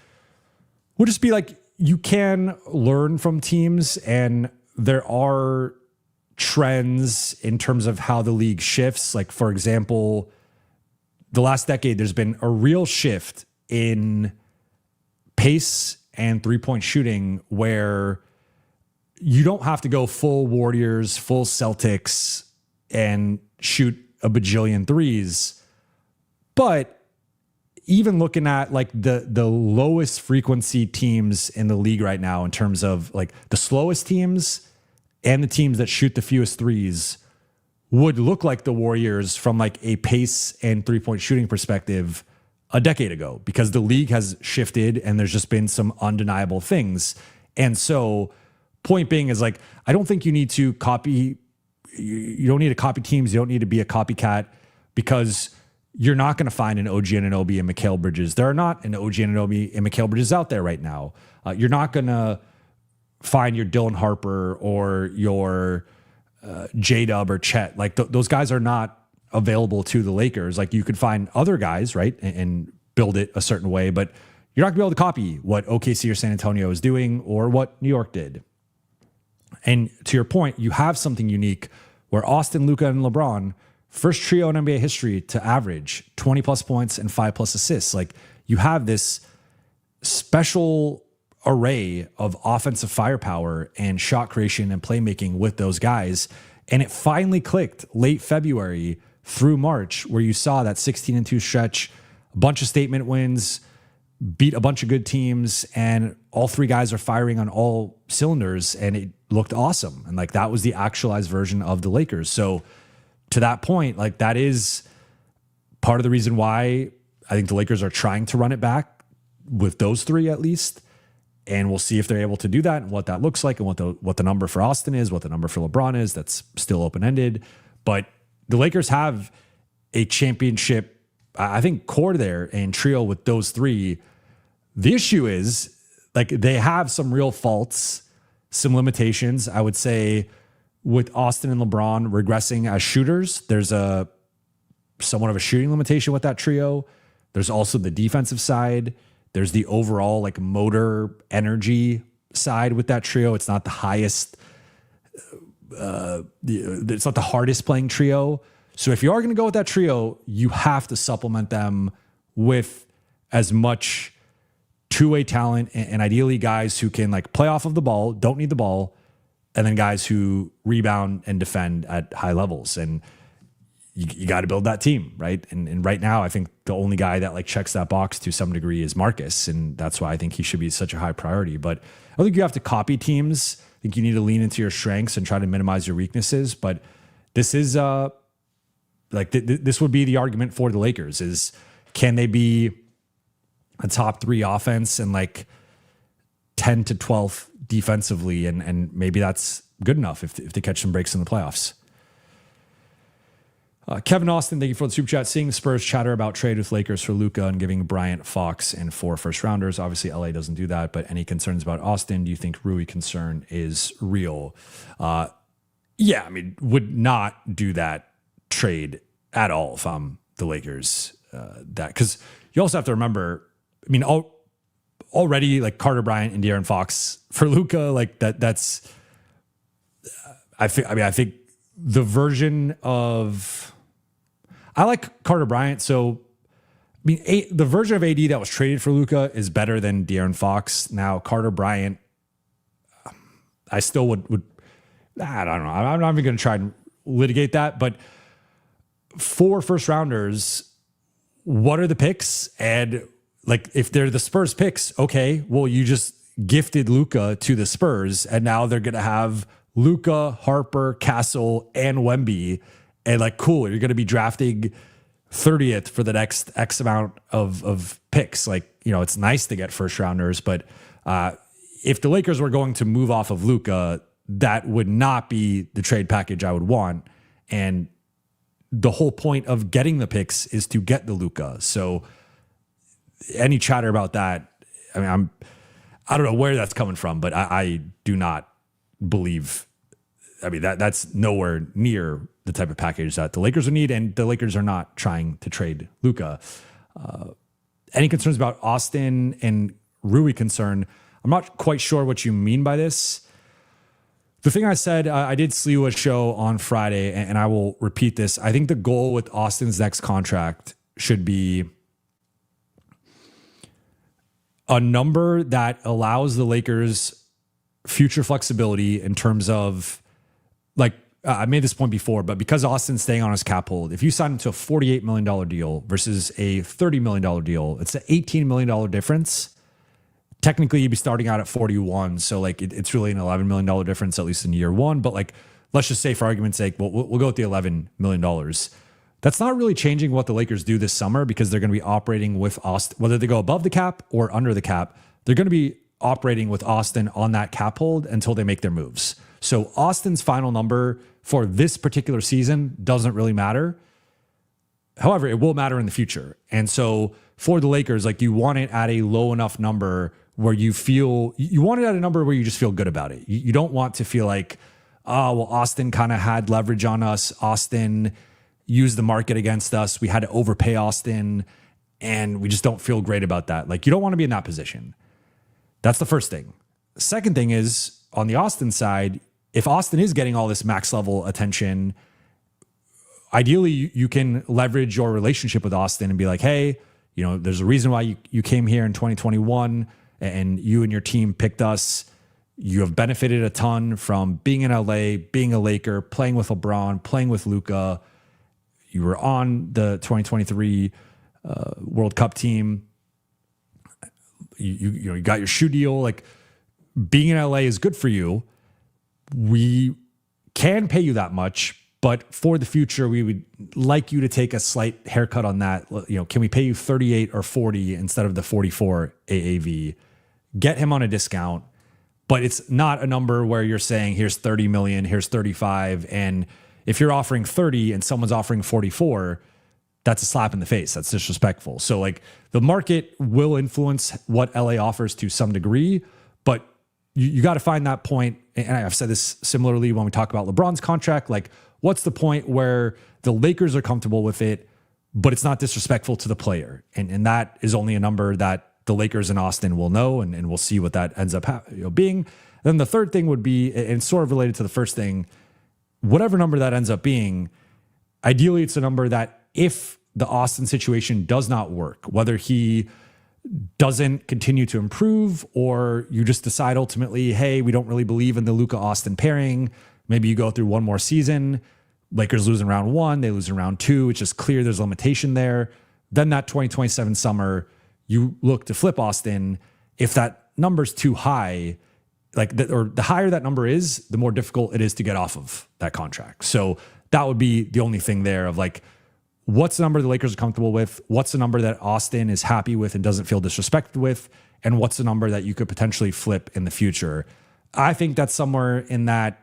would just be like, you can learn from teams, and there are trends in terms of how the league shifts. Like, for example, the last decade, there's been a real shift in pace and 3-point shooting where you don't have to go full Warriors, full Celtics, and shoot a bajillion threes. But even looking at like the lowest frequency teams in the league right now, in terms of like the slowest teams and the teams that shoot the fewest threes, would look like the Warriors from like a pace and 3-point shooting perspective a decade ago, because the league has shifted and there's just been some undeniable things. And so point being is, like, I don't think you need to copy. You don't need to copy teams. You don't need to be a copycat, because you're not going to find an OG Anunoby and Mikal Bridges. There are not an OG Anunoby and Mikal Bridges out there right now. You're not going to find your Dylan Harper or your J-Dub or Chet. Like, those guys are not available to the Lakers. Like, you could find other guys, right, and build it a certain way, but you're not going to be able to copy what OKC or San Antonio is doing or what New York did. And to your point, you have something unique where Austin, Luka, and LeBron, first trio in NBA history to average 20 plus points and 5 plus assists. Like, you have this special array of offensive firepower and shot creation and playmaking with those guys. And it finally clicked late February through March, where you saw that 16-2 stretch, a bunch of statement wins, beat a bunch of good teams, and all three guys are firing on all cylinders, and it looked awesome. And like that was the actualized version of the Lakers. So to that point, like that is part of the reason why I think the Lakers are trying to run it back with those three at least. And we'll see if they're able to do that and what that looks like and what the number for Austin is, what the number for LeBron is. That's still open-ended. But the Lakers have a championship, I think, core there and trio with those three. The issue is like they have some real faults, some limitations. I would say with Austin and LeBron regressing as shooters, there's somewhat of a shooting limitation with that trio. There's also the defensive side. There's the overall like motor energy side with that trio. It's not the highest, it's not the hardest playing trio. So if you are going to go with that trio, you have to supplement them with as much two-way talent and ideally guys who can like play off of the ball, don't need the ball, and then guys who rebound and defend at high levels. And you got to build that team, right? And right now, I think the only guy that like checks that box to some degree is Marcus, and that's why I think he should be such a high priority. But I don't think you have to copy teams. I think you need to lean into your strengths and try to minimize your weaknesses. But this is this would be the argument for the Lakers: is can they be a top 3 offense and like 10 to 12th defensively, and maybe that's good enough if they catch some breaks in the playoffs. Kevin Austin, thank you for the super chat. Seeing Spurs chatter about trade with Lakers for Luka and giving Bryant, Fox, and 4 first rounders. Obviously, LA doesn't do that, but any concerns about Austin? Do you think Rui concern is real? Yeah, I mean, would not do that trade at all if I'm the Lakers. Because you also have to remember, I mean, already like Carter Bryant and De'Aaron Fox for Luka, like that's. I think the version of. I like Carter Bryant. So, I mean, the version of AD that was traded for Luka is better than De'Aaron Fox. Now, Carter Bryant, I still would I don't know. I'm not even going to try and litigate that. But 4 first rounders, what are the picks? And like, if they're the Spurs picks, okay, well, you just gifted Luka to the Spurs, and now they're going to have Luka, Harper, Castle, and Wemby. And like, cool, you're going to be drafting 30th for the next X amount of picks. Like, you know, it's nice to get first rounders, but if the Lakers were going to move off of Luka, that would not be the trade package I would want. And the whole point of getting the picks is to get the Luka. So any chatter about that, I mean, I don't know where that's coming from, but I do not believe. I mean, that's nowhere near the type of package that the Lakers would need, and the Lakers are not trying to trade Luka. Any concerns about Austin and Rui concern? I'm not quite sure what you mean by this. The thing I said, I did slew a show on Friday, and I will repeat this. I think the goal with Austin's next contract should be a number that allows the Lakers future flexibility in terms of, like, I made this point before, but because Austin's staying on his cap hold, if you sign him to a $48 million deal versus a $30 million deal, it's an $18 million difference. Technically, you'd be starting out at 41. So like it's really an $11 million difference, at least in year one. But like, let's just say for argument's sake, we'll go with the $11 million. That's not really changing what the Lakers do this summer, because they're going to be operating with Austin, whether they go above the cap or under the cap, they're going to be operating with Austin on that cap hold until they make their moves. So Austin's final number for this particular season doesn't really matter. However, it will matter in the future. And so for the Lakers, like, you want it at a low enough number where you want it at a number where you just feel good about it. You don't want to feel like, oh, well, Austin kind of had leverage on us. Austin used the market against us. We had to overpay Austin, and we just don't feel great about that. Like, you don't want to be in that position. That's the first thing. Second thing is, on the Austin side, if Austin is getting all this max level attention, ideally you can leverage your relationship with Austin and be like, hey, you know, there's a reason why you came here in 2021 and you and your team picked us. You have benefited a ton from being in LA, being a Laker, playing with LeBron, playing with Luka. You were on the 2023 World Cup team. You got your shoe deal. Like, being in LA is good for you. We can pay you that much, but for the future, we would like you to take a slight haircut on that. Can we pay you 38 or 40 instead of the 44 AAV? Get him on a discount, but it's not a number where you're saying, here's 30 million, here's 35. And if you're offering 30 and someone's offering 44, that's a slap in the face. That's disrespectful. So like, the market will influence what LA offers to some degree, but you got to find that point. And I've said this similarly when we talk about LeBron's contract. Like, what's the point where the Lakers are comfortable with it, but it's not disrespectful to the player? And that is only a number that the Lakers in Austin will know, and we'll see what that ends up being. Then the third thing would be, and sort of related to the first thing, whatever number that ends up being, ideally it's a number that if the Austin situation does not work, whether he doesn't continue to improve, or you just decide ultimately, hey, we don't really believe in the Luka Austin pairing. Maybe you go through one more season. Lakers lose in round 1, they lose in round 2. It's just clear there's a limitation there. Then that 2027 summer, you look to flip Austin. If that number's too high, or the higher that number is, the more difficult it is to get off of that contract. So that would be the only thing there of like, what's the number the Lakers are comfortable with? What's the number that Austin is happy with and doesn't feel disrespected with? And what's the number that you could potentially flip in the future? I think that's somewhere in that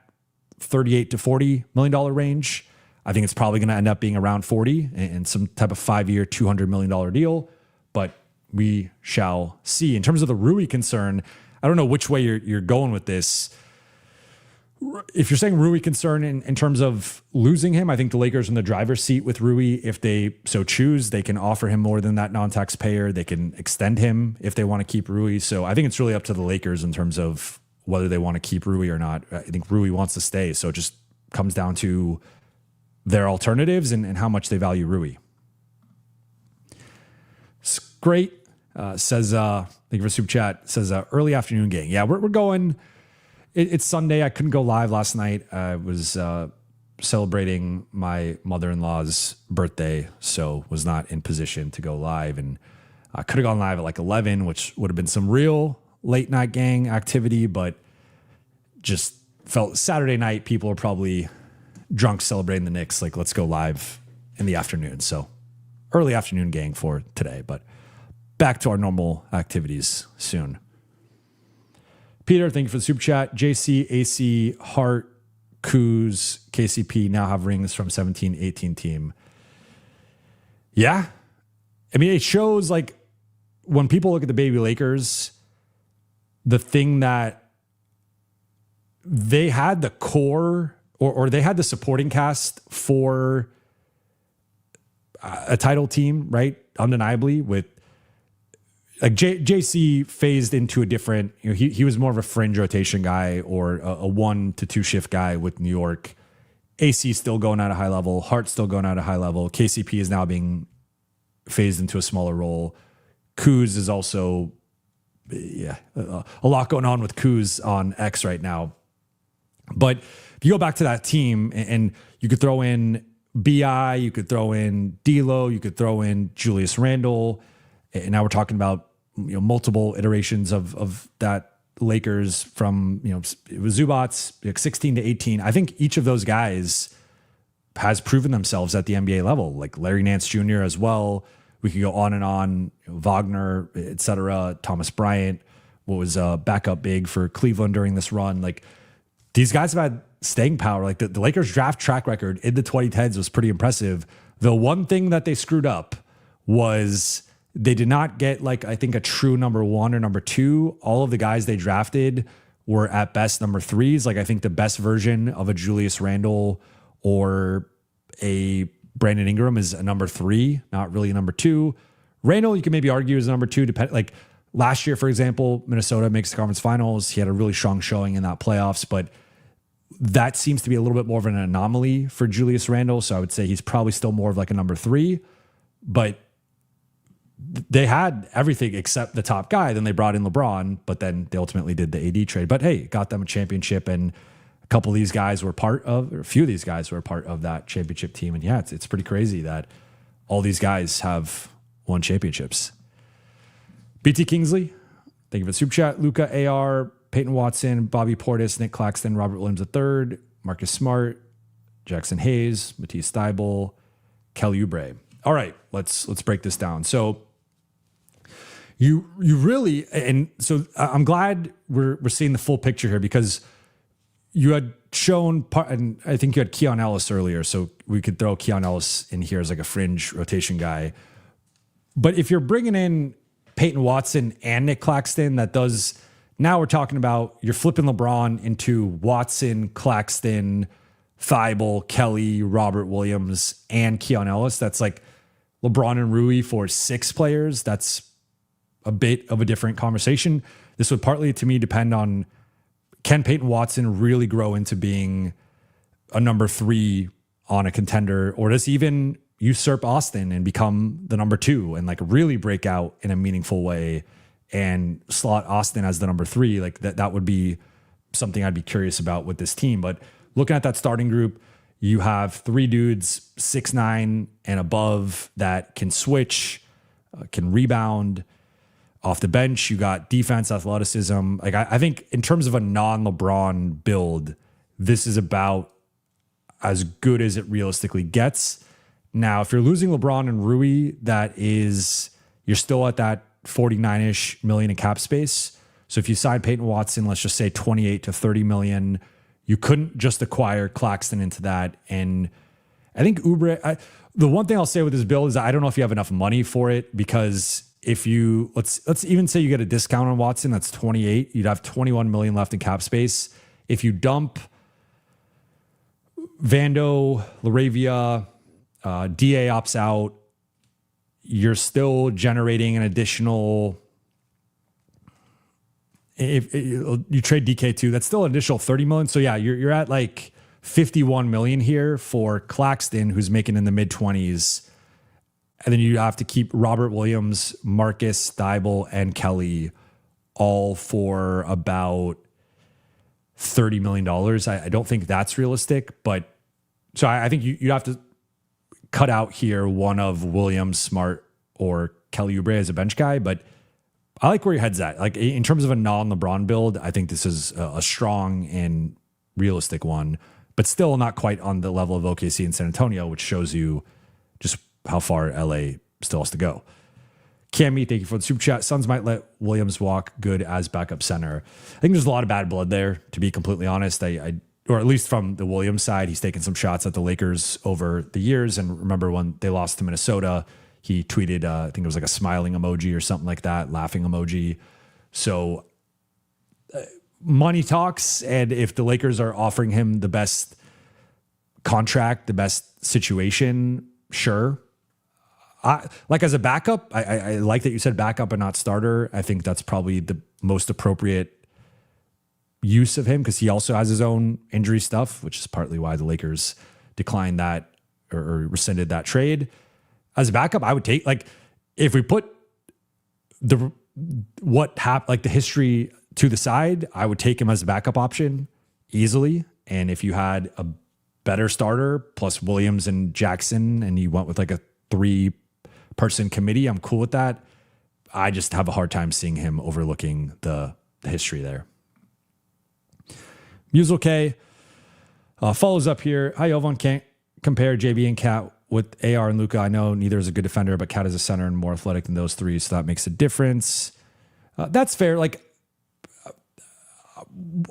$38 to $40 million range. I think it's probably going to end up being around 40 and some type of 5-year, $200 million deal, but we shall see. In terms of the Rui concern, I don't know which way you're going with this. If you're saying Rui concern in terms of losing him, I think the Lakers are in the driver's seat with Rui. If they so choose, they can offer him more than that non-taxpayer. They can extend him if they want to keep Rui. So I think it's really up to the Lakers in terms of whether they want to keep Rui or not. I think Rui wants to stay. So it just comes down to their alternatives and how much they value Rui. It's great. Says, thank you for super chat. Says, early afternoon gang. Yeah, we're going. It's Sunday. I couldn't go live last night. I was celebrating my mother-in-law's birthday, so was not in position to go live. And I could have gone live at like 11, which would have been some real late night gang activity, but just felt Saturday night, people are probably drunk celebrating the Knicks. Like, let's go live in the afternoon. So early afternoon gang for today, but back to our normal activities soon. Peter, thank you for the super chat. JC, AC, Hart, Kuz, KCP now have rings from 17-18 team. Yeah. I mean, it shows like when people look at the baby Lakers, the thing that they had the core or they had the supporting cast for a title team, right? Undeniably, with like JC phased into a different, he was more of a fringe rotation guy or a 1 to 2 shift guy with New York. AC still going at a high level. Hart still going at a high level. KCP is now being phased into a smaller role. Kuz is also, a lot going on with Kuz on X right now. But if you go back to that team and you could throw in BI, you could throw in D'Lo, you could throw in Julius Randle, and now we're talking about multiple iterations of that Lakers from it was Zubats 16 to 18. I think each of those guys has proven themselves at the NBA level, like Larry Nance Jr. as well. We could go on and on. Wagner, etc. Thomas Bryant, what was backup big for Cleveland during this run. Like, these guys have had staying power. Like the Lakers draft track record in the 2010s was pretty impressive. The one thing that they screwed up was they did not get I think a true number 1 or number 2. All of the guys they drafted were at best number 3s. Like, I think the best version of a Julius Randle or a Brandon Ingram is a number 3, not really a number 2. Randle, you can maybe argue is a number 2. Like last year, for example, Minnesota makes the conference finals. He had a really strong showing in that playoffs, but that seems to be a little bit more of an anomaly for Julius Randle. So I would say he's probably still more of like a number 3, but they had everything except the top guy. Then they brought in LeBron, but then they ultimately did the AD trade. But hey, got them a championship and couple of these guys were part of, or a few of these guys were part of that championship team. And yeah, it's pretty crazy that all these guys have won championships. BT Kingsley, thank you for the super chat. Luka, AR, Peyton Watson, Bobby Portis, Nick Claxton, Robert Williams III, Marcus Smart, Jackson Hayes, Matisse Thybulle, Kelly Oubre. All right, let's break this down. So you really, and so I'm glad we're seeing the full picture here, because you had shown part, and I think you had Keon Ellis earlier, so we could throw Keon Ellis in here as like a fringe rotation guy. But if you're bringing in Peyton Watson and Nick Claxton, now we're talking about you're flipping LeBron into Watson, Claxton, Thybulle, Kelly, Robert Williams, and Keon Ellis. That's like LeBron and Rui for 6 players. That's a bit of a different conversation. This would partly, to me, depend on, can Peyton Watson really grow into being a number 3 on a contender, or does he even usurp Austin and become the number 2 and like really break out in a meaningful way and slot Austin as the number 3? Like that would be something I'd be curious about with this team. But looking at that starting group, you have 3 dudes 6'9" and above that can switch, can rebound. Off the bench, you got defense, athleticism. Like I think in terms of a non-LeBron build, this is about as good as it realistically gets. Now, if you're losing LeBron and Rui, you're still at that 49-ish million in cap space. So if you sign Peyton Watson, let's just say 28 to 30 million, you couldn't just acquire Claxton into that. And I think Oubre, the one thing I'll say with this build is I don't know if you have enough money for it, because if you, let's even say you get a discount on Watson, that's 28, you'd have 21 million left in cap space. If you dump Vando, Laravia, DA opts out, you're still generating an additional, if you trade DK2, that's still an additional 30 million. So yeah, you're at like 51 million here for Claxton, who's making in the mid 20s. And then you have to keep Robert Williams, Marcus, Thybulle, and Kelly all for about $30 million. I don't think that's realistic, but so I think you have to cut out here one of Williams, Smart, or Kelly Oubre as a bench guy. But I like where your head's at. Like in terms of a non-LeBron build, I think this is a strong and realistic one, but still not quite on the level of OKC and San Antonio, which shows you just how far LA still has to go. Cammy, thank you for the super chat. Suns might let Williams walk good as backup center. I think there's a lot of bad blood there, to be completely honest. Or at least from the Williams side, he's taken some shots at the Lakers over the years. And remember when they lost to Minnesota, he tweeted, I think it was like a smiling emoji or something like that, laughing emoji. So money talks. And if the Lakers are offering him the best contract, the best situation, sure. Like as a backup, I like that you said backup and not starter. I think that's probably the most appropriate use of him, because he also has his own injury stuff, which is partly why the Lakers declined that or rescinded that trade. As a backup, I would take, like, if we put the history to the side, I would take him as a backup option easily. And if you had a better starter plus Williams and Jackson, and you went with like a 3-person committee, I'm cool with that. I just have a hard time seeing him overlooking the history there. Musel K follows up here. Hi, Jovan. Can't compare JB and Cat with AR and Luka. I know neither is a good defender, but Cat is a center and more athletic than those 3, so that makes a difference. That's fair. Like,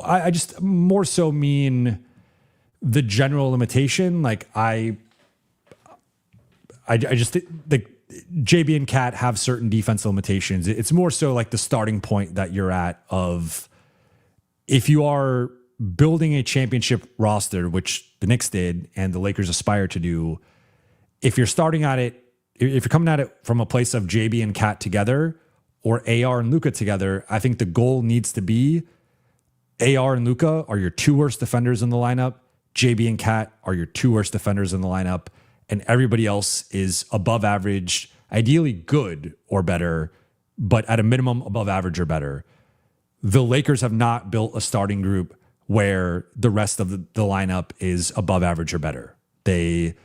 I just more so mean the general limitation. Like, I just think like JB and Cat have certain defense limitations. It's more so like the starting point that you're at of, if you are building a championship roster, which the Knicks did and the Lakers aspire to do, if you're starting at it, if you're coming at it from a place of JB and Cat together or AR and Luka together, I think the goal needs to be AR and Luka are your 2 worst defenders in the lineup. JB and Cat are your 2 worst defenders in the lineup. And everybody else is above average, ideally good or better, but at a minimum above average or better. The Lakers have not built a starting group where the rest of the lineup is above average or better. They,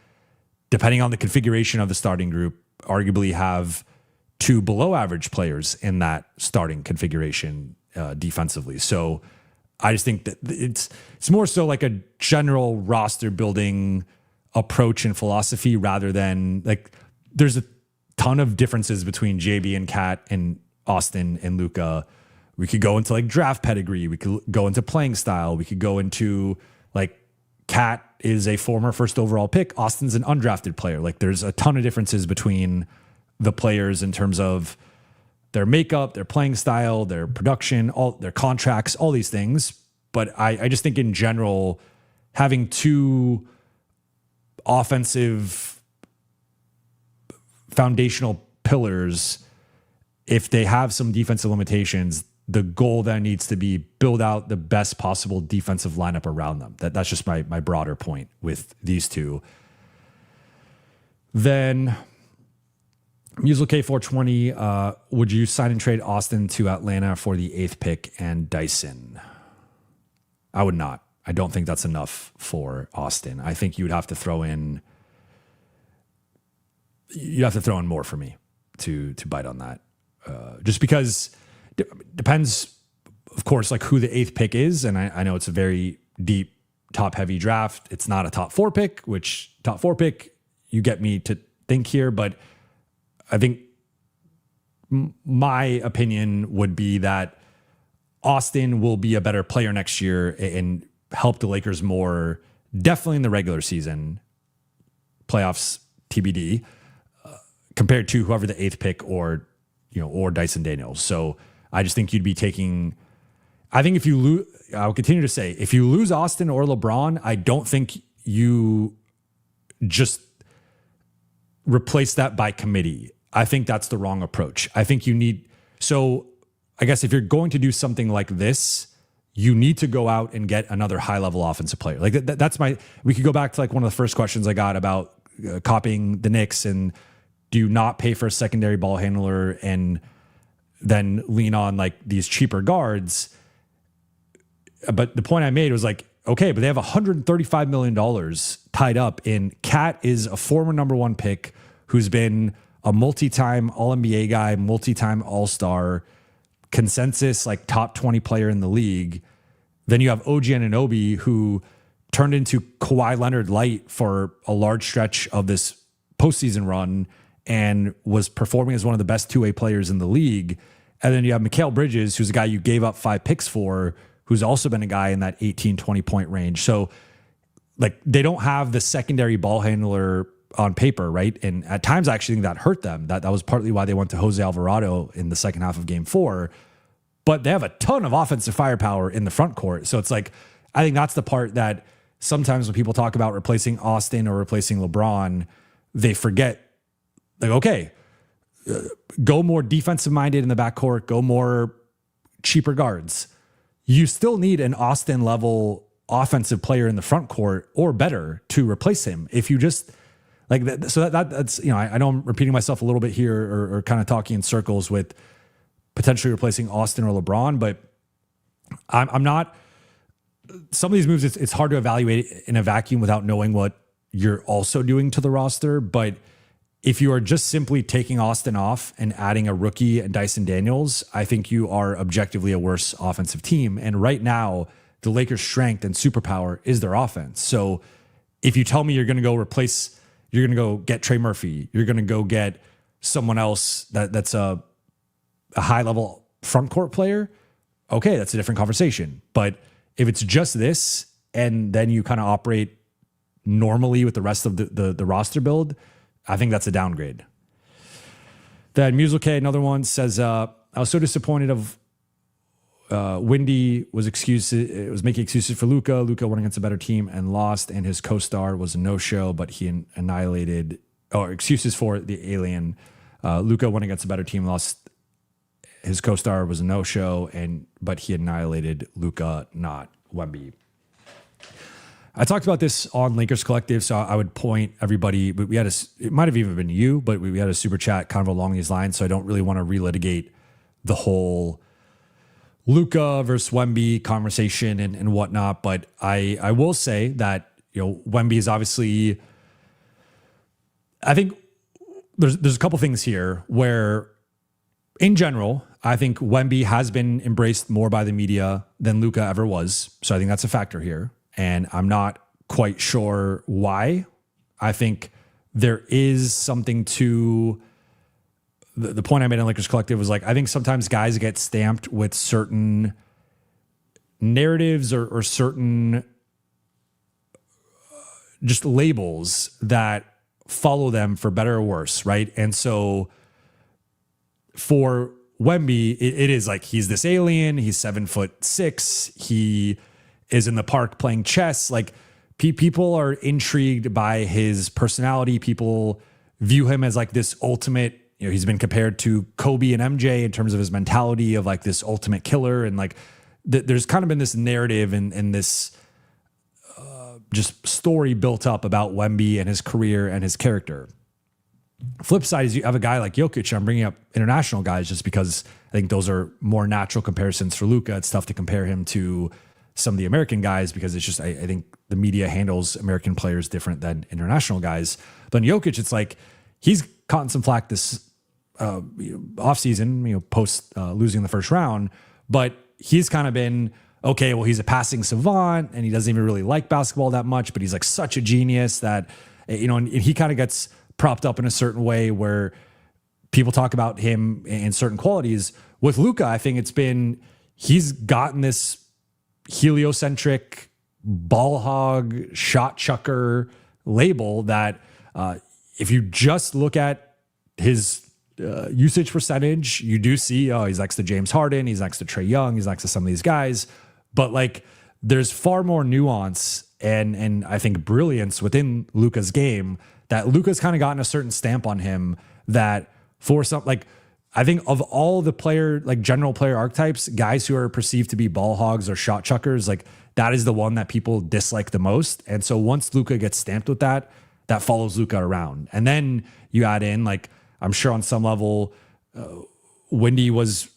depending on the configuration of the starting group, arguably have two below average players in that starting configuration defensively. So I just think that it's more so like a general roster building approach and philosophy rather than like there's a ton of differences between JB and Cat and Austin and Luka. We could go into like draft pedigree. We could go into playing style. We could go into like Cat is a former first overall pick. Austin's an undrafted player. Like there's a ton of differences between the players in terms of their makeup, their playing style, their production, all their contracts, all these things. But I just think in general, having two offensive foundational pillars, if they have some defensive limitations, the goal then needs to be build out the best possible defensive lineup around them. That's just my broader point with these two. Then Musical K420, would you sign and trade Austin to Atlanta for the 8th pick and Dyson? I would not. I don't think that's enough for Austin. I think you would have to throw in more for me to bite on that. Just because depends, of course, like who the 8th pick is. And I know it's a very deep, top heavy draft. It's not a top 4 pick, which top 4 pick, you get me to think here. But I think my opinion would be that Austin will be a better player next year and help the Lakers more, definitely in the regular season, playoffs TBD, compared to whoever the 8th pick or Dyson Daniels. So I just think you'd be taking, I think if you lose, I'll continue to say, if you lose Austin or LeBron, I don't think you just replace that by committee. I think that's the wrong approach. I think you need, so I guess if you're going to do something like this, you need to go out and get another high level offensive player. Like that's we could go back to like one of the first questions I got about copying the Knicks and do you not pay for a secondary ball handler and then lean on like these cheaper guards. But the point I made was like, okay, but they have $135 million tied up in Cat is a former number 1 pick who's been a multi-time All-NBA guy, multi-time All-Star, consensus like top 20 player in the league. Then you have OG Anunoby, who turned into Kawhi Leonard light for a large stretch of this postseason run and was performing as one of the best two-way players in the league. And then you have Mikal Bridges, who's a guy you gave up 5 picks for, who's also been a guy in that 18, 20 point range. So like they don't have the secondary ball handler on paper, right? And at times I actually think that hurt them. That was partly why they went to Jose Alvarado in the second half of game 4. But they have a ton of offensive firepower in the front court. So it's like, I think that's the part that sometimes when people talk about replacing Austin or replacing LeBron, they forget, like, okay, go more defensive minded in the backcourt, go more cheaper guards. You still need an Austin level offensive player in the front court or better to replace him. If you just like that, so that's, I know I'm repeating myself a little bit here or kind of talking in circles with potentially replacing Austin or LeBron, but I'm not, some of these moves, it's hard to evaluate in a vacuum without knowing what you're also doing to the roster. But if you are just simply taking Austin off and adding a rookie and Dyson Daniels, I think you are objectively a worse offensive team. And right now, the Lakers' strength and superpower is their offense. So if you tell me you're going to go replace, you're going to go get Trey Murphy, you're going to go get someone else that's a high level front court player, okay, that's a different conversation. But if it's just this, and then you kind of operate normally with the rest of the roster build, I think that's a downgrade. Then Musical K, another one, says, I was so disappointed of Wendy was making excuses for Luka. Luka went against a better team and lost, and his co-star was a no-show, but he annihilated, or excuses for the alien. Luka went against a better team, lost. His co-star was a no-show, but he annihilated Luka, not Wemby. I talked about this on Lakers Collective, so I would point everybody. We had it might have even been you, but we had a super chat kind of along these lines. So I don't really want to relitigate the whole Luka versus Wemby conversation and whatnot. But I will say that, Wemby is obviously, I think there's a couple things here where in general, I think Wemby has been embraced more by the media than Luka ever was. So I think that's a factor here. And I'm not quite sure why. I think there is something to the point I made in Lakers Collective was like, I think sometimes guys get stamped with certain narratives or certain just labels that follow them for better or worse, right? And so for Wemby, it is like he's this alien, he's 7'6", he is in the park playing chess. Like people are intrigued by his personality. People view him as like this ultimate, he's been compared to Kobe and MJ in terms of his mentality of like this ultimate killer. And like, there's kind of been this narrative and this just story built up about Wemby and his career and his character. Flip side is you have a guy like Jokic. I'm bringing up international guys just because I think those are more natural comparisons for Luka. It's tough to compare him to some of the American guys because it's just, I think the media handles American players different than international guys. But in Jokic, it's like he's caught some flack this offseason, post losing the first round, but he's kind of been, okay, well, he's a passing savant and he doesn't even really like basketball that much, but he's like such a genius that, and he kind of gets propped up in a certain way where people talk about him in certain qualities. With Luka, I think he's gotten this heliocentric ball hog shot chucker label that if you just look at his usage percentage, you do see, he's next to James Harden, he's next to Trae Young, he's next to some of these guys. But like there's far more nuance and I think brilliance within Luka's game that Luka's kind of gotten a certain stamp on him that for some, like, I think of all the player, like general player archetypes, guys who are perceived to be ball hogs or shot chuckers, like that is the one that people dislike the most. And so once Luka gets stamped with that, that follows Luka around. And then you add in, like, I'm sure on some level, Wendy was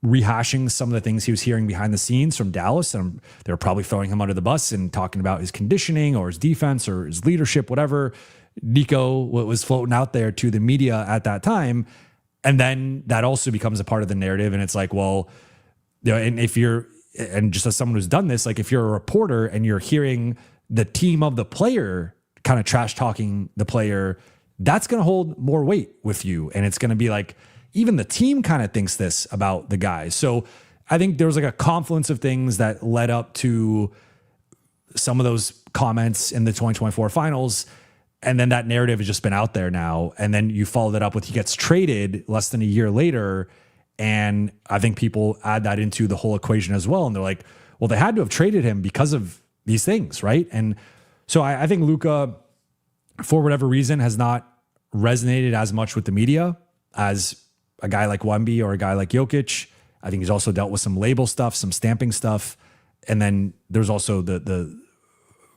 rehashing some of the things he was hearing behind the scenes from Dallas. And they were probably throwing him under the bus and talking about his conditioning or his defense or his leadership, whatever Nico was floating out there to the media at that time. And then that also becomes a part of the narrative. And it's like, well, and if you're, and just as someone who's done this, like if you're a reporter and you're hearing the team of the player kind of trash talking the player, that's going to hold more weight with you. And it's going to be like, even the team kind of thinks this about the guys. So I think there was like a confluence of things that led up to some of those comments in the 2024 finals. And then that narrative has just been out there now. And then you follow that up with he gets traded less than a year later. And I think people add that into the whole equation as well. And they're like, well, they had to have traded him because of these things, right? And so I think Luka, for whatever reason, has not resonated as much with the media as a guy like Wemby or a guy like Jokic. I think he's also dealt with some label stuff, some stamping stuff. And then there's also the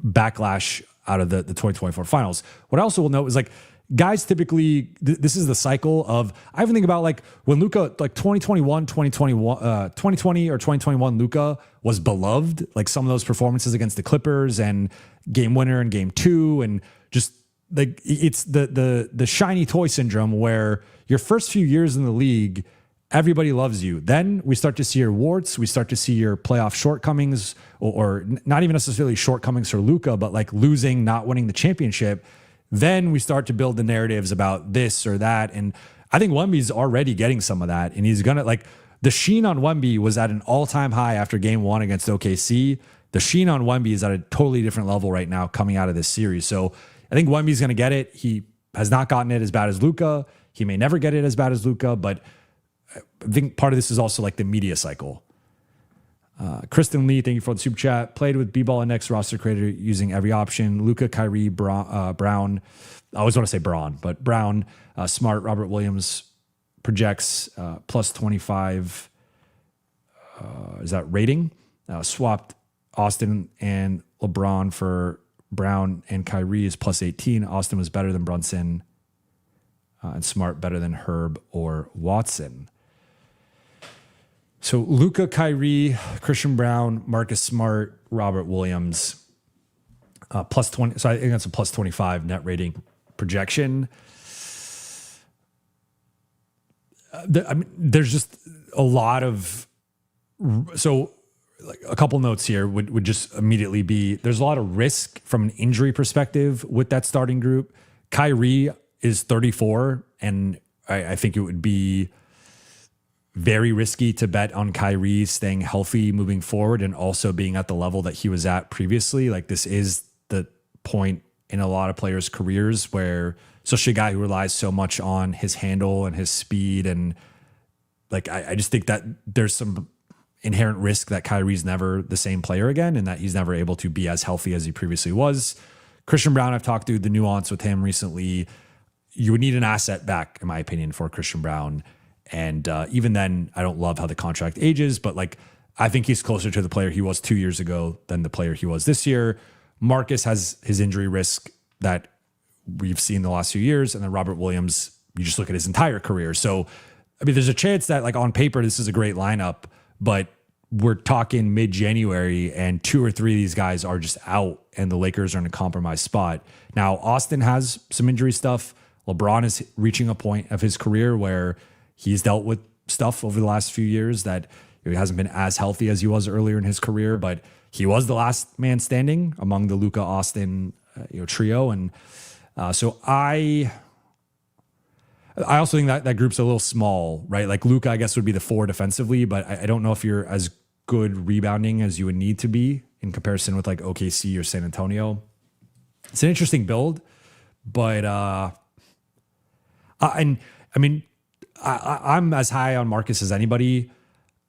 backlash out of the 2024 finals. What I also will note is like guys typically, this is the cycle of, I even think about like when Luka, like 2020 or 2021 Luka was beloved, like some of those performances against the Clippers and game winner in game 2. And just like, it's the shiny toy syndrome where your first few years in the league, everybody loves you. Then we start to see your warts. We start to see your playoff shortcomings, or not even necessarily shortcomings for Luka, but like losing, not winning the championship. Then we start to build the narratives about this or that. And I think Wemby's already getting some of that. And he's going to, like, the sheen on Wemby was at an all-time high after game 1 against OKC. The sheen on Wemby is at a totally different level right now coming out of this series. So I think Wemby's going to get it. He has not gotten it as bad as Luka. He may never get it as bad as Luka, but I think part of this is also like the media cycle. Kristen Lee, thank you for the super chat. Played with B-Ball Index roster creator using every option. Luka, Kyrie, Brown. I always want to say Braun, but Brown, Smart, Robert Williams projects plus 25. Is that rating? Swapped Austin and LeBron for Brown and Kyrie is plus 18. Austin was better than Brunson and Smart better than Herb or Watson. So Luka, Kyrie, Christian Brown, Marcus Smart, Robert Williams, plus 20. So I think that's a plus 25 net rating projection. There's just a lot of, so like a couple notes here would just immediately be, there's a lot of risk from an injury perspective with that starting group. Kyrie is 34, and I think it would be very risky to bet on Kyrie staying healthy moving forward and also being at the level that he was at previously. Like, this is the point in a lot of players' careers where, especially a guy who relies so much on his handle and his speed. And like, I just think that there's some inherent risk that Kyrie's never the same player again and that he's never able to be as healthy as he previously was. Christian Brown, I've talked through the nuance with him recently. You would need an asset back, in my opinion, for Christian Brown. And even then, I don't love how the contract ages, but like, I think he's closer to the player he was 2 years ago than the player he was this year. Marcus has his injury risk that we've seen the last few years. And then Robert Williams, you just look at his entire career. So, I mean, there's a chance that like on paper, this is a great lineup, but we're talking mid-January and 2 or 3 of these guys are just out and the Lakers are in a compromised spot. Now, Austin has some injury stuff. LeBron is reaching a point of his career where he's dealt with stuff over the last few years that he hasn't been as healthy as he was earlier in his career, but he was the last man standing among the Luka Austin trio. And so I also think that group's a little small, right? Like Luka, I guess, would be the 4 defensively, but I don't know if you're as good rebounding as you would need to be in comparison with like OKC or San Antonio. It's an interesting build, but I'm as high on Marcus as anybody.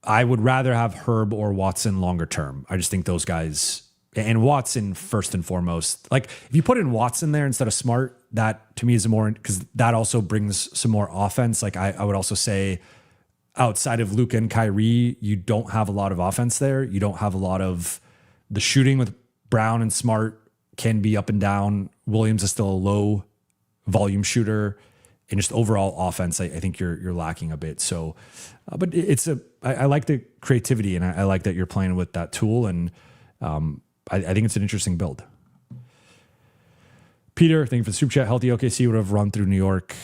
I would rather have Herb or Watson longer term. I just think those guys, and Watson first and foremost. Like if you put in Watson there instead of Smart, that to me is more, because that also brings some more offense. Like I would also say outside of Luka and Kyrie, you don't have a lot of offense there. You don't have a lot of the shooting with Brown and Smart can be up and down. Williams is still a low volume shooter. And just overall offense, I think you're lacking a bit. So, but I like the creativity, and I like that you're playing with that tool, and I think it's an interesting build. Peter, thank you for the super chat. Healthy OKC would have run through New York.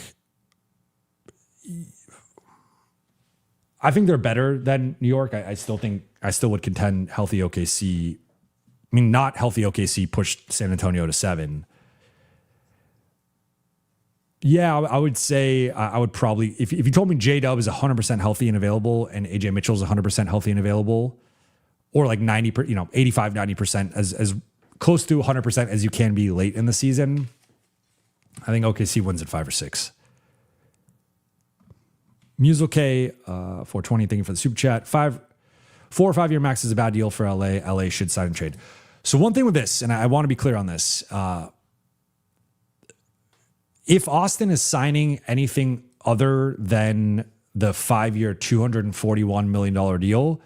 I think they're better than New York. I still would contend healthy OKC. I mean, not healthy OKC pushed San Antonio to 7. Yeah, I would say I would probably, if you told me J-Dub is 100% healthy and available and AJ Mitchell is 100% healthy and available, or like 85, 90%, as close to 100% as you can be late in the season, I think OKC wins at 5 or 6. Musil K, 420, thank you for the super chat. 4 or 5 year max is a bad deal for LA. LA should sign and trade. So one thing with this, and I want to be clear on this, if Austin is signing anything other than the 5-year, $241 million deal,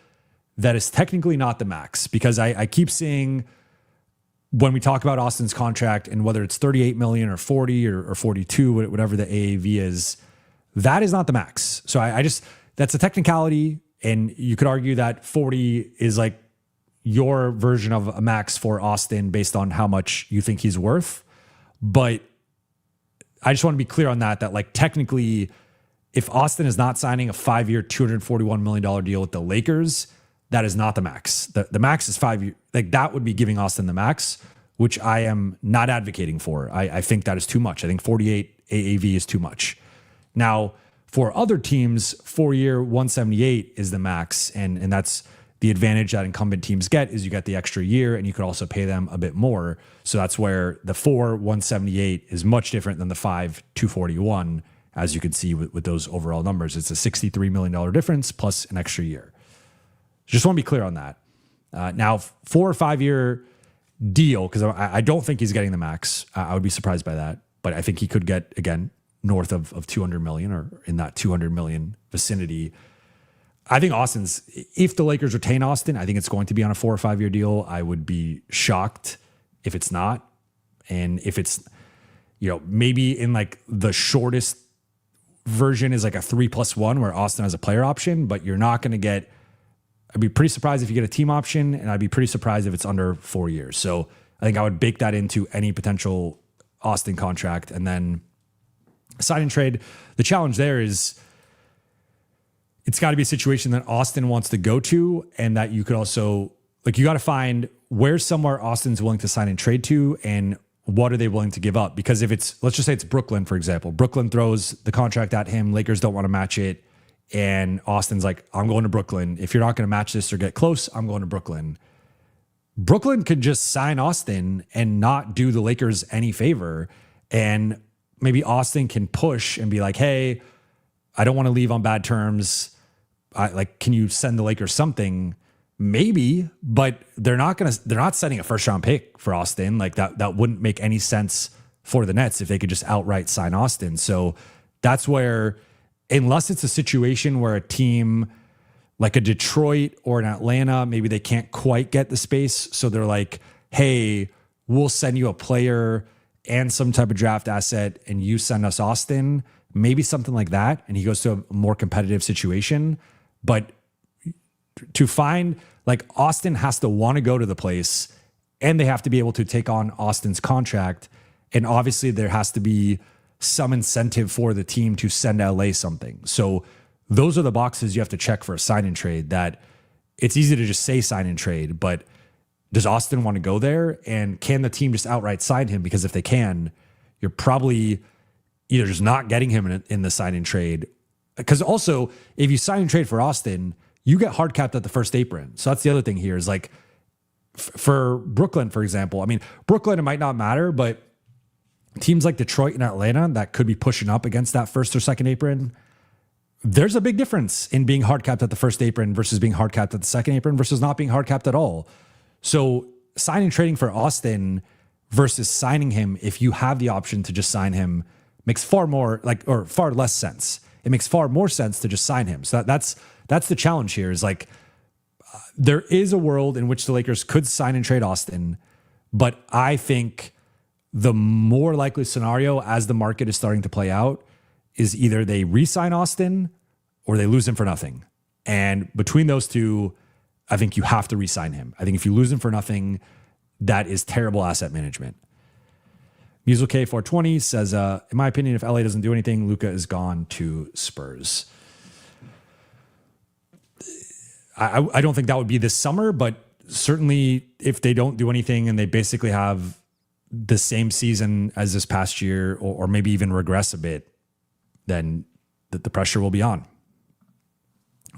that is technically not the max, because I keep seeing when we talk about Austin's contract and whether it's 38 million or 40 or 42, whatever the AAV is, that is not the max. So I just, that's a technicality. And you could argue that 40 is like your version of a max for Austin based on how much you think he's worth. But I just want to be clear on that like technically, if Austin is not signing a 5-year, $241 million deal with the Lakers, that is not the max. The max is 5 years. Like that would be giving Austin the max, which I am not advocating for. I think that is too much. I think 48 AAV is too much. Now, for other teams, 4-year, 178 is the max. And that's the advantage that incumbent teams get, is you get the extra year and you could also pay them a bit more. So that's where the 178 is much different than the 241, as you can see with those overall numbers. It's a $63 million difference plus an extra year. Just want to be clear on that. Now, 4 or 5 year deal, because I don't think he's getting the max. I would be surprised by that, but I think he could get, again, north of 200 million or in that 200 million vicinity. I think Austin's, if the Lakers retain Austin, I think it's going to be on a 4 or 5 year deal. I would be shocked if it's not. And if it's, maybe in like the shortest version is like a 3+1 where Austin has a player option, but you're not going to get I'd be pretty surprised if you get a team option, and I'd be pretty surprised if it's under 4 years. So I think I would bake that into any potential Austin contract. And then sign and trade, the challenge there is it's got to be a situation that Austin wants to go to, and that you could also, like, you got to find where's somewhere Austin's willing to sign and trade to, and what are they willing to give up? Because if it's, let's just say it's Brooklyn, for example, Brooklyn throws the contract at him, Lakers don't want to match it, and Austin's like, I'm going to Brooklyn. If you're not going to match this or get close, I'm going to Brooklyn. Brooklyn could just sign Austin and not do the Lakers any favor. And maybe Austin can push and be like, hey, I don't want to leave on bad terms. Can you send the Lakers something? Maybe, but they're not sending a first round pick for Austin. Like that wouldn't make any sense for the Nets if they could just outright sign Austin. So that's where, unless it's a situation where a team like a Detroit or an Atlanta, maybe they can't quite get the space. So they're like, hey, we'll send you a player and some type of draft asset and you send us Austin, maybe something like that. And he goes to a more competitive situation. But to find, like, Austin has to want to go to the place, and they have to be able to take on Austin's contract. And obviously there has to be some incentive for the team to send LA something. So those are the boxes you have to check for a sign and trade. That it's easy to just say sign and trade, but does Austin want to go there? And can the team just outright sign him? Because if they can, you're probably either just not getting him in the sign and trade. Because also, if you sign and trade for Austin, you get hard capped at the first apron. So that's the other thing here is, like, for Brooklyn, for example, I mean, Brooklyn, it might not matter, but teams like Detroit and Atlanta that could be pushing up against that first or second apron, there's a big difference in being hard capped at the first apron versus being hard capped at the second apron versus not being hard capped at all. So signing trading for Austin versus signing him, if you have the option to just sign him, makes far less sense. It makes far more sense to just sign him. So that's the challenge here is, like, there is a world in which the Lakers could sign and trade Austin, but I think the more likely scenario as the market is starting to play out is either they re-sign Austin or they lose him for nothing. And between those two, I think you have to re-sign him. I think if you lose him for nothing, that is terrible asset management. Musical K420 says, in my opinion, if LA doesn't do anything, Luka is gone to Spurs. I don't think that would be this summer, but certainly if they don't do anything and they basically have the same season as this past year, or maybe even regress a bit, then the pressure will be on.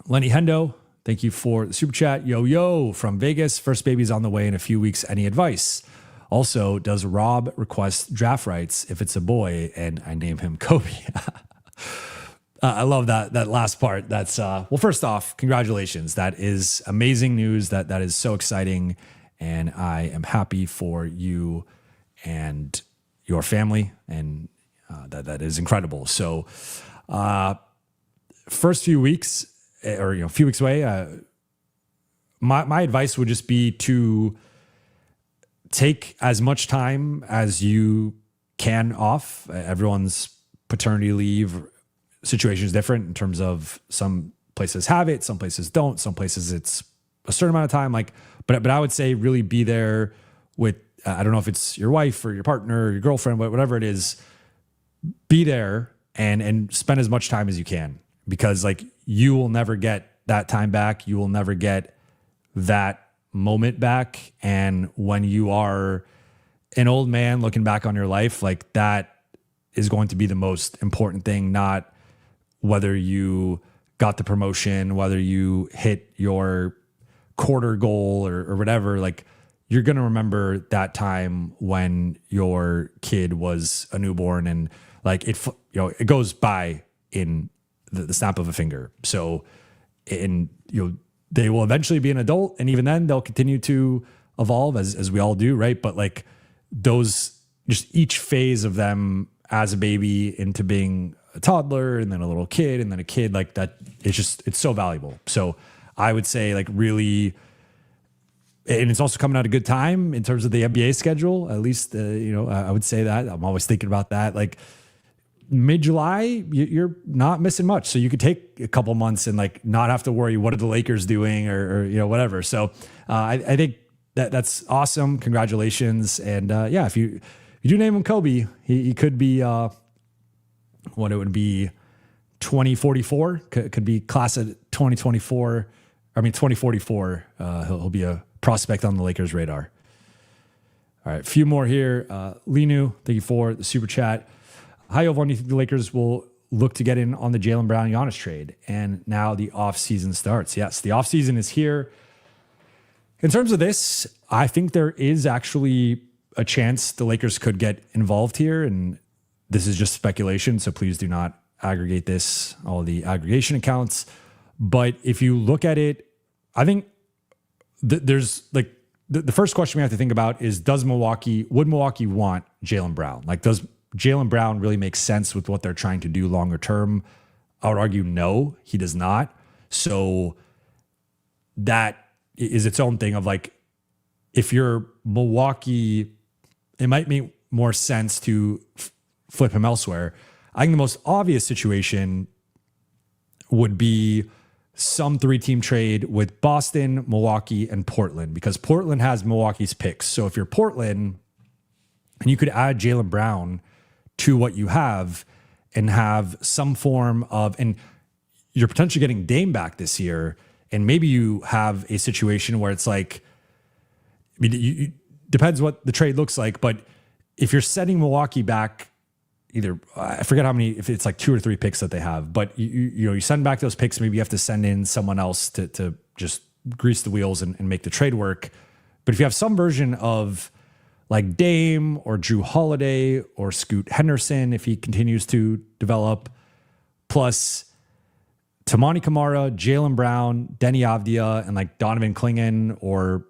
Lenny Hendo, thank you for the super chat. Yo, from Vegas. First baby's on the way in a few weeks. Any advice? Also, does Rob request draft rights if it's a boy and I name him Kobe? I love that last part. That's well, first off, congratulations. That is amazing news. That is so exciting. And I am happy for you and your family. And that is incredible. So first few weeks, or a few weeks away, my advice would just be to take as much time as you can off. Everyone's paternity leave situation is different in terms of some places have it, some places don't, some places it's a certain amount of time. But I would say really be there with, I don't know if it's your wife or your partner or your girlfriend, but whatever it is, be there and spend as much time as you can, because you will never get that time back. You will never get that moment back. And when you are an old man looking back on your life, that is going to be the most important thing, not whether you got the promotion, whether you hit your quarter goal or whatever. You're going to remember that time when your kid was a newborn, and it goes by in the snap of a finger. So, they will eventually be an adult, and even then they'll continue to evolve as we all do, right? But those, just each phase of them as a baby into being a toddler and then a little kid and then a kid, that, it's so valuable. So I would say really, and it's also coming at a good time in terms of the NBA schedule, at least, I would say that. I'm always thinking about that. mid-July, you're not missing much. So you could take a couple months and like not have to worry what are the Lakers doing or you know, whatever. So I think that's awesome. Congratulations. And yeah, if you do name him Kobe, he could be what it would be 2044, could be class of 2024. I mean 2044. He'll be a prospect on the Lakers radar. All right, a few more here. Linu, thank you for the super chat. Hi, Jovan. Do you think the Lakers will look to get in on the Jaylen Brown Giannis trade? And now the offseason starts. Yes, the offseason is here. In terms of this, I think there is actually a chance the Lakers could get involved here. And this is just speculation, so please do not aggregate this, all the aggregation accounts. But if you look at it, I think there's like the first question we have to think about is would Milwaukee want Jaylen Brown? Like, does Jaylen Brown really makes sense with what they're trying to do longer term? I would argue no, he does not. So that is its own thing of like, if you're Milwaukee, it might make more sense to flip him elsewhere. I think the most obvious situation would be some 3-team trade with Boston, Milwaukee, and Portland, because Portland has Milwaukee's picks. So if you're Portland and you could add Jaylen Brown to what you have and have some form of, and you're potentially getting Dame back this year, and maybe you have a situation where it's like, I mean, depends what the trade looks like, but if you're setting Milwaukee back, either, I forget how many, if it's like 2 or 3 picks that they have, but you send back those picks, maybe you have to send in someone else to just grease the wheels and make the trade work. But if you have some version of like Dame or Drew Holiday or Scoot Henderson, if he continues to develop, plus Tamani Kamara, Jaylen Brown, Denny Avdia, and like Donovan Clingan, or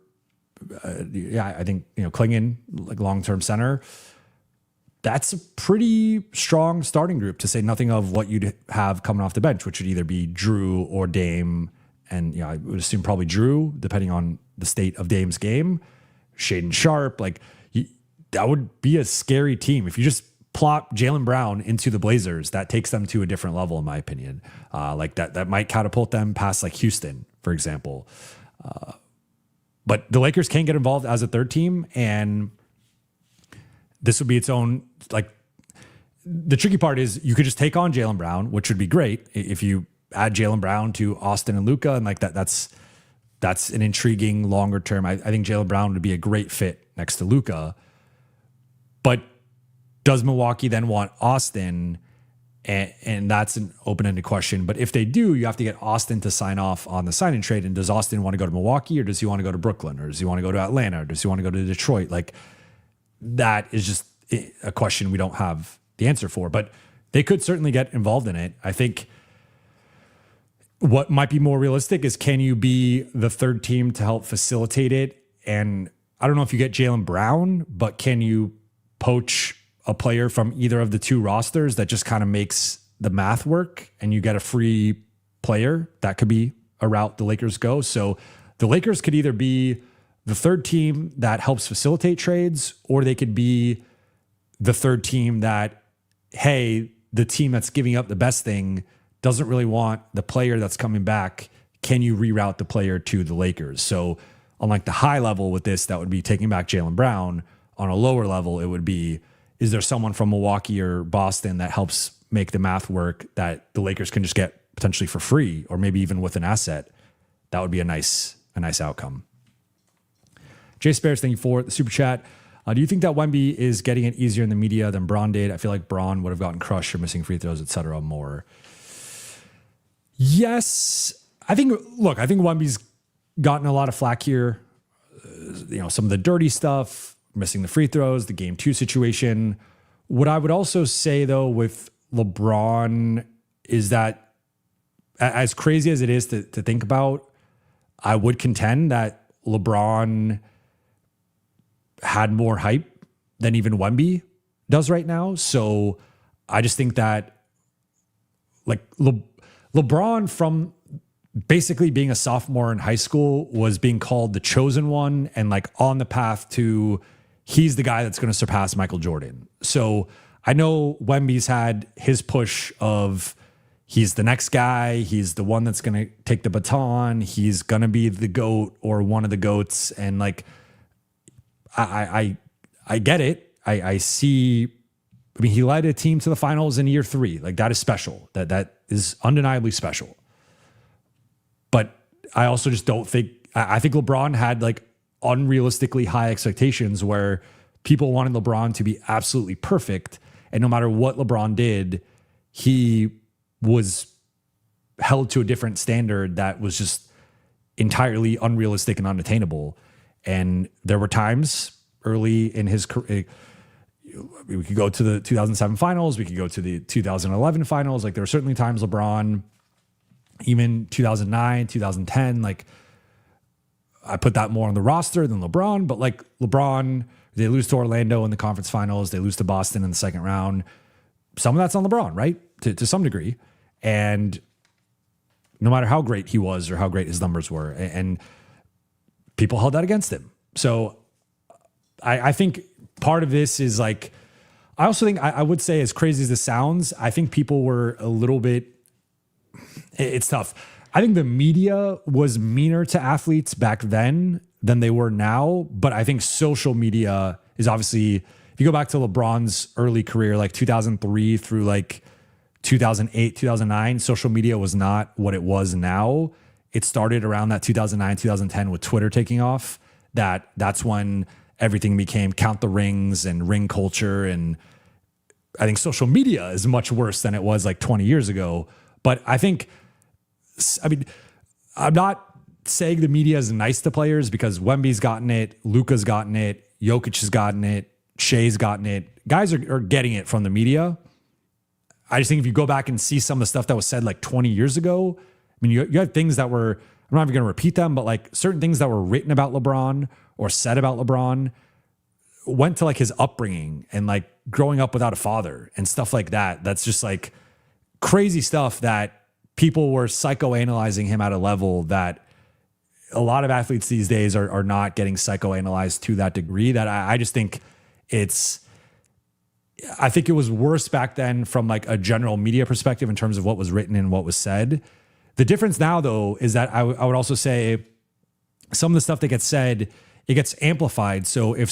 I think, Clingan, like long-term center. That's a pretty strong starting group, to say nothing of what you'd have coming off the bench, which would either be Drew or Dame. And I would assume probably Drew, depending on the state of Dame's game. Shaden Sharp, like that would be a scary team. If you just plop Jaylen Brown into the Blazers, that takes them to a different level, in my opinion. Like that might catapult them past like Houston, for example. But the Lakers can get involved as a third team, and this would be its own, like, the tricky part is you could just take on Jaylen Brown, which would be great if you add Jaylen Brown to Austin and Luka, and like that's an intriguing longer term. I think Jaylen Brown would be a great fit next to Luka. But does Milwaukee then want Austin? And that's an open-ended question. But if they do, you have to get Austin to sign off on the sign-in trade. And does Austin want to go to Milwaukee, or does he want to go to Brooklyn, or does he want to go to Atlanta, or does he want to go to Detroit? Like, that is just a question we don't have the answer for. But they could certainly get involved in it. I think what might be more realistic is, can you be the third team to help facilitate it? And I don't know if you get Jaylen Brown, but can you poach a player from either of the two rosters that just kind of makes the math work, and you get a free player? That could be a route the Lakers go. So the Lakers could either be the third team that helps facilitate trades, or they could be the third team that, hey, the team that's giving up the best thing doesn't really want the player that's coming back. Can you reroute the player to the Lakers? So on like the high level with this, that would be taking back Jaylen Brown. On a lower level, it would be, is there someone from Milwaukee or Boston that helps make the math work that the Lakers can just get potentially for free, or maybe even with an asset? That would be a nice outcome. Jay Spares, thank you for the super chat. Do you think that Wemby is getting it easier in the media than Braun did? I feel like Braun would have gotten crushed or missing free throws, etc. more. Yes. I think Wemby's gotten a lot of flack here. Some of the dirty stuff, missing the free throws, the game 2 situation. What I would also say, though, with LeBron is that, as crazy as it is to think about, I would contend that LeBron had more hype than even Wemby does right now. So I just think that, like, LeBron, from basically being a sophomore in high school, was being called the chosen one, and like on the path to, he's the guy that's going to surpass Michael Jordan. So I know Wemby's had his push of he's the next guy. He's the one that's going to take the baton. He's going to be the GOAT or one of the GOATs. And like, I get it. I see. I mean, he led a team to the finals in year 3. Like that is special. That is undeniably special. But I also just don't think, I think LeBron had like unrealistically high expectations where people wanted LeBron to be absolutely perfect. And no matter what LeBron did, he was held to a different standard that was just entirely unrealistic and unattainable. And there were times early in his career, we could go to the 2007 finals, we could go to the 2011 finals. Like there were certainly times LeBron, even 2009, 2010, like I put that more on the roster than LeBron, but like LeBron, they lose to Orlando in the conference finals, they lose to Boston in the second round. Some of that's on LeBron, right? To some degree. And no matter how great he was or how great his numbers were, and people held that against him. So I think part of this is like, I also think I would say, as crazy as this sounds, I think people were a little bit, it's tough. I think the media was meaner to athletes back then than they were now. But I think social media is obviously, if you go back to LeBron's early career, like 2003 through like 2008, 2009, social media was not what it was now. It started around that 2009, 2010 with Twitter taking off. That's when everything became count the rings and ring culture. And I think social media is much worse than it was like 20 years ago. But I think, I mean, I'm not saying the media is nice to players because Wemby's gotten it, Luka's gotten it, Jokic has gotten it, Shea's gotten it. Guys are getting it from the media. I just think if you go back and see some of the stuff that was said like 20 years ago, I mean, you had things that were, I'm not even going to repeat them, but like certain things that were written about LeBron or said about LeBron went to like his upbringing and like growing up without a father and stuff like that. That's just like crazy stuff that people were psychoanalyzing him at a level that a lot of athletes these days are not getting psychoanalyzed to that degree. That I just think I think it was worse back then from like a general media perspective in terms of what was written and what was said. The difference now, though, is that I would also say some of the stuff that gets said, it gets amplified. So if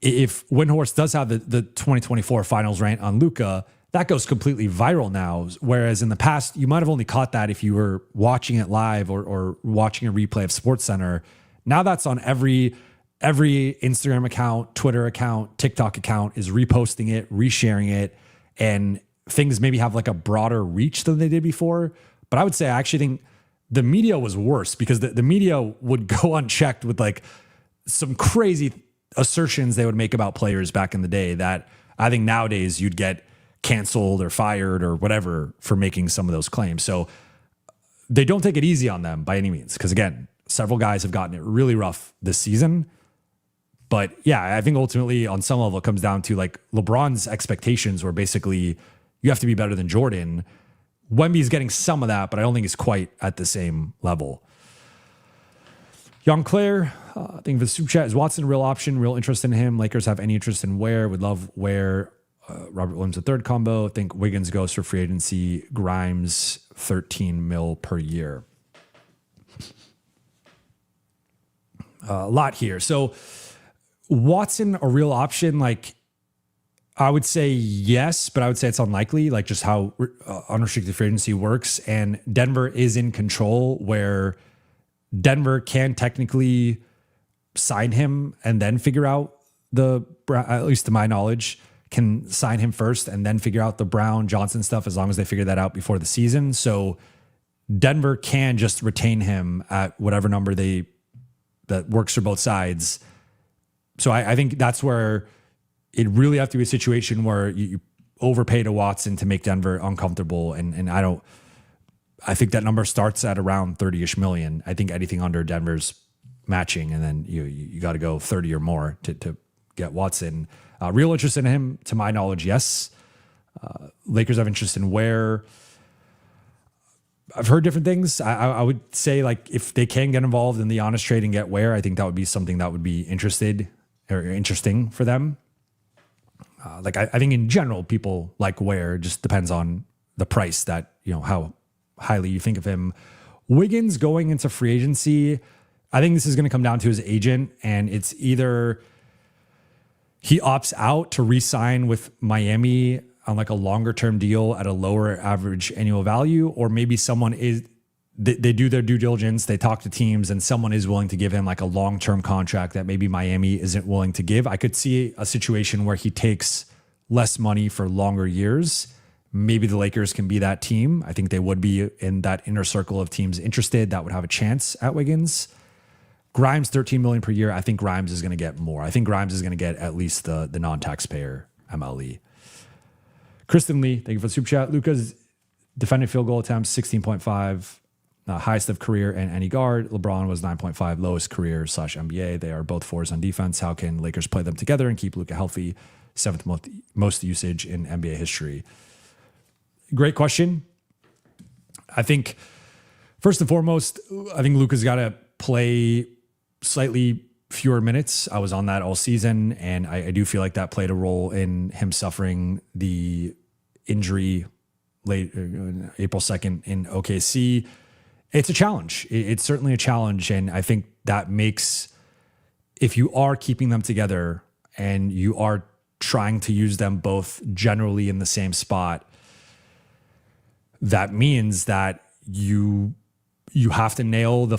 Windhorst does have the 2024 finals rant on Luka, that goes completely viral now. Whereas in the past, you might have only caught that if you were watching it live or watching a replay of SportsCenter. Now that's on every Instagram account, Twitter account, TikTok account is reposting it, resharing it, and things maybe have like a broader reach than they did before. But I would say I actually think the media was worse because the media would go unchecked with like some crazy assertions they would make about players back in the day that I think nowadays you'd get canceled or fired or whatever for making some of those claims. So they don't take it easy on them by any means. Because again, several guys have gotten it really rough this season. But yeah, I think ultimately on some level it comes down to like LeBron's expectations were basically you have to be better than Jordan. Wemby's getting some of that, but I don't think he's quite at the same level. Young Claire, I think the super chat, is Watson a real option, real interest in him? Lakers have any interest in Ware? Would love Ware, Robert Williams, a third combo. I think Wiggins goes for free agency. Grimes, 13 mil per year. A lot here. So Watson, a real option? Like, I would say yes, but I would say it's unlikely, like just how unrestricted free agency works. And Denver is in control where Denver can technically sign him and then figure out at least to my knowledge, can sign him first and then figure out the Brown Johnson stuff as long as they figure that out before the season. So Denver can just retain him at whatever number that works for both sides. So I think that's where it really have to be a situation where you overpay to Watson to make Denver uncomfortable. And I think that number starts at around 30-ish million. I think anything under Denver's matching, and then you got to go 30 or more to get Watson. Real interest in him, to my knowledge, yes. Lakers have interest in Ware. I've heard different things. I would say like if they can get involved in the honest trade and get Ware, I think that would be something that would be interesting for them. I think in general, people like Ware. It just depends on the price that, how highly you think of him. Wiggins going into free agency, I think this is going to come down to his agent, and it's either he opts out to re-sign with Miami on like a longer term deal at a lower average annual value, or maybe they do their due diligence, they talk to teams, and someone is willing to give him like a long-term contract that maybe Miami isn't willing to give. I could see a situation where he takes less money for longer years. Maybe the Lakers can be that team. I think they would be in that inner circle of teams interested that would have a chance at Wiggins. Grimes, $13 million per year. I think Grimes is going to get more. I think Grimes is going to get at least the non-taxpayer MLE. Kristen Lee, thank you for the super chat. Luka's defended field goal attempts, 16.5. Highest of career in any guard. LeBron was 9.5, lowest career / NBA. They are both fours on defense. How can Lakers play them together and keep Luka healthy? 7th most usage in NBA history. Great question. I think first and foremost, I think Luka's got to play slightly fewer minutes. I was on that all season, and I do feel like that played a role in him suffering the injury late April 2nd in OKC. It's a challenge. It's certainly a challenge. And I think that makes, if you are keeping them together and you are trying to use them both generally in the same spot, that means that you have to nail that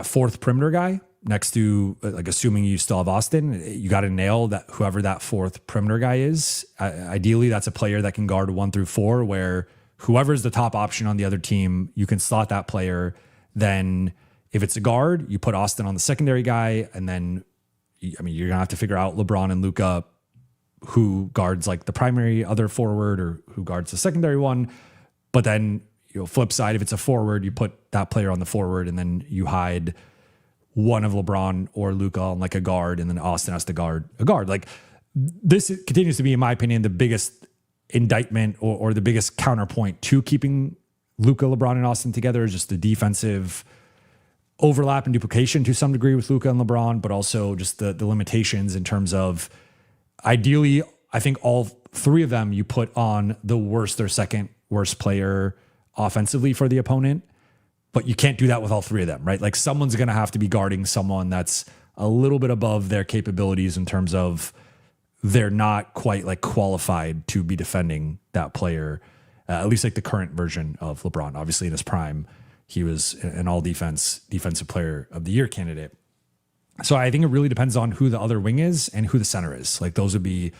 fourth perimeter guy next to, like, assuming you still have Austin, you got to nail that, whoever that fourth perimeter guy is. Ideally, that's a player that can guard 1 through 4, where whoever's the top option on the other team, you can slot that player. Then if it's a guard, you put Austin on the secondary guy. And then, you're going to have to figure out LeBron and Luka, who guards like the primary other forward or who guards the secondary one. But then, flip side, if it's a forward, you put that player on the forward, and then you hide one of LeBron or Luka on like a guard, and then Austin has to guard a guard. Like, this continues to be, in my opinion, the biggest indictment or the biggest counterpoint to keeping Luka, LeBron, and Austin together is just the defensive overlap and duplication to some degree with Luka and LeBron, but also just the limitations in terms of, ideally, I think all 3 of them you put on the worst or second worst player offensively for the opponent, but you can't do that with all 3 of them, right? Like, someone's going to have to be guarding someone that's a little bit above their capabilities in terms of they're not quite like qualified to be defending that player, at least like the current version of LeBron. Obviously, in his prime, he was an all defensive player of the year candidate. So I think it really depends on who the other wing is and who the center is. Like, those would be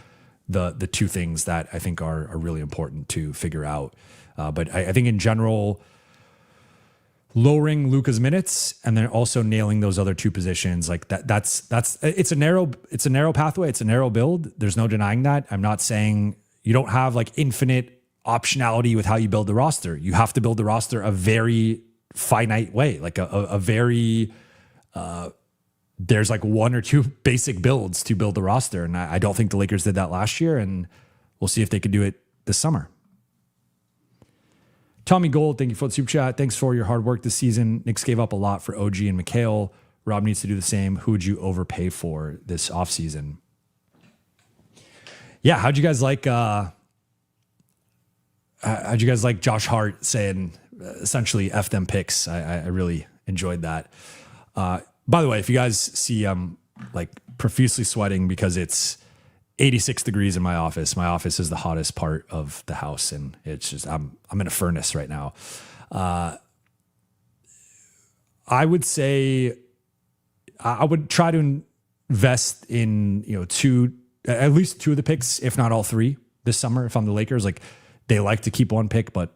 the 2 things that I think are really important to figure out. But I think in general, lowering Luka's minutes and then also nailing those other 2 positions, like that's it's a narrow pathway. It's a narrow build. There's no denying that. I'm not saying you don't have like infinite optionality with how you build the roster. You have to build the roster a very finite way, like a very, there's like 1 or 2 basic builds to build the roster. And I don't think the Lakers did that last year, and we'll see if they could do it this summer. Tommy Gold, thank you for the super chat. Thanks for your hard work this season. Knicks gave up a lot for OG and McHale. Rob needs to do the same. Who would you overpay for this offseason? Yeah, how'd you guys like Josh Hart saying essentially F them picks? I really enjoyed that. By the way, if you guys see like profusely sweating because it's 86 degrees in my office is the hottest part of the house, and it's just I'm in a furnace right now. I would say I would try to invest in at least 2 of the picks, if not all 3 this summer. If I'm the Lakers, like, they like to keep 1 pick, but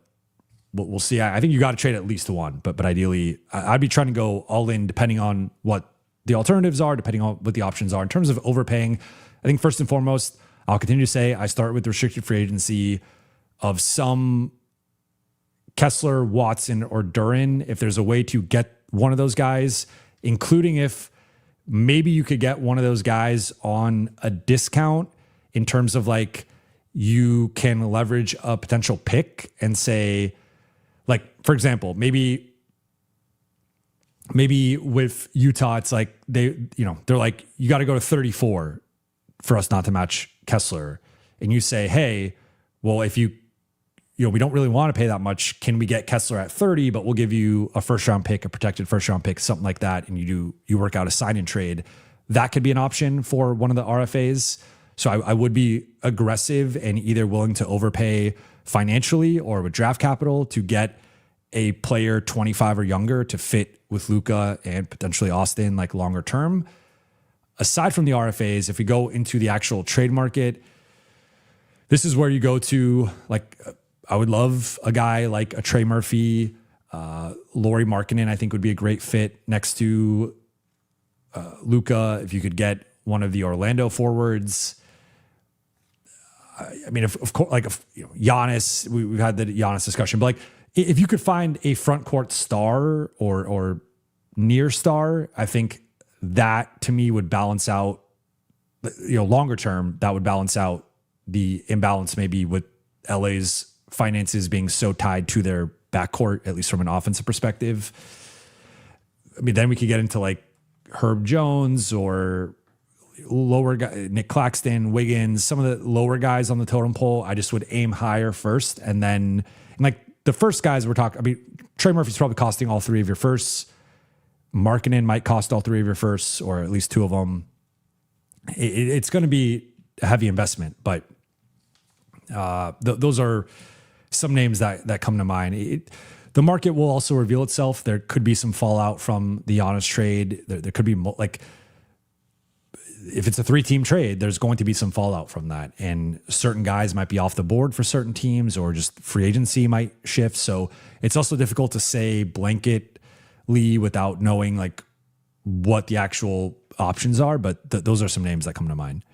we'll see. I think you got to trade at least 1, but ideally I'd be trying to go all in, depending on what the alternatives are, depending on what the options are. In terms of overpaying, I think first and foremost, I'll continue to say I start with restricted free agency of some Kessler, Watson, or Duren. If there's a way to get one of those guys, including if maybe you could get one of those guys on a discount in terms of like, you can leverage a potential pick and say, like, for example, maybe with Utah, it's like they're like, you got to go to 34 for us not to match Kessler, and you say, hey, well, if we don't really want to pay that much, can we get Kessler at 30, but we'll give you a first round pick, a protected first round pick, something like that, and you work out a sign and trade. That could be an option for one of the RFAs. So I would be aggressive and either willing to overpay financially or with draft capital to get a player 25 or younger to fit with Luka and potentially Austin, like longer term. Aside from the RFAs, if we go into the actual trade market, this is where you go to, like, I would love a guy like a Trey Murphy, Lauri Markkanen, I think would be a great fit next to Luka. If you could get one of the Orlando forwards, I mean, of course, like, Giannis, we've had the Giannis discussion, but like, if you could find a front court star or near star, I think that to me would balance out, longer term, that would balance out the imbalance maybe with LA's finances being so tied to their backcourt, at least from an offensive perspective. I mean, then we could get into like Herb Jones or lower guy, Nick Claxton, Wiggins, some of the lower guys on the totem pole. I just would aim higher first. And then like the first guys we're talking, I mean, Trey Murphy's probably costing all three of your firsts. Markkanen might cost all three of your firsts, or at least two of them. It's going to be a heavy investment, but those are some names that come to mind. The market will also reveal itself. There could be some fallout from the Giannis trade. There could be like, if it's a 3-team trade, there's going to be some fallout from that. And certain guys might be off the board for certain teams, or just free agency might shift. So it's also difficult to say blanketly without knowing like what the actual options are. But those are some names that come to mind.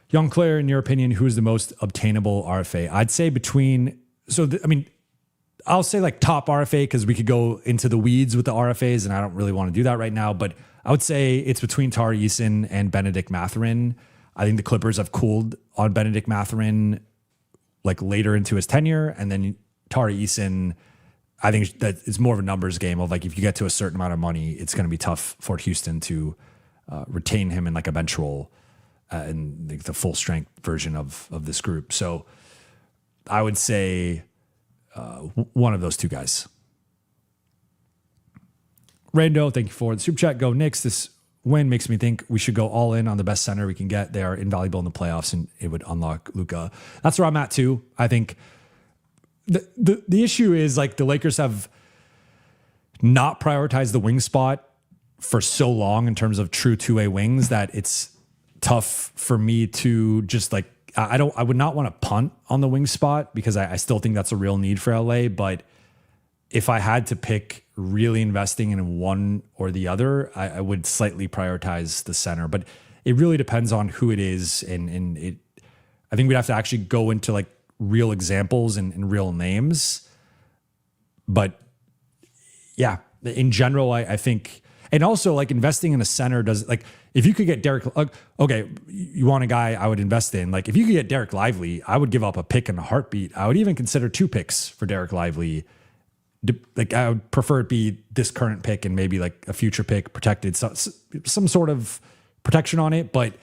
Young Claire, in your opinion, who's the most obtainable RFA? I'd say I'll say like top RFA, because we could go into the weeds with the RFAs, and I don't really want to do that right now. But I would say it's between Tari Eason and Benedict Mathurin. I think the Clippers have cooled on Benedict Mathurin like later into his tenure, and then Tari Eason, I think that it's more of a numbers game of like, if you get to a certain amount of money, it's going to be tough for Houston to retain him in like a bench role in the full strength version of this group. So I would say one of those two guys. Rando, thank you for the super chat. Go Knicks. This win makes me think we should go all in on the best center we can get. They are invaluable in the playoffs, and it would unlock Luka. That's where I'm at too. I think the issue is like the Lakers have not prioritized the wing spot for so long in terms of true two-way wings that it's tough for me to just like, I would not want to punt on the wing spot, because I still think that's a real need for LA. But if I had to pick really investing in one or the other, I would slightly prioritize the center. But it really depends on who it is. And I think we'd have to actually go into like real examples and real names. But yeah, in general, I think, and also like investing in a center does, like, if you could get Derek, okay, you want a guy I would invest in. Like if you could get Derek Lively, I would give up a pick in a heartbeat. I would even consider 2 picks for Derek Lively. Like I would prefer it be this current pick and maybe like a future pick protected, some sort of protection on it. But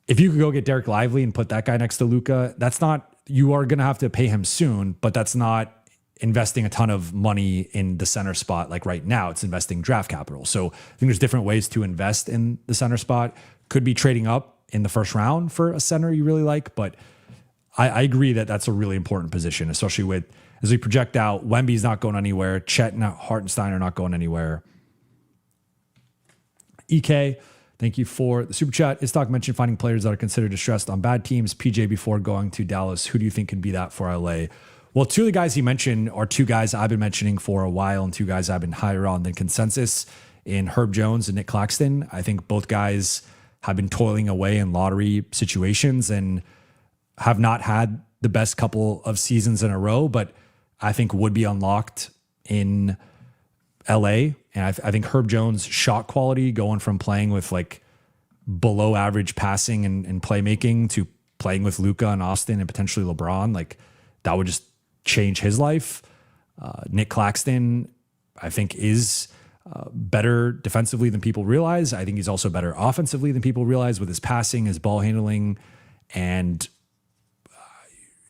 if you could go get Derek Lively and put that guy next to Luka, that's not, you are going to have to pay him soon, but that's not investing a ton of money in the center spot. Like right now, it's investing draft capital. So I think there's different ways to invest in the center spot. Could be trading up in the first round for a center you really like, but I agree that that's a really important position, especially with, as we project out, Wemby's not going anywhere. Chet and Hartenstein are not going anywhere. EK, thank you for the super chat. Istock mentioned finding players that are considered distressed on bad teams. PJ before going to Dallas. Who do you think could be that for LA? Well, 2 of the guys he mentioned are 2 guys I've been mentioning for a while, and 2 guys I've been higher on than consensus in Herb Jones and Nick Claxton. I think both guys have been toiling away in lottery situations and have not had the best couple of seasons in a row, but I think would be unlocked in LA. And I think Herb Jones' shot quality, going from playing with like below average passing and playmaking to playing with Luka and Austin and potentially LeBron, like that would just change his life. Nick Claxton, I think, is better defensively than people realize. I think he's also better offensively than people realize with his passing, his ball handling, and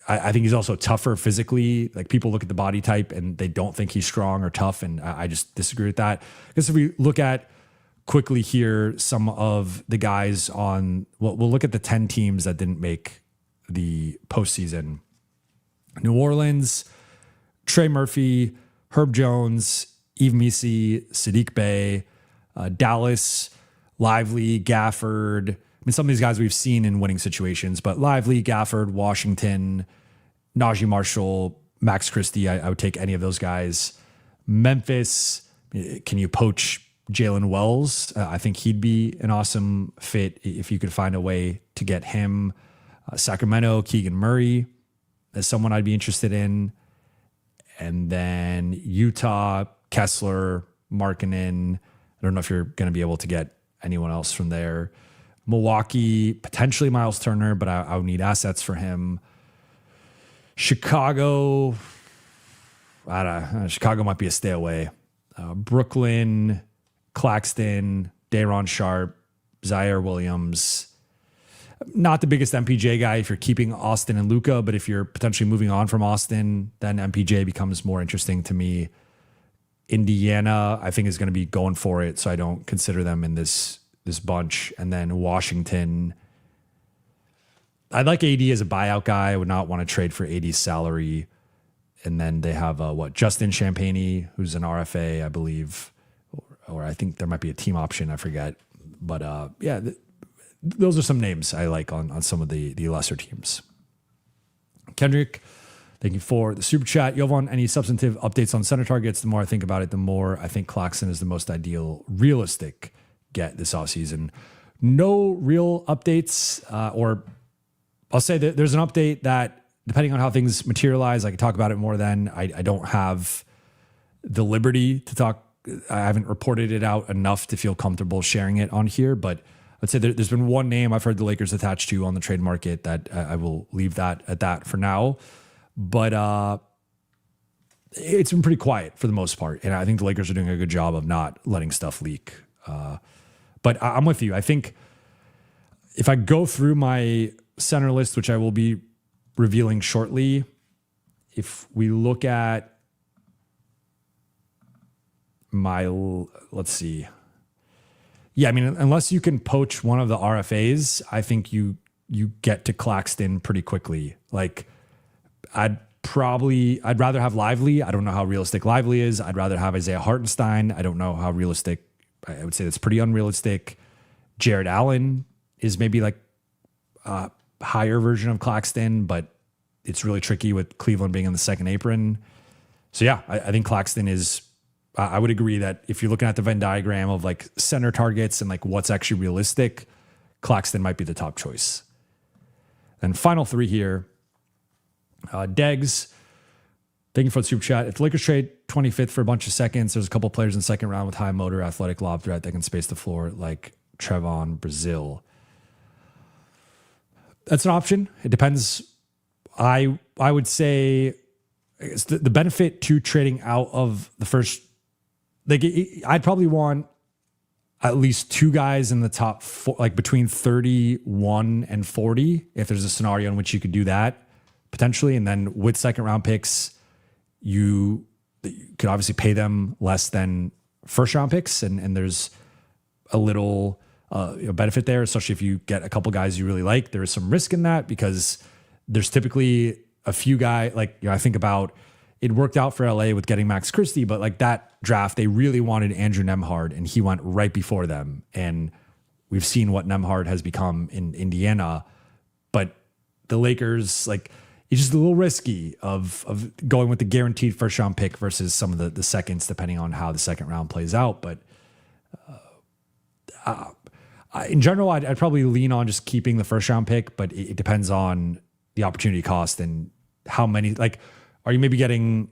I think he's also tougher physically. Like people look at the body type and they don't think he's strong or tough, and I just disagree with that. Because if we look at quickly here, some of the guys on, we'll look at the 10 teams that didn't make the postseason. New Orleans, Trey Murphy, Herb Jones, Yves Missi, Sadiq Bey, Dallas, Lively, Gafford. I mean, some of these guys we've seen in winning situations, but Lively, Gafford, Washington, Najee Marshall, Max Christie, I would take any of those guys. Memphis, can you poach Jalen Wells? I think he'd be an awesome fit if you could find a way to get him. Sacramento, Keegan Murray is someone I'd be interested in. And then Utah, Kessler, Markkanen. I don't know if you're going to be able to get anyone else from there. Milwaukee, potentially Miles Turner, but I would need assets for him. Chicago, I don't know. Chicago might be a stay away. Brooklyn, Claxton, Day'Ron Sharp, Zaire Williams. Not the biggest MPJ guy if you're keeping Austin and Luka, but if you're potentially moving on from Austin, then MPJ becomes more interesting to me. Indiana, I think, is going to be going for it, so I don't consider them in this bunch. And then Washington, I'd like AD as a buyout guy. I would not want to trade for AD's salary. And then they have Justin Champagny, who's an RFA, I believe, or I think there might be a team option. I forget, but those are some names I like on some of the lesser teams. Kendrick, thank you for the super chat. Jovan, any substantive updates on center targets? The more I think about it, the more I think Claxton is the most ideal, realistic get this offseason. No real updates, or I'll say that there's an update that, depending on how things materialize, I can talk about it more then. I don't have the liberty to talk. I haven't reported it out enough to feel comfortable sharing it on here, but I'd say there's been one name I've heard the Lakers attached to on the trade market that I will leave that at that for now. But it's been pretty quiet for the most part, and I think the Lakers are doing a good job of not letting stuff leak. But I'm with you. I think if I go through my center list, which I will be revealing shortly, if we look at let's see. Yeah, I mean, unless you can poach one of the RFAs, I think you get to Claxton pretty quickly. Like, I'd rather have Lively. I don't know how realistic Lively is. I'd rather have Isaiah Hartenstein. I don't know how realistic. I would say that's pretty unrealistic. Jared Allen is maybe like a higher version of Claxton, but it's really tricky with Cleveland being in the second apron. So yeah, I think Claxton is. I would agree that if you're looking at the Venn diagram of like center targets and like what's actually realistic, Claxton might be the top choice. And final three here. Degs, thank you for the super chat. If the Lakers trade 25th for a bunch of seconds, there's a couple players in the second round with high motor, athletic lob threat that can space the floor, like Trevon Brazile. That's an option. It depends. I would say it's the benefit to trading out of the first. Like, I'd probably want at least two guys in the top four, like between 31 and 40, if there's a scenario in which you could do that potentially. And then with second round picks, you could obviously pay them less than first round picks. And there's a little benefit there, especially if you get a couple guys you really like. There is some risk in that because there's typically a few guys, like, I think about it worked out for LA with getting Max Christie, but like that draft, they really wanted Andrew Nembhard and he went right before them. And we've seen what Nembhard has become in Indiana, but the Lakers, like, it's just a little risky of going with the guaranteed first round pick versus some of the seconds, depending on how the second round plays out. But in general, I'd probably lean on just keeping the first round pick, but it depends on the opportunity cost and how many, like, are you maybe getting,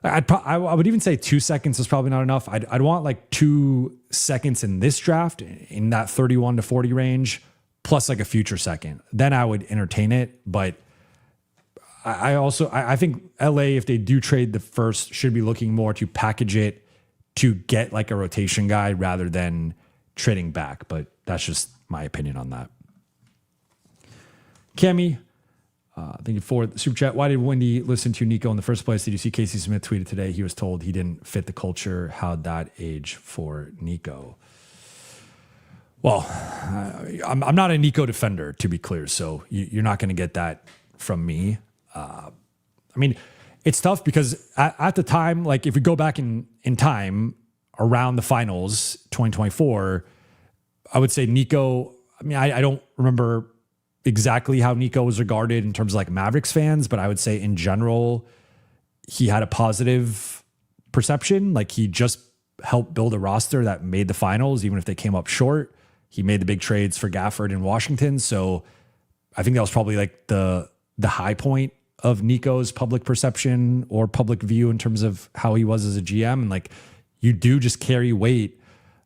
I would even say 2 seconds is probably not enough. I'd want like 2 seconds in this draft in that 31 to 40 range, plus like a future second. Then I would entertain it. But I think LA, if they do trade the first, should be looking more to package it to get like a rotation guy rather than trading back. But that's just my opinion on that. Cammy, thank you for the super chat. Why did Wendy listen to Nico in the first place? Did you see Casey Smith tweeted today? He was told he didn't fit the culture. How'd that age for Nico? Well, I'm not a Nico defender, to be clear. So you're not going to get that from me. I mean, it's tough because at the time, like if we go back in time around the finals, 2024, I would say Nico, I mean, I don't remember exactly how Nico was regarded in terms of like Mavericks fans, but I would say in general, he had a positive perception. Like he just helped build a roster that made the finals, even if they came up short. He made the big trades for Gafford in Washington. So I think that was probably like the high point of Nico's public perception or public view in terms of how he was as a GM. And like, you do just carry weight.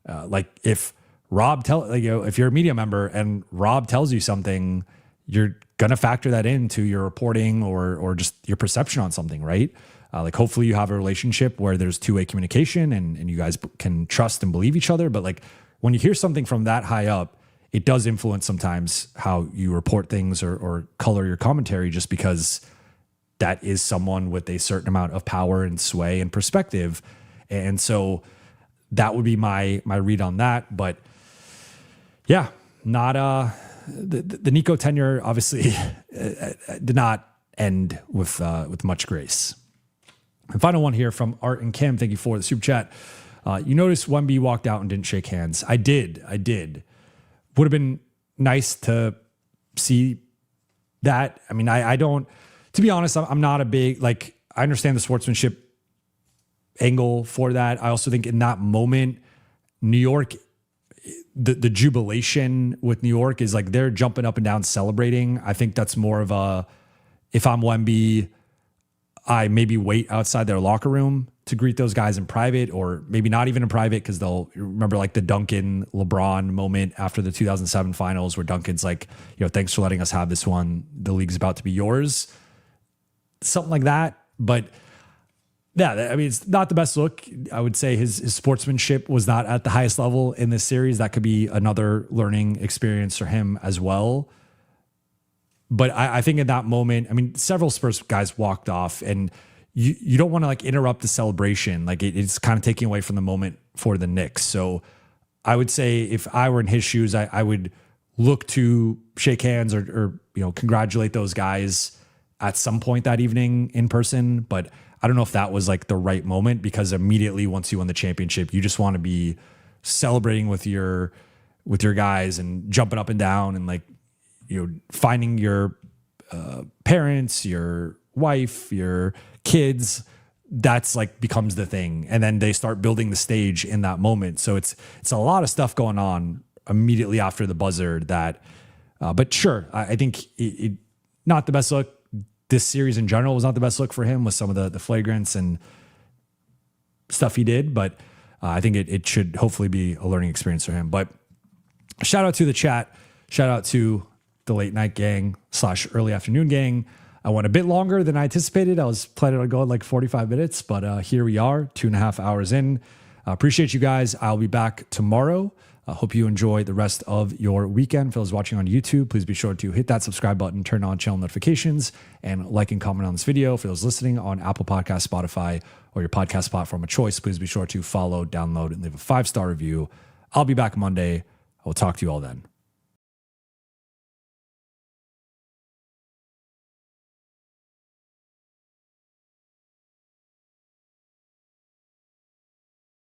Like if Rob if you're a media member and Rob tells you something, you're going to factor that into your reporting or just your perception on something, right? Like hopefully you have a relationship where there's two-way communication and you guys can trust and believe each other. But like when you hear something from that high up, it does influence sometimes how you report things or color your commentary, just because that is someone with a certain amount of power and sway and perspective. And so that would be my read on that. But yeah, not the Nico tenure obviously did not end with much grace. And final one here from Art and Kim. Thank you for the super chat. You noticed Wemby walked out and didn't shake hands. I did. Would have been nice to see that. I mean, I don't, to be honest, I'm not a big, like, I understand the sportsmanship angle for that. I also think in that moment, New York, the jubilation with New York is like they're jumping up and down celebrating. I think that's more of a, if I'm Wemby, I maybe wait outside their locker room to greet those guys in private, or maybe not even in private, because they'll remember like the Duncan LeBron moment after the 2007 finals where Duncan's like, thanks for letting us have this one. The league's about to be yours. Something like that. But yeah, I mean, it's not the best look. I would say his sportsmanship was not at the highest level in this series. That could be another learning experience for him as well. But I think in that moment, I mean, several Spurs guys walked off, and you don't want to like interrupt the celebration. Like it's kind of taking away from the moment for the Knicks. So I would say if I were in his shoes, I would look to shake hands or congratulate those guys at some point that evening in person. But I don't know if that was like the right moment, because immediately once you win the championship, you just want to be celebrating with your guys and jumping up and down and like, finding your parents, your wife, your kids. That's like becomes the thing. And then they start building the stage in that moment. So it's a lot of stuff going on immediately after the buzzer that, but sure, I think it not the best look. This series in general was not the best look for him with some of the flagrants and stuff he did. But I think it should hopefully be a learning experience for him. But shout out to the chat. Shout out to the late night gang / early afternoon gang. I went a bit longer than I anticipated. I was planning on going like 45 minutes, but here we are, 2.5 hours in. Appreciate you guys. I'll be back tomorrow. Hope you enjoy the rest of your weekend. For those watching on YouTube, please be sure to hit that subscribe button, turn on channel notifications, and like and comment on this video. For those listening on Apple Podcasts, Spotify, or your podcast platform of choice, please be sure to follow, download, and leave a 5-star review. I'll be back Monday. I will talk to you all then.